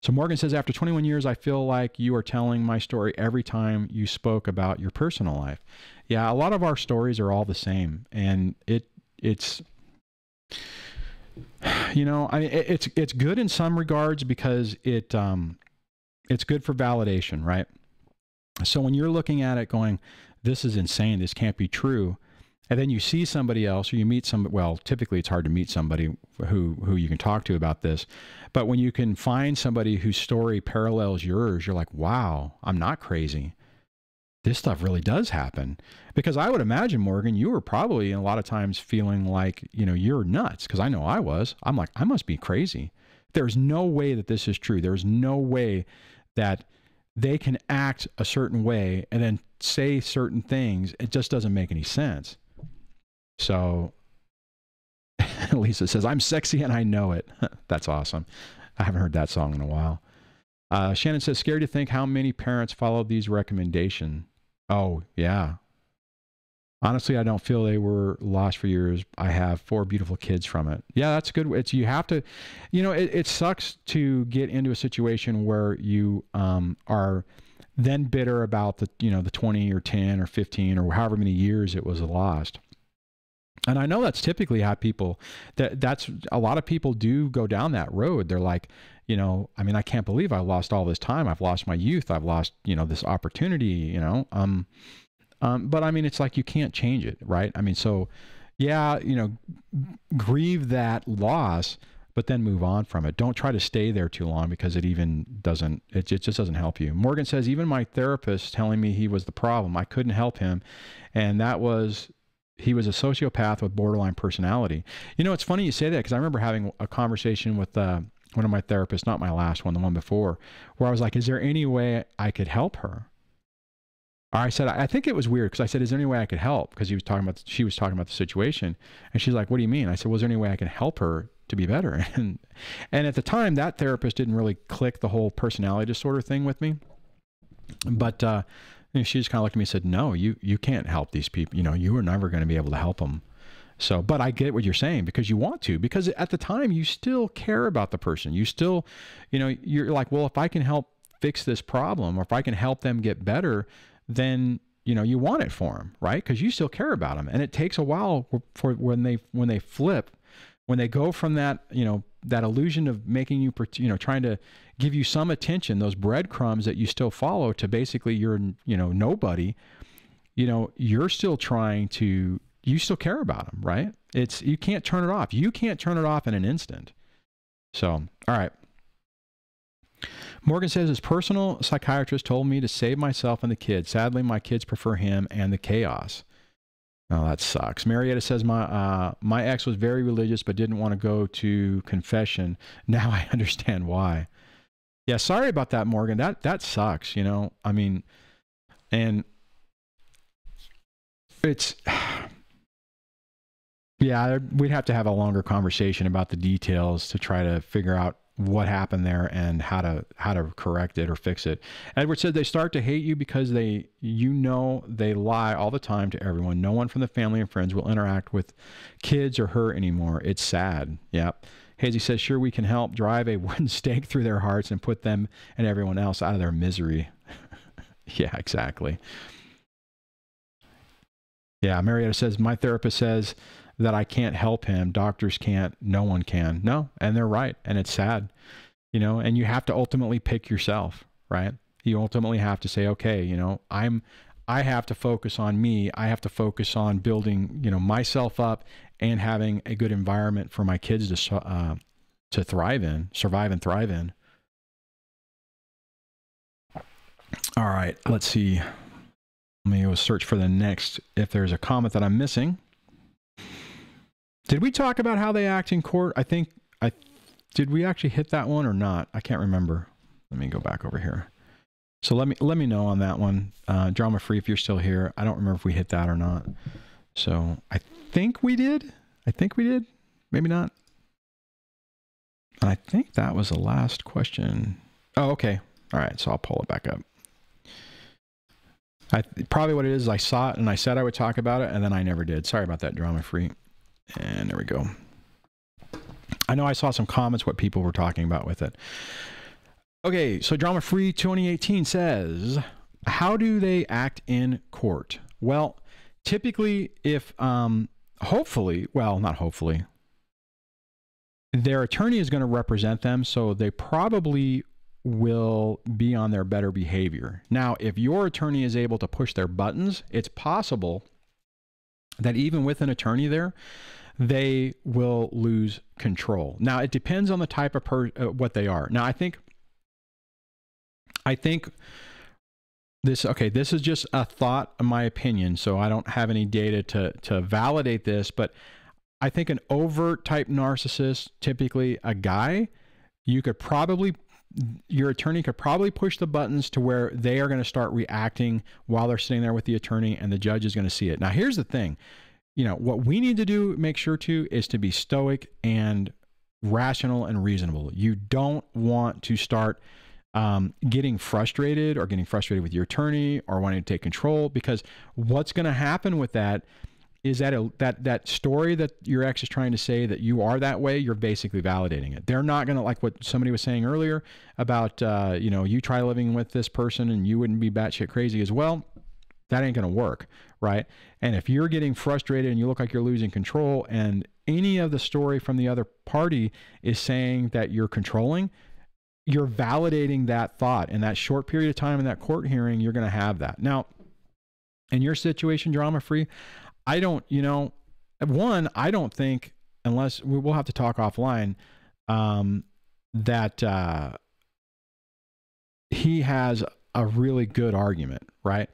So Morgan says, after 21 years, I feel like you are telling my story every time you spoke about your personal life. Yeah, a lot of our stories are all the same. And it's, you know, it's good in some regards because it's good for validation, right? So when you're looking at it going, this is insane, this can't be true, And then you see somebody else, or you meet somebody. Well, typically it's hard to meet somebody who you can talk to about this. But when you can find somebody whose story parallels yours, you're like, wow, I'm not crazy. This stuff really does happen. Because I would imagine, Morgan, you were probably a lot of times feeling like, you know, you're nuts. Because I know I was. I'm like, I must be crazy. There's no way that this is true. There's no way that they can act a certain way and then say certain things. It just doesn't make any sense. So Lisa says, I'm sexy and I know it. That's awesome. I haven't heard that song in a while. Shannon says, scary to think how many parents followed these recommendations. Oh, yeah. Honestly, I don't feel they were lost for years. I have 4 beautiful kids from it. Yeah, that's good. It's, you have to, you know, it sucks to get into a situation where you are then bitter about the, you know, the 20 or 10 or 15 or however many years it was lost. And I know that's typically how people, that's a lot of people do go down that road. They're like, you know, I mean, I can't believe I lost all this time. I've lost my youth. I've lost, you know, this opportunity, you know. But I mean, it's like you can't change it, right? I mean, so yeah, you know, grieve that loss, but then move on from it. Don't try to stay there too long because it even doesn't, it just doesn't help you. Morgan says, even my therapist telling me he was the problem, I couldn't help him. And that was, he was a sociopath with borderline personality. You know, it's funny you say that because I remember having a conversation with one of my therapists, not my last one, the one before, where I was like, is there any way I could help her? Or I said, I think it was weird because I said, is there any way I could help? Because she was talking about the situation. And she's like, what do you mean? I said, was there any way I can help her to be better? And at the time, that therapist didn't really click the whole personality disorder thing with me. But and she just kind of looked at me and said, no, you can't help these people. You know, you are never going to be able to help them. So, but I get what you're saying because you want to, because at the time you still care about the person. You still, you know, you're like, well, if I can help fix this problem or if I can help them get better, then, you know, you want it for them, right? Because you still care about them. And it takes a while for when they flip, when they go from that, you know, that illusion of making you, you know, trying to give you some attention, those breadcrumbs that you still follow to basically you're, you know, nobody, you know, you're still trying to, you still care about them, right? It's, you can't turn it off. You can't turn it off in an instant. So, all right. Morgan says, his personal psychiatrist told me to save myself and the kids. Sadly, my kids prefer him and the chaos. Oh, that sucks. Marietta says, my ex was very religious, but didn't want to go to confession. Now I understand why. Yeah, sorry about that, Morgan. That sucks, you know. I mean, and it's, yeah, we'd have to have a longer conversation about the details to try to figure out what happened there and how to correct it or fix it. Edward said they start to hate you because they lie all the time to everyone. No one from the family and friends will interact with kids or her anymore. It's sad. Yep. Hazy says, sure, we can help drive a wooden stake through their hearts and put them and everyone else out of their misery. Yeah, exactly. Yeah, Marietta says, my therapist says that I can't help him. Doctors can't. No one can. No, and they're right. And it's sad, you know, and you have to ultimately pick yourself, right? You ultimately have to say, okay, you know, I have to focus on me. I have to focus on building, you know, myself up and having a good environment for my kids to thrive in, survive and thrive in. All right, let's see. Let me go search for the next, if there's a comment that I'm missing. Did we talk about how they act in court? Did we actually hit that one or not? I can't remember. Let me go back over here. So let me know on that one. DramaFree, if you're still here. I don't remember if we hit that or not. So I think we did. Maybe not. And I think that was the last question. Oh, okay. All right. So I'll pull it back up. Probably what it is, I saw it and I said I would talk about it and then I never did. Sorry about that, DramaFree. And there we go. I know I saw some comments what people were talking about with it. Okay, so DramaFree 2018 says, how do they act in court? Well, typically if, hopefully, well, not hopefully, their attorney is going to represent them, so they probably will be on their better behavior. Now, if your attorney is able to push their buttons, it's possible that even with an attorney there, they will lose control. Now, it depends on the type of what they are. Now, I think this is just a thought, in my opinion, so I don't have any data to validate this, but I think an overt type narcissist, typically a guy, your attorney could probably push the buttons to where they are going to start reacting while they're sitting there with the attorney, and the judge is going to see it. Now, here's the thing. What we need to do, make sure to, is to be stoic and rational and reasonable. You don't want to start getting frustrated with your attorney or wanting to take control, because what's going to happen with that is that story that your ex is trying to say that you are that way, you're basically validating it. They're not going to, like what somebody was saying earlier about, you try living with this person and you wouldn't be batshit crazy as well. That ain't going to work, right? And if you're getting frustrated and you look like you're losing control, and any of the story from the other party is saying that you're controlling, you're validating that thought. In that short period of time in that court hearing, you're going to have that. Now, in your situation, drama-free, I don't think, unless we'll have to talk offline, that he has a really good argument, right?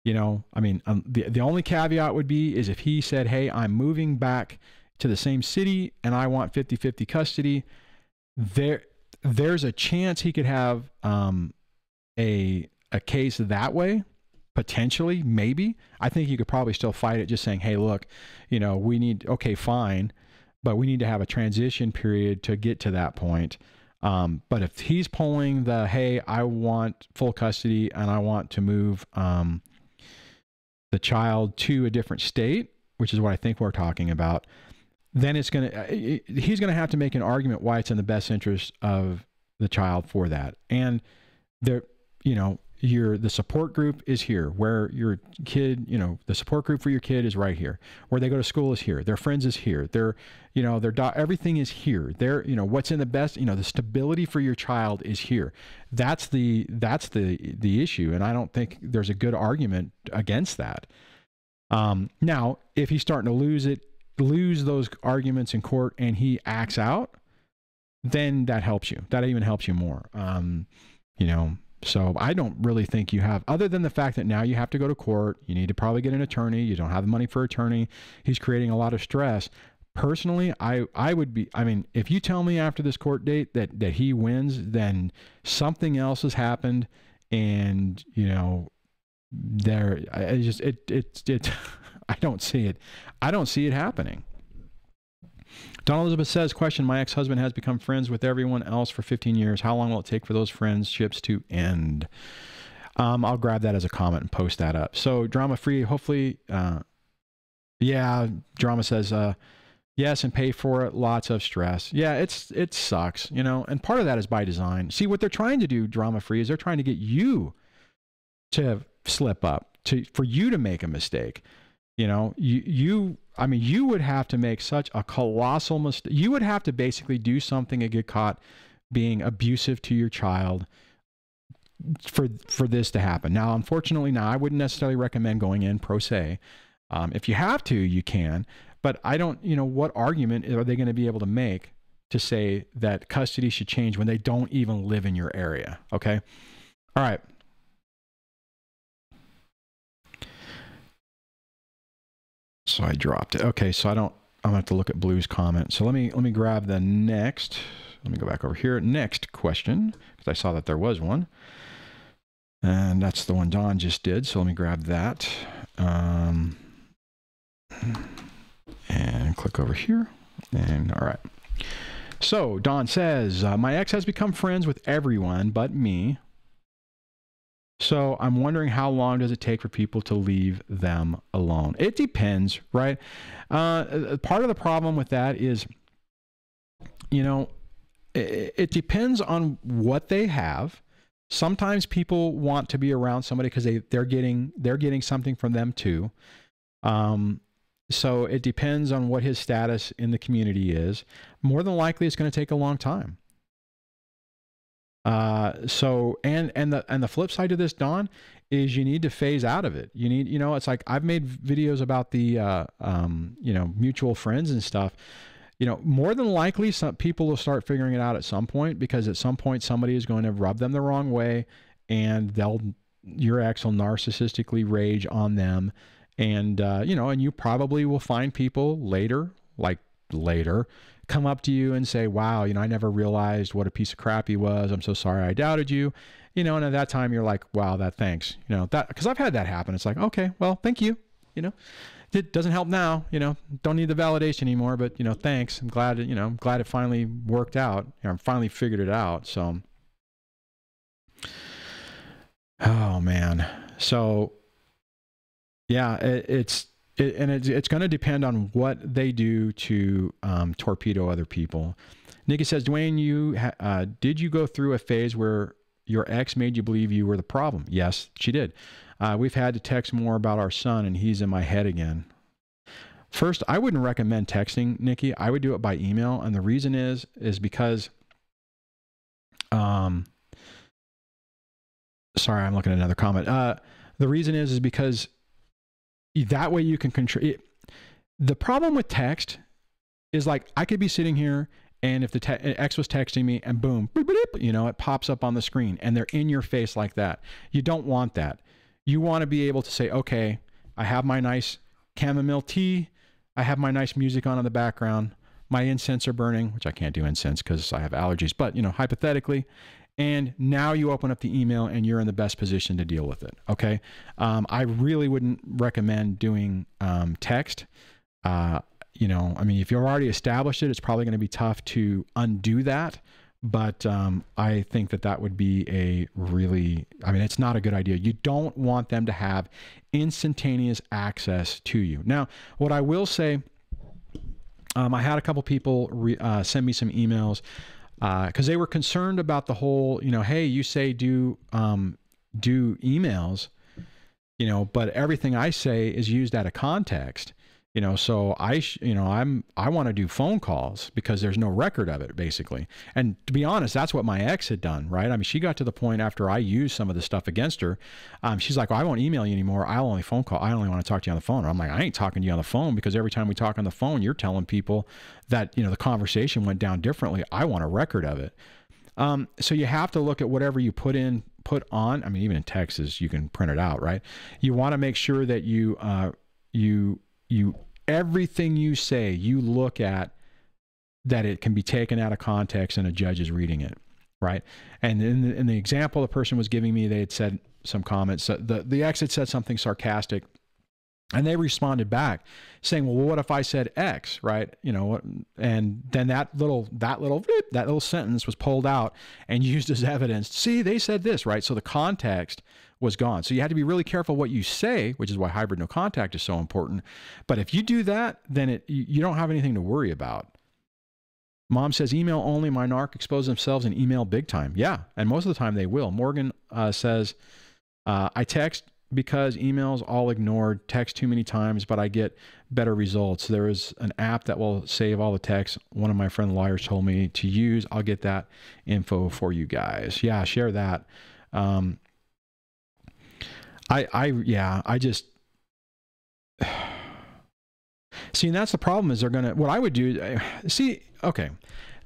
The only caveat would be is if he said, hey, I'm moving back to the same city and I want 50-50 custody, there's a chance he could have a case that way, potentially, maybe. I think you could probably still fight it just saying, hey, look, fine, but we need to have a transition period to get to that point. But if he's pulling hey, I want full custody and I want to move the child to a different state, which is what I think we're talking about, then he's going to have to make an argument why it's in the best interest of the child for that. And the support group is here, where your kid, the support group for your kid is right here. Where they go to school is here. Their friends is here. Everything is here. What's in the best, the stability for your child is here. That's the issue. And I don't think there's a good argument against that. Now, if he's starting to lose those arguments in court and he acts out, then that helps you. That even helps you more. So I don't really think you have, other than the fact that now you have to go to court, you need to probably get an attorney. You don't have the money for an attorney. He's creating a lot of stress. Personally, I would be, if you tell me after this court date that he wins, then something else has happened. And, I don't see it. I don't see it happening. Dawn Elizabeth says, question, my ex-husband has become friends with everyone else for 15 years. How long will it take for those friendships to end? I'll grab that as a comment and post that up. So drama-free, hopefully, Drama says, yes, and pay for it. Lots of stress. Yeah, it sucks, and part of that is by design. See, what they're trying to do, drama-free, is they're trying to get you to slip up, for you to make a mistake. You would have to make such a colossal mistake. You would have to basically do something and get caught being abusive to your child for this to happen. Now, unfortunately, I wouldn't necessarily recommend going in pro se. If you have to, you can, but I don't, what argument are they going to be able to make to say that custody should change when they don't even live in your area? Okay. All right. So I dropped it. Okay, so I'm gonna have to look at Blue's comment. So let me grab the next. Let me go back over here. Next question, because I saw that there was one, and that's the one Dawn just did. So let me grab that, and click over here. And all right. So Dawn says, my ex has become friends with everyone but me. So I'm wondering, how long does it take for people to leave them alone? It depends, right? Part of the problem with that is, it depends on what they have. Sometimes people want to be around somebody because they're getting something from them too. So it depends on what his status in the community is. More than likely, it's going to take a long time. And the flip side to this, Dawn, is you need to phase out of it. You need, it's like I've made videos about the, mutual friends and stuff. More than likely some people will start figuring it out at some point, because at some point somebody is going to rub them the wrong way, and your ex will narcissistically rage on them. And, and you probably will find people later, come up to you and say, wow, I never realized what a piece of crap he was. I'm so sorry I doubted you. And at that time you're like, wow, thanks. Because I've had that happen. It's like, okay, well, thank you. It doesn't help now, don't need the validation anymore, but thanks. I'm glad, I'm glad it finally worked out. I finally figured it out. So, oh man. So yeah, it's going to depend on what they do to torpedo other people. Nikki says, Duane, did you go through a phase where your ex made you believe you were the problem? Yes, she did. We've had to text more about our son, and he's in my head again. First, I wouldn't recommend texting, Nikki. I would do it by email. And the reason is because, sorry, I'm looking at another comment. The reason is because that way you can control. The problem with text is, like, I could be sitting here, and if the ex was texting me and boom, boop, boop, it pops up on the screen and they're in your face like that. You don't want that. You want to be able to say, okay, I have my nice chamomile tea. I have my nice music on in the background. My incense are burning, which I can't do incense because I have allergies, but hypothetically. And now you open up the email and you're in the best position to deal with it. Okay. I really wouldn't recommend doing text. I mean, if you've already established it, it's probably going to be tough to undo that. But I think that would be it's not a good idea. You don't want them to have instantaneous access to you. Now, what I will say, I had a couple people send me some emails because they were concerned about the whole, hey, you say do emails, but everything I say is used out of context. So I want to do phone calls because there's no record of it, basically. And to be honest, that's what my ex had done, right? I mean, she got to the point after I used some of the stuff against her. She's like, well, I won't email you anymore. I'll only phone call. I only want to talk to you on the phone. I'm like, I ain't talking to you on the phone, because every time we talk on the phone, you're telling people that, the conversation went down differently. I want a record of it. So you have to look at whatever you put on. I mean, even in Texas, you can print it out, right? You want to make sure that you everything you say, you look at that it can be taken out of context and a judge is reading it, right? And in the example the person was giving me, they had said some comments. So the ex had said something sarcastic, and they responded back saying, well, what if I said X, right? And then that little sentence was pulled out and used as evidence. See, they said this, right? So the context was gone. So you had to be really careful what you say, which is why hybrid no contact is so important. But if you do that, then you don't have anything to worry about. Mom says, email only. My Narc expose themselves in email big time. Yeah, and most of the time they will. Morgan says, I text because emails all ignored, text too many times, but I get better results. There is an app that will save all the texts. One of my friend lawyers told me to use. I'll get that info for you guys. Yeah, share that. I just see, and that's the problem is what I would do, okay.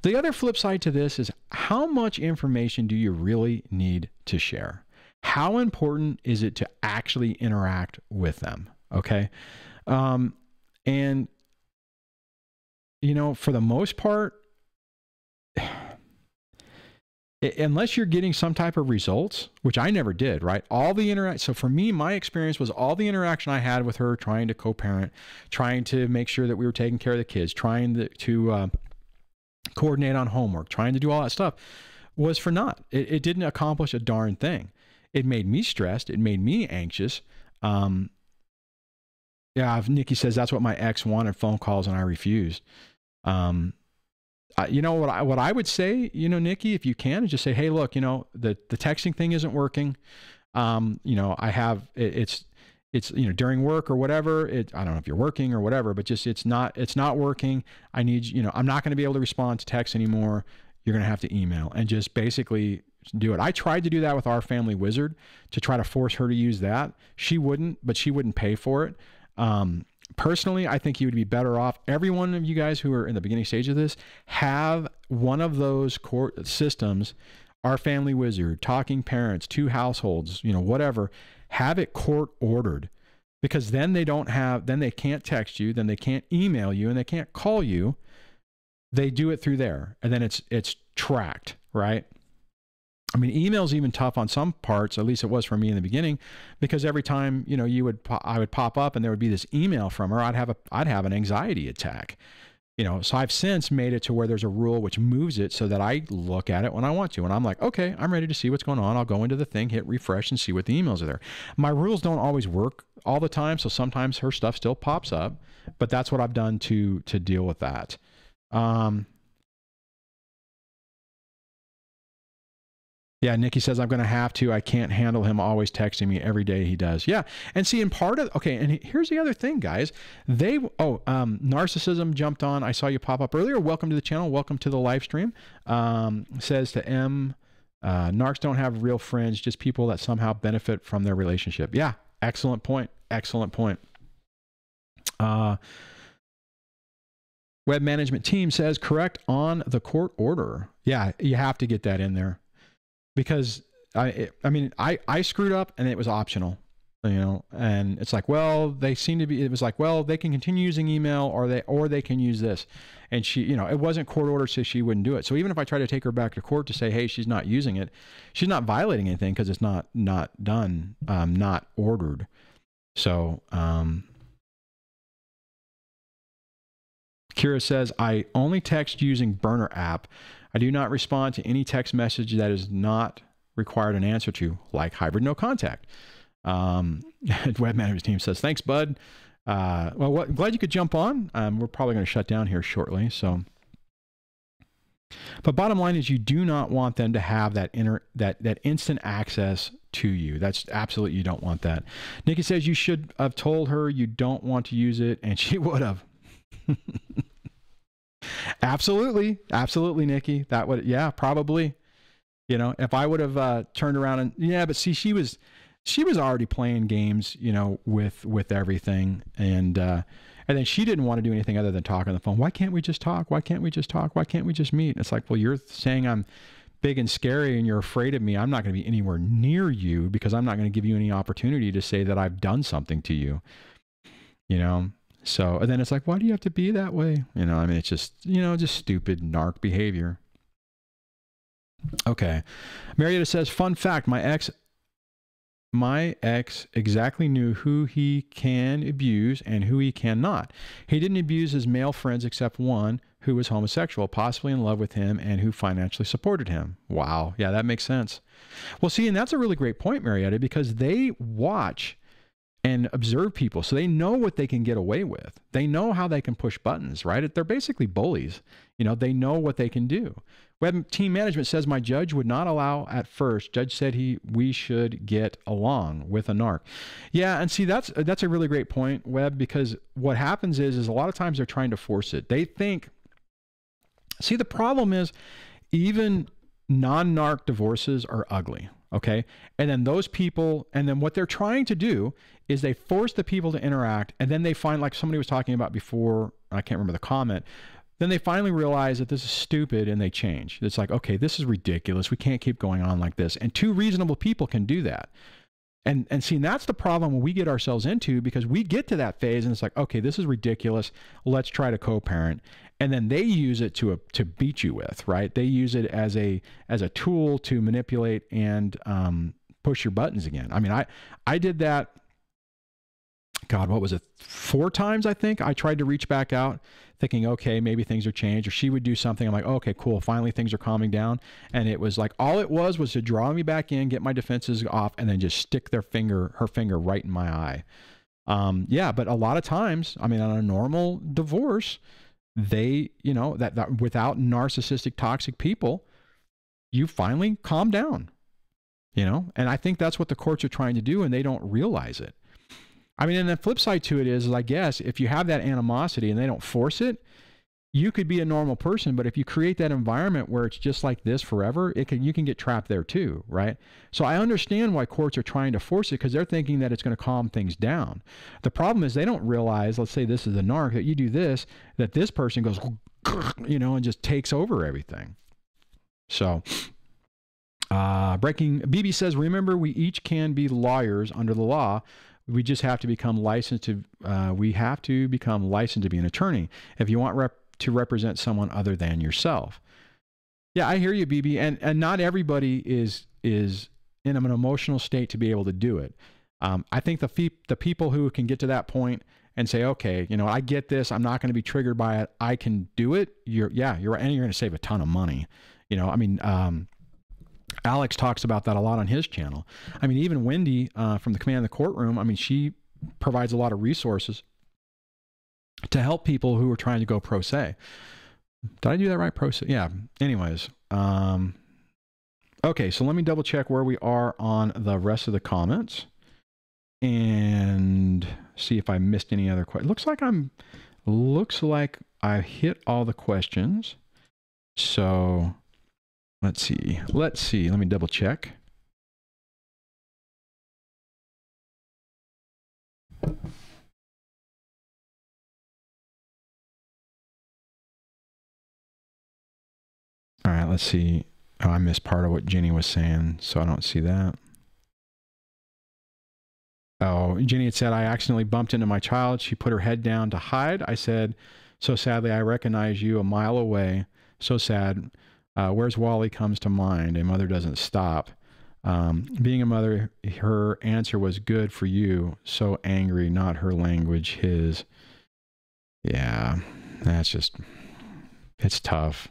The other flip side to this is, how much information do you really need to share? How important is it to actually interact with them? Okay. And for the most part, unless you're getting some type of results, which I never did, right? So for me, my experience was all the interaction I had with her, trying to co-parent, trying to make sure that we were taking care of the kids, trying to coordinate on homework, trying to do all that stuff, was for naught. It didn't accomplish a darn thing. It made me stressed. It made me anxious. Nikki says that's what my ex wanted, phone calls, and I refused. What I would say, Nikki, if you can, is just say, hey, look, the texting thing isn't working. I have, it's during work or whatever, I don't know if you're working or whatever, but just, it's not working. I need, I'm not going to be able to respond to text anymore. You're going to have to email, and just basically do it. I tried to do that with our family wizard to try to force her to use that. She wouldn't, but she wouldn't pay for it. Personally, I think you would be better off. Every one of you guys who are in the beginning stage of this, have one of those court systems, our family wizard, talking parents, 2 households, you know, whatever, have it court ordered, because then they can't text you, then they can't email you, and they can't call you. They do it through there, and then it's tracked, right? I mean, email's even tough on some parts, at least it was for me in the beginning, because every time, you know, I would pop up and there would be this email from her, I'd have an anxiety attack, you know. So I've since made it to where there's a rule which moves it so that I look at it when I want to. And I'm like, okay, I'm ready to see what's going on. I'll go into the thing, hit refresh, and see what the emails are there. My rules don't always work all the time, so sometimes her stuff still pops up, but that's what I've done to deal with that. Yeah, Nikki says, I'm going to have to. I can't handle him always texting me every day. He does. Yeah. And see, and part of, okay, and here's the other thing, guys. Narcissism jumped on. I saw you pop up earlier. Welcome to the channel. Welcome to the live stream. Says to M, narcs don't have real friends, just people that somehow benefit from their relationship. Yeah. Excellent point. Excellent point. Web management team says, correct on the court order. Yeah, you have to get that in there. Because I mean, I screwed up and it was optional, you know, and it's like, well, it was like, well, they can continue using email or they can use this. And she, you know, it wasn't court ordered, so she wouldn't do it. So even if I try to take her back to court to say, hey, she's not using it, she's not violating anything because it's not done, not ordered. So, Kiara says, I only text using Burner app. I do not respond to any text message that is not required an answer to, like hybrid no contact. Web management team says, thanks, bud. Well, glad you could jump on. We're probably going to shut down here shortly. So, but bottom line is, you do not want them to have that instant access to you. That's absolutely, you don't want that. Nikki says you should have told her you don't want to use it, and she would have. Absolutely, Nikki. That would, yeah, probably. You know, if I would have turned around and, yeah, but see, she was already playing games, you know, with everything, and then she didn't want to do anything other than talk on the phone. Why can't we just talk? Why can't we just talk? Why can't we just meet? And it's like, well, you're saying I'm big and scary and you're afraid of me. I'm not going to be anywhere near you because I'm not going to give you any opportunity to say that I've done something to you. You know. So, and then it's like, why do you have to be that way? You know, I mean, it's just, you know, just stupid narc behavior. Okay. Marietta says, fun fact, my ex exactly knew who he can abuse and who he cannot. He didn't abuse his male friends except one who was homosexual, possibly in love with him, and who financially supported him. Wow. Yeah, that makes sense. Well, see, and that's a really great point, Marietta, because they watch and observe people. So they know what they can get away with. They know how they can push buttons, right? They're basically bullies. You know, they know what they can do. Web team management says, my judge would not allow at first. Judge said we should get along with a narc. Yeah, and see, that's a really great point, Web, because what happens is a lot of times they're trying to force it. They think, see, the problem is even non-narc divorces are ugly. Okay. And then those people, and then what they're trying to do is they force the people to interact. And then they find, like somebody was talking about before, I can't remember the comment, then they finally realize that this is stupid and they change. It's like, okay, this is ridiculous. We can't keep going on like this. And 2 reasonable people can do that. And see, that's the problem when we get ourselves into, because we get to that phase and it's like, okay, this is ridiculous. Let's try to co-parent. And then they use it to beat you with, right? They use it as a tool to manipulate and push your buttons again. I mean, I did that. God, what was it? 4 times, I think. I tried to reach back out thinking, okay, maybe things are changed, or she would do something. I'm like, okay, cool. Finally, things are calming down. And it was like, all it was to draw me back in, get my defenses off, and then just stick her finger right in my eye. Yeah, but a lot of times, I mean, on a normal divorce, they, you know, that without narcissistic, toxic people, you finally calm down, you know? And I think that's what the courts are trying to do, and they don't realize it. I mean, and the flip side to it is, I guess, if you have that animosity and they don't force it, you could be a normal person, but if you create that environment where it's just like this forever, you can get trapped there too, right? So I understand why courts are trying to force it, because they're thinking that it's going to calm things down. The problem is they don't realize, let's say this is a narc, that you do this, that this person goes, and just takes over everything. So, BB says, remember, we each can be lawyers under the law. We just have to become licensed to, be an attorney if you want to represent someone other than yourself. Yeah, I hear you, BB. And not everybody is in an emotional state to be able to do it. I think the people who can get to that point and say, okay, I get this, I'm not going to be triggered by it, I can do it. You're right. And you're going to save a ton of money. Alex talks about that a lot on his channel. Even Wendy from the Command of the Courtroom, she provides a lot of resources to help people who are trying to go pro se. Did I do that right? Pro se? Yeah. Anyways. Okay. So let me double check where we are on the rest of the comments and see if I missed any other questions. Looks like I hit all the questions. So let's see. Let me double check. All right, let's see. Oh, I missed part of what Jenny was saying, so I don't see that. Oh, Jenny had said, I accidentally bumped into my child. She put her head down to hide. I said, so sadly, I recognize you a mile away. So sad. Where's Wally comes to mind. A mother doesn't stop. Being a mother, her answer was good for you. So angry, not her language, his. Yeah, it's tough.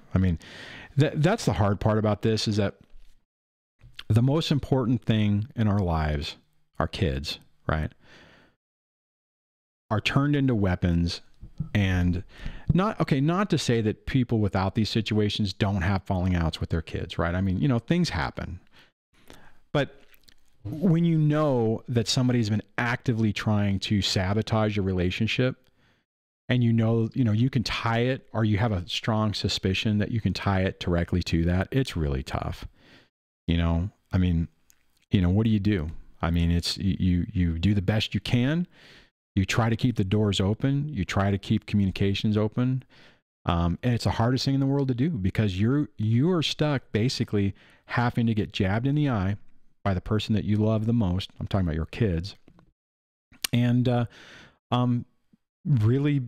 That's the hard part about this, is that the most important thing in our lives, our kids, right, are turned into weapons. And not to say that people without these situations don't have falling outs with their kids, right? Things happen. But when you know that somebody's been actively trying to sabotage your relationship, and you can tie it, or you have a strong suspicion that you can tie it directly to that, it's really tough. What do you do? It's you do the best you can. You try to keep the doors open. You try to keep communications open. And it's the hardest thing in the world to do, because you are stuck basically having to get jabbed in the eye by the person that you love the most. I'm talking about your kids. And really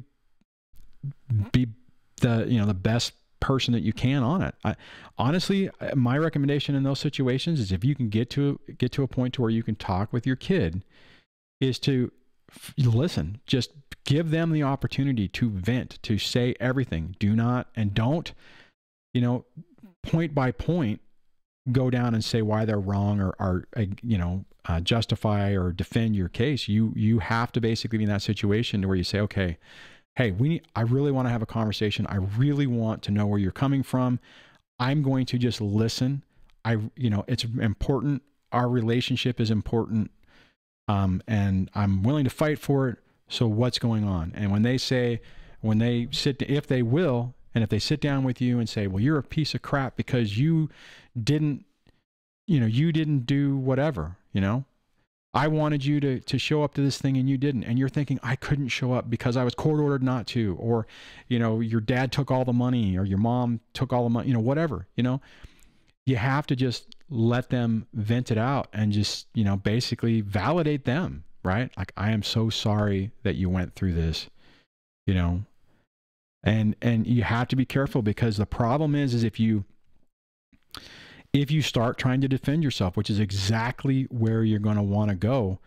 be the best person that you can on it. Honestly, my recommendation in those situations is, if you can get to a point to where you can talk with your kid, is to listen. Just give them the opportunity to vent, to say everything. Don't, point by point, go down and say why they're wrong, or justify or defend your case. You have to basically be in that situation to where you say, okay, hey, I really want to have a conversation. I really want to know where you're coming from. I'm going to just listen. It's important. Our relationship is important. And I'm willing to fight for it. So what's going on? And if they sit down with you and say, well, you're a piece of crap because you didn't do whatever, I wanted you to show up to this thing and you didn't. And you're thinking, I couldn't show up because I was court ordered not to, or, your dad took all the money, or your mom took all the money, whatever, you have to just let them vent it out and just, basically validate them, right? Like, I am so sorry that you went through this, and you have to be careful, because the problem is if you start trying to defend yourself, which is exactly where you're going to want to go,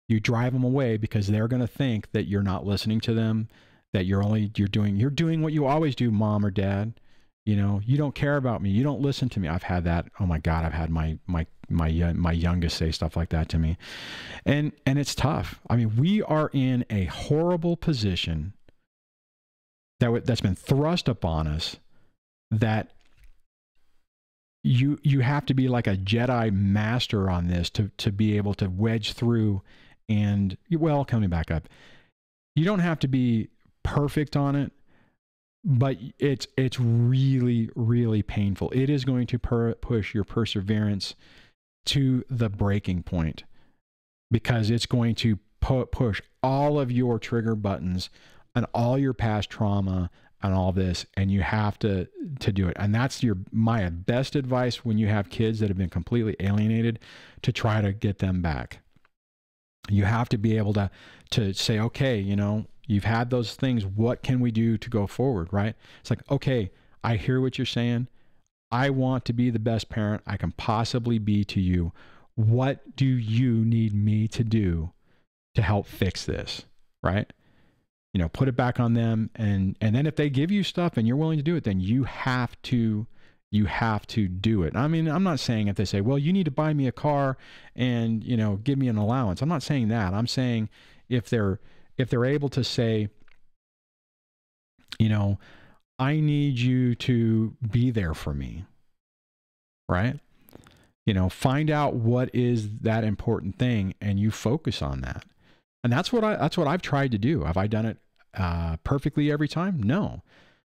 you drive them away, because they're going to think that you're not listening to them, that you're doing what you always do, mom or dad. You don't care about me. You don't listen to me. I've had that. Oh my God. I've had my youngest say stuff like that to me. And it's tough. We are in a horrible position that's been thrust upon us, that you have to be like a Jedi master on this to be able to wedge through. And, well, coming back up, you don't have to be perfect on it, but it's really, really painful. It is going to push your perseverance to the breaking point, because it's going to push all of your trigger buttons and all your past trauma and all this, and you have to do it. And that's my best advice when you have kids that have been completely alienated, to try to get them back. You have to be able to say, okay, you know, you've had those things. What can we do to go forward, right? It's like, okay, I hear what you're saying. I want to be the best parent I can possibly be to you. What do you need me to do to help fix this, right? You know, put it back on them. And then if they give you stuff and you're willing to do it, then you have to do it. I mean, I'm not saying if they say, well, you need to buy me a car and, you know, give me an allowance. I'm not saying that. I'm saying if they're able to say, you know, I need you to be there for me, right? You know, find out what is that important thing and you focus on that. And that's what I've tried to do. Have I done it perfectly every time? No.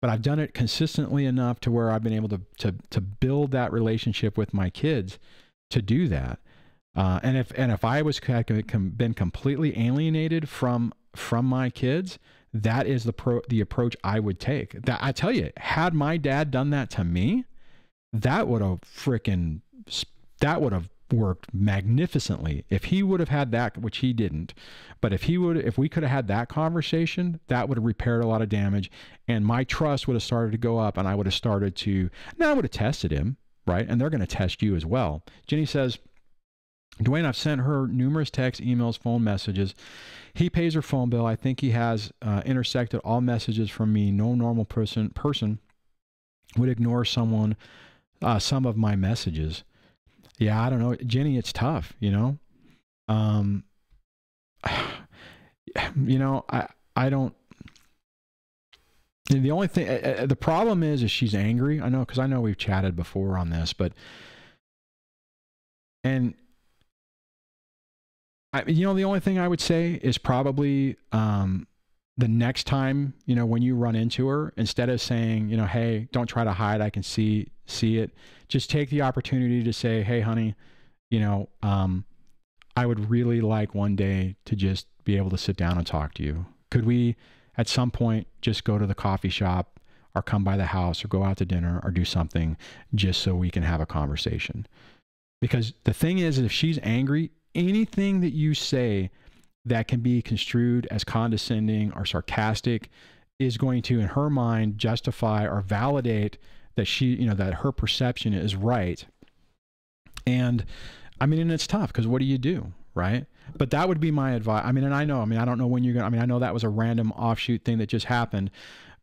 But I've done it consistently enough to where I've been able to build that relationship with my kids to do that. And if I had been completely alienated from my kids, that is the approach I would take. That, I tell you, had my dad done that to me, that would have worked magnificently. If he would have had that, which he didn't, but if we could have had that conversation, that would have repaired a lot of damage, and my trust would have started to go up, and I would have tested him, right? And they're going to test you as well. Jenny says, Duane, I've sent her numerous texts, emails, phone messages. He pays her phone bill. I think he has intersected all messages from me. No normal person would ignore some of my messages. Yeah, I don't know, Jenny, it's tough, you know? You know, I don't, the only thing, the problem is she's angry. I know, because I know we've chatted before on this, you know, the only thing I would say is probably the next time, you know, when you run into her, instead of saying, you know, hey, don't try to hide, I can see it, just take the opportunity to say, hey, honey, you know, I would really like one day to just be able to sit down and talk to you. Could we at some point just go to the coffee shop or come by the house or go out to dinner or do something just so we can have a conversation? Because the thing is, if she's angry, anything that you say that can be construed as condescending or sarcastic is going to, in her mind, justify or validate that that her perception is right. And I mean, and it's tough, because what do you do, right? But that would be my advice. I mean, and I don't know when you're going to, I mean, I know that was a random offshoot thing that just happened,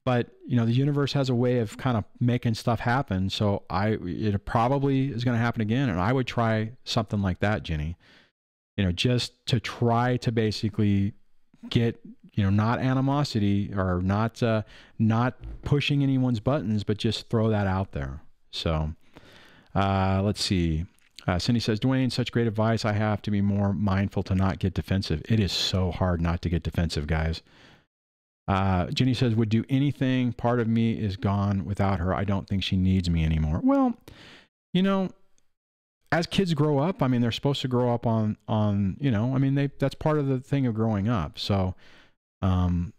but you know, the universe has a way of kind of making stuff happen. So it probably is going to happen again. And I would try something like that, Jenny, you know, just to try to basically get, you know, not animosity or not pushing anyone's buttons, but just throw that out there. So let's see. Sindy says, Duane, such great advice. I have to be more mindful to not get defensive. It is so hard not to get defensive, guys. Jenny says, would do anything. Part of me is gone without her. I don't think she needs me anymore. Well, you know, as kids grow up, I mean, they're supposed to grow up on, you know, I mean, that's part of the thing of growing up. So, and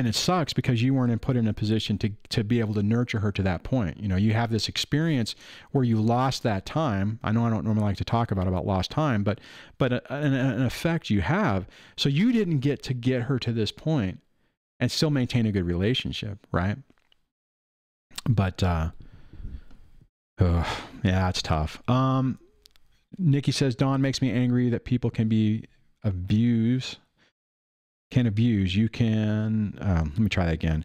it sucks because you weren't put in a position to be able to nurture her to that point. You know, you have this experience where you lost that time. I know I don't normally like to talk about lost time, but an effect you have. So you didn't get to get her to this point and still maintain a good relationship, right? But, yeah, it's tough. Nikki says, Dawn, makes me angry that people can abuse. You can, let me try that again.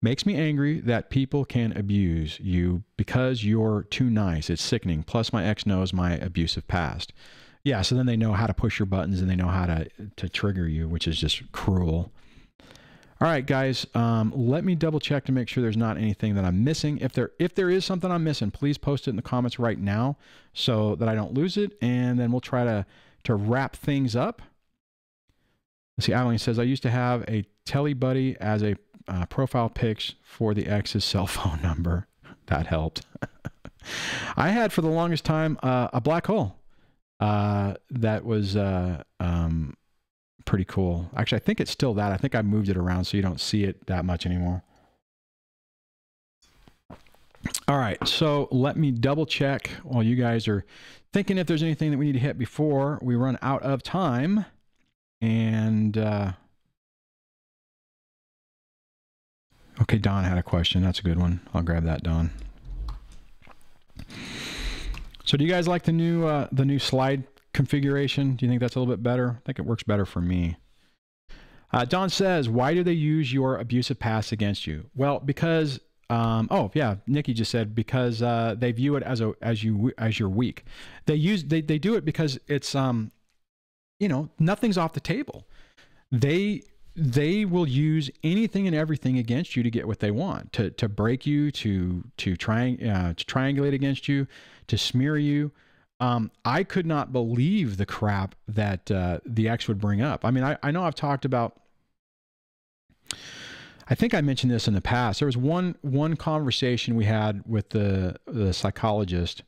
Makes me angry that people can abuse you because you're too nice. It's sickening. Plus my ex knows my abusive past. Yeah. So then they know how to push your buttons and they know how to trigger you, which is just cruel. All right, guys, let me double check to make sure there's not anything that I'm missing. If there is something I'm missing, please post it in the comments right now so that I don't lose it. And then we'll try to wrap things up. Let's see, Adeline says, I used to have a telly buddy as a profile pics for the ex's cell phone number. That helped. I had for the longest time a black hole. That was pretty cool. Actually, I think it's still that. I think I moved it around so you don't see it that much anymore. All right, so let me double check while you guys are thinking if there's anything that we need to hit before we run out of time. And okay, Don had a question. That's a good one. I'll grab that, Don. So do you guys like the new slide configuration? Do you think that's a little bit better? I think it works better for me. Don says, why do they use your abusive past against you? Well, because oh yeah, Nikki just said because they view it as you're weak. They do it because it's you know, nothing's off the table. They will use anything and everything against you to get what they want, to break you, to triangulate against you, to smear you. I could not believe the crap that the ex would bring up. I mean, I know I've talked about, I think I mentioned this in the past. There was one conversation we had with the psychologist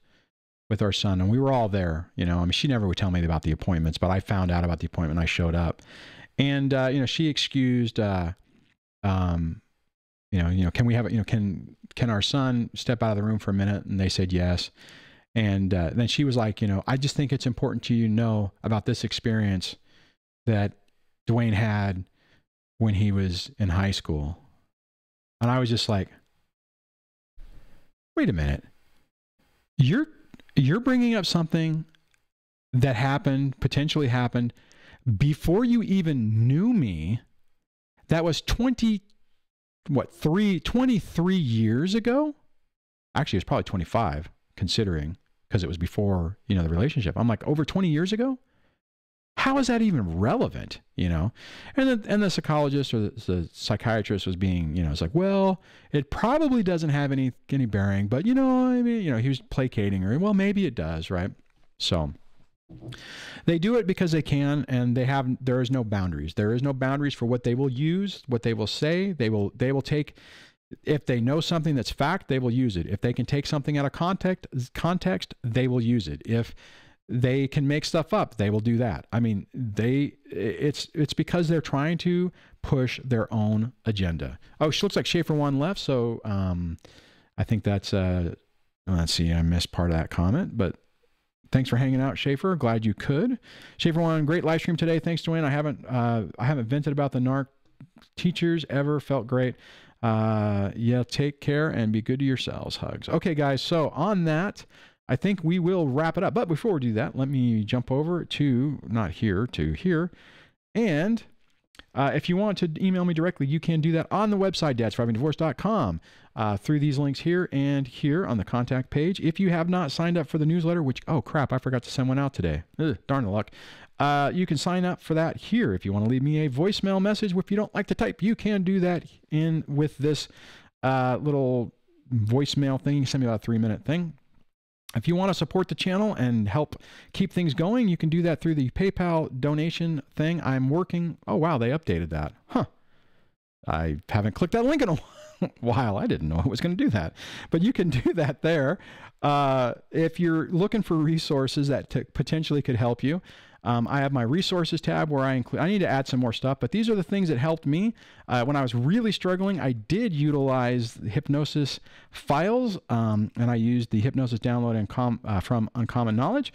with our son, and we were all there. You know, I mean, she never would tell me about the appointments, but I found out about the appointment. I showed up, and you know, she excused, you know, can we have, you know, can our son step out of the room for a minute? And they said yes. And then she was like, you know, I just think it's important to you know about this experience that Duane had when he was in high school. And I was just like, wait a minute. You're bringing up something that potentially happened before you even knew me. That was 23 years ago. Actually, it was probably 25 considering, because it was before, you know, the relationship. I'm like, over 20 years ago? How is that even relevant, you know? And the psychologist or the psychiatrist was being, you know, it's like, well, it probably doesn't have any bearing, but, you know, I mean, you know, he was placating her. Well, maybe it does, right? So they do it because they can, and there is no boundaries. There is no boundaries for what they will use, what they will say. They will take, if they know something that's fact, they will use it. If they can take something out of context, they will use it. If they can make stuff up, they will do that. I mean, it's because they're trying to push their own agenda. Oh, she looks like Schaefer one left. So, I think that's, let's see, I missed part of that comment, but thanks for hanging out, Schaefer. Glad you could. Schaefer one, great live stream today. Thanks, Duane. I haven't vented about the Narc teachers ever. Felt great. Yeah, take care and be good to yourselves. Hugs. Okay, guys. So on that, I think we will wrap it up. But before we do that, let me jump over to here. And if you want to email me directly, you can do that on the website, dadssurvivingdivorce.com, through these links here and here on the contact page. If you have not signed up for the newsletter, which, oh crap, I forgot to send one out today. Ugh, darn the luck. You can sign up for that here. If you want to leave me a voicemail message, if you don't like to type, you can do that with this little voicemail thing. You can send me about a 3-minute thing. If you want to support the channel and help keep things going, you can do that through the PayPal donation thing. I'm working. Oh, wow, they updated that. Huh. I haven't clicked that link in a while. I didn't know I was going to do that. But you can do that there. If you're looking for resources that potentially could help you, I have my resources tab where I need to add some more stuff, but these are the things that helped me. When I was really struggling, I did utilize the hypnosis files, and I used the hypnosis download from Uncommon Knowledge.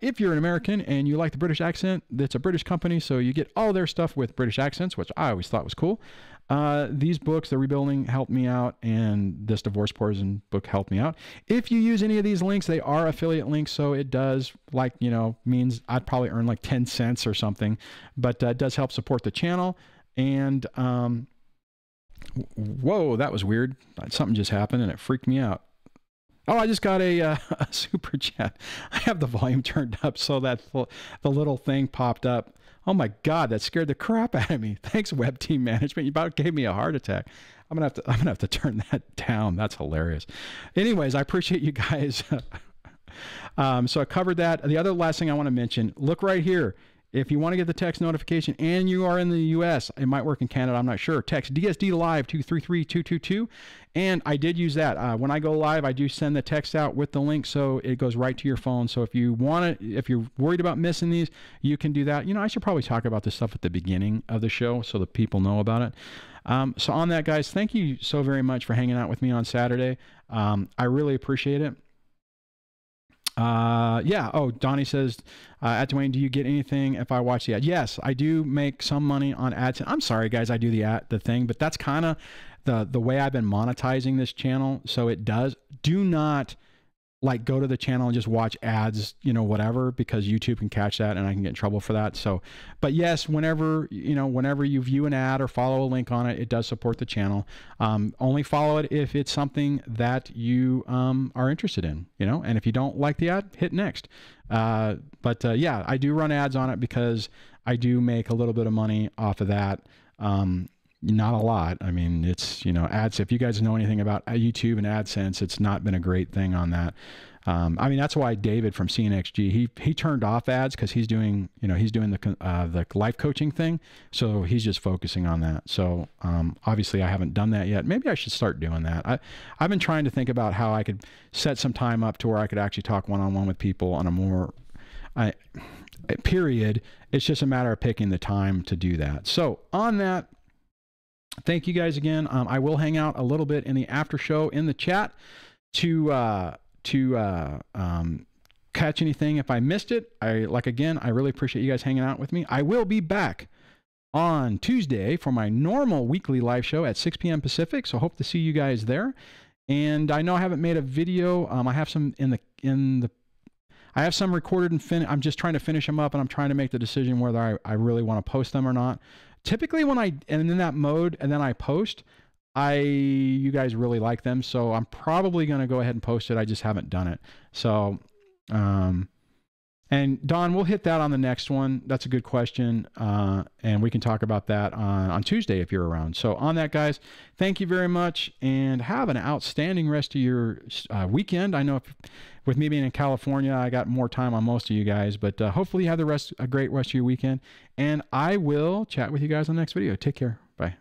If you're an American and you like the British accent, it's a British company, so you get all their stuff with British accents, which I always thought was cool. These books, The Rebuilding, helped me out, and this Divorce Poison book helped me out. If you use any of these links, they are affiliate links, so it does, like, you know, means I'd probably earn like 10 cents or something, but it does help support the channel. And whoa, that was weird. Something just happened and it freaked me out. Oh, I just got a super chat. I have the volume turned up so that the little thing popped up. Oh my God, that scared the crap out of me. Thanks, Web Team Management. You about gave me a heart attack. I'm gonna have to turn that down. That's hilarious. Anyways, I appreciate you guys. So I covered that. The other last thing I want to mention, look right here. if you want to get the text notification and you are in the US, it might work in Canada, I'm not sure. Text DSD Live 233-222. And I did use that. When I go live, I do send the text out with the link, so it goes right to your phone. So if you want to, if you're worried about missing these, you can do that. You know, I should probably talk about this stuff at the beginning of the show so that people know about it. So on that, guys, thank you so very much for hanging out with me on Saturday. I really appreciate it. Yeah. Oh, Donnie says, at Duane, do you get anything if I watch the ad? Yes, I do make some money on ads. I'm sorry, guys, I do the thing, but that's kind of the way I've been monetizing this channel. So it does. Do not like go to the channel and just watch ads, you know, whatever, because YouTube can catch that and I can get in trouble for that. So, but yes, whenever you view an ad or follow a link on it, it does support the channel. Only follow it if it's something that you are interested in, you know, and if you don't like the ad, hit next. Yeah, I do run ads on it because I do make a little bit of money off of that. Not a lot. I mean, it's, you know, ads. If you guys know anything about YouTube and AdSense, it's not been a great thing on that. I mean, that's why David from CNXG, he turned off ads because he's doing, you know, he's doing the life coaching thing. So he's just focusing on that. So obviously I haven't done that yet. Maybe I should start doing that. I've been trying to think about how I could set some time up to where I could actually talk one-on-one with people on a more period. It's just a matter of picking the time to do that. So on that, thank you guys again. I will hang out a little bit in the after show in the chat to catch anything if I missed it. I really appreciate you guys hanging out with me. I will be back on Tuesday for my normal weekly live show at 6 p.m. Pacific. So hope to see you guys there. And I know I haven't made a video. I have some I have some recorded and I'm just trying to finish them up, and I'm trying to make the decision whether I really want to post them or not. Typically when and in that mode and then I post, you guys really like them. So I'm probably going to go ahead and post it. I just haven't done it. So, and Don, we'll hit that on the next one. That's a good question. And we can talk about that on Tuesday if you're around. So on that, guys, thank you very much and have an outstanding rest of your weekend. I know with me being in California, I got more time on most of you guys, but hopefully you have a great rest of your weekend. And I will chat with you guys on the next video. Take care. Bye.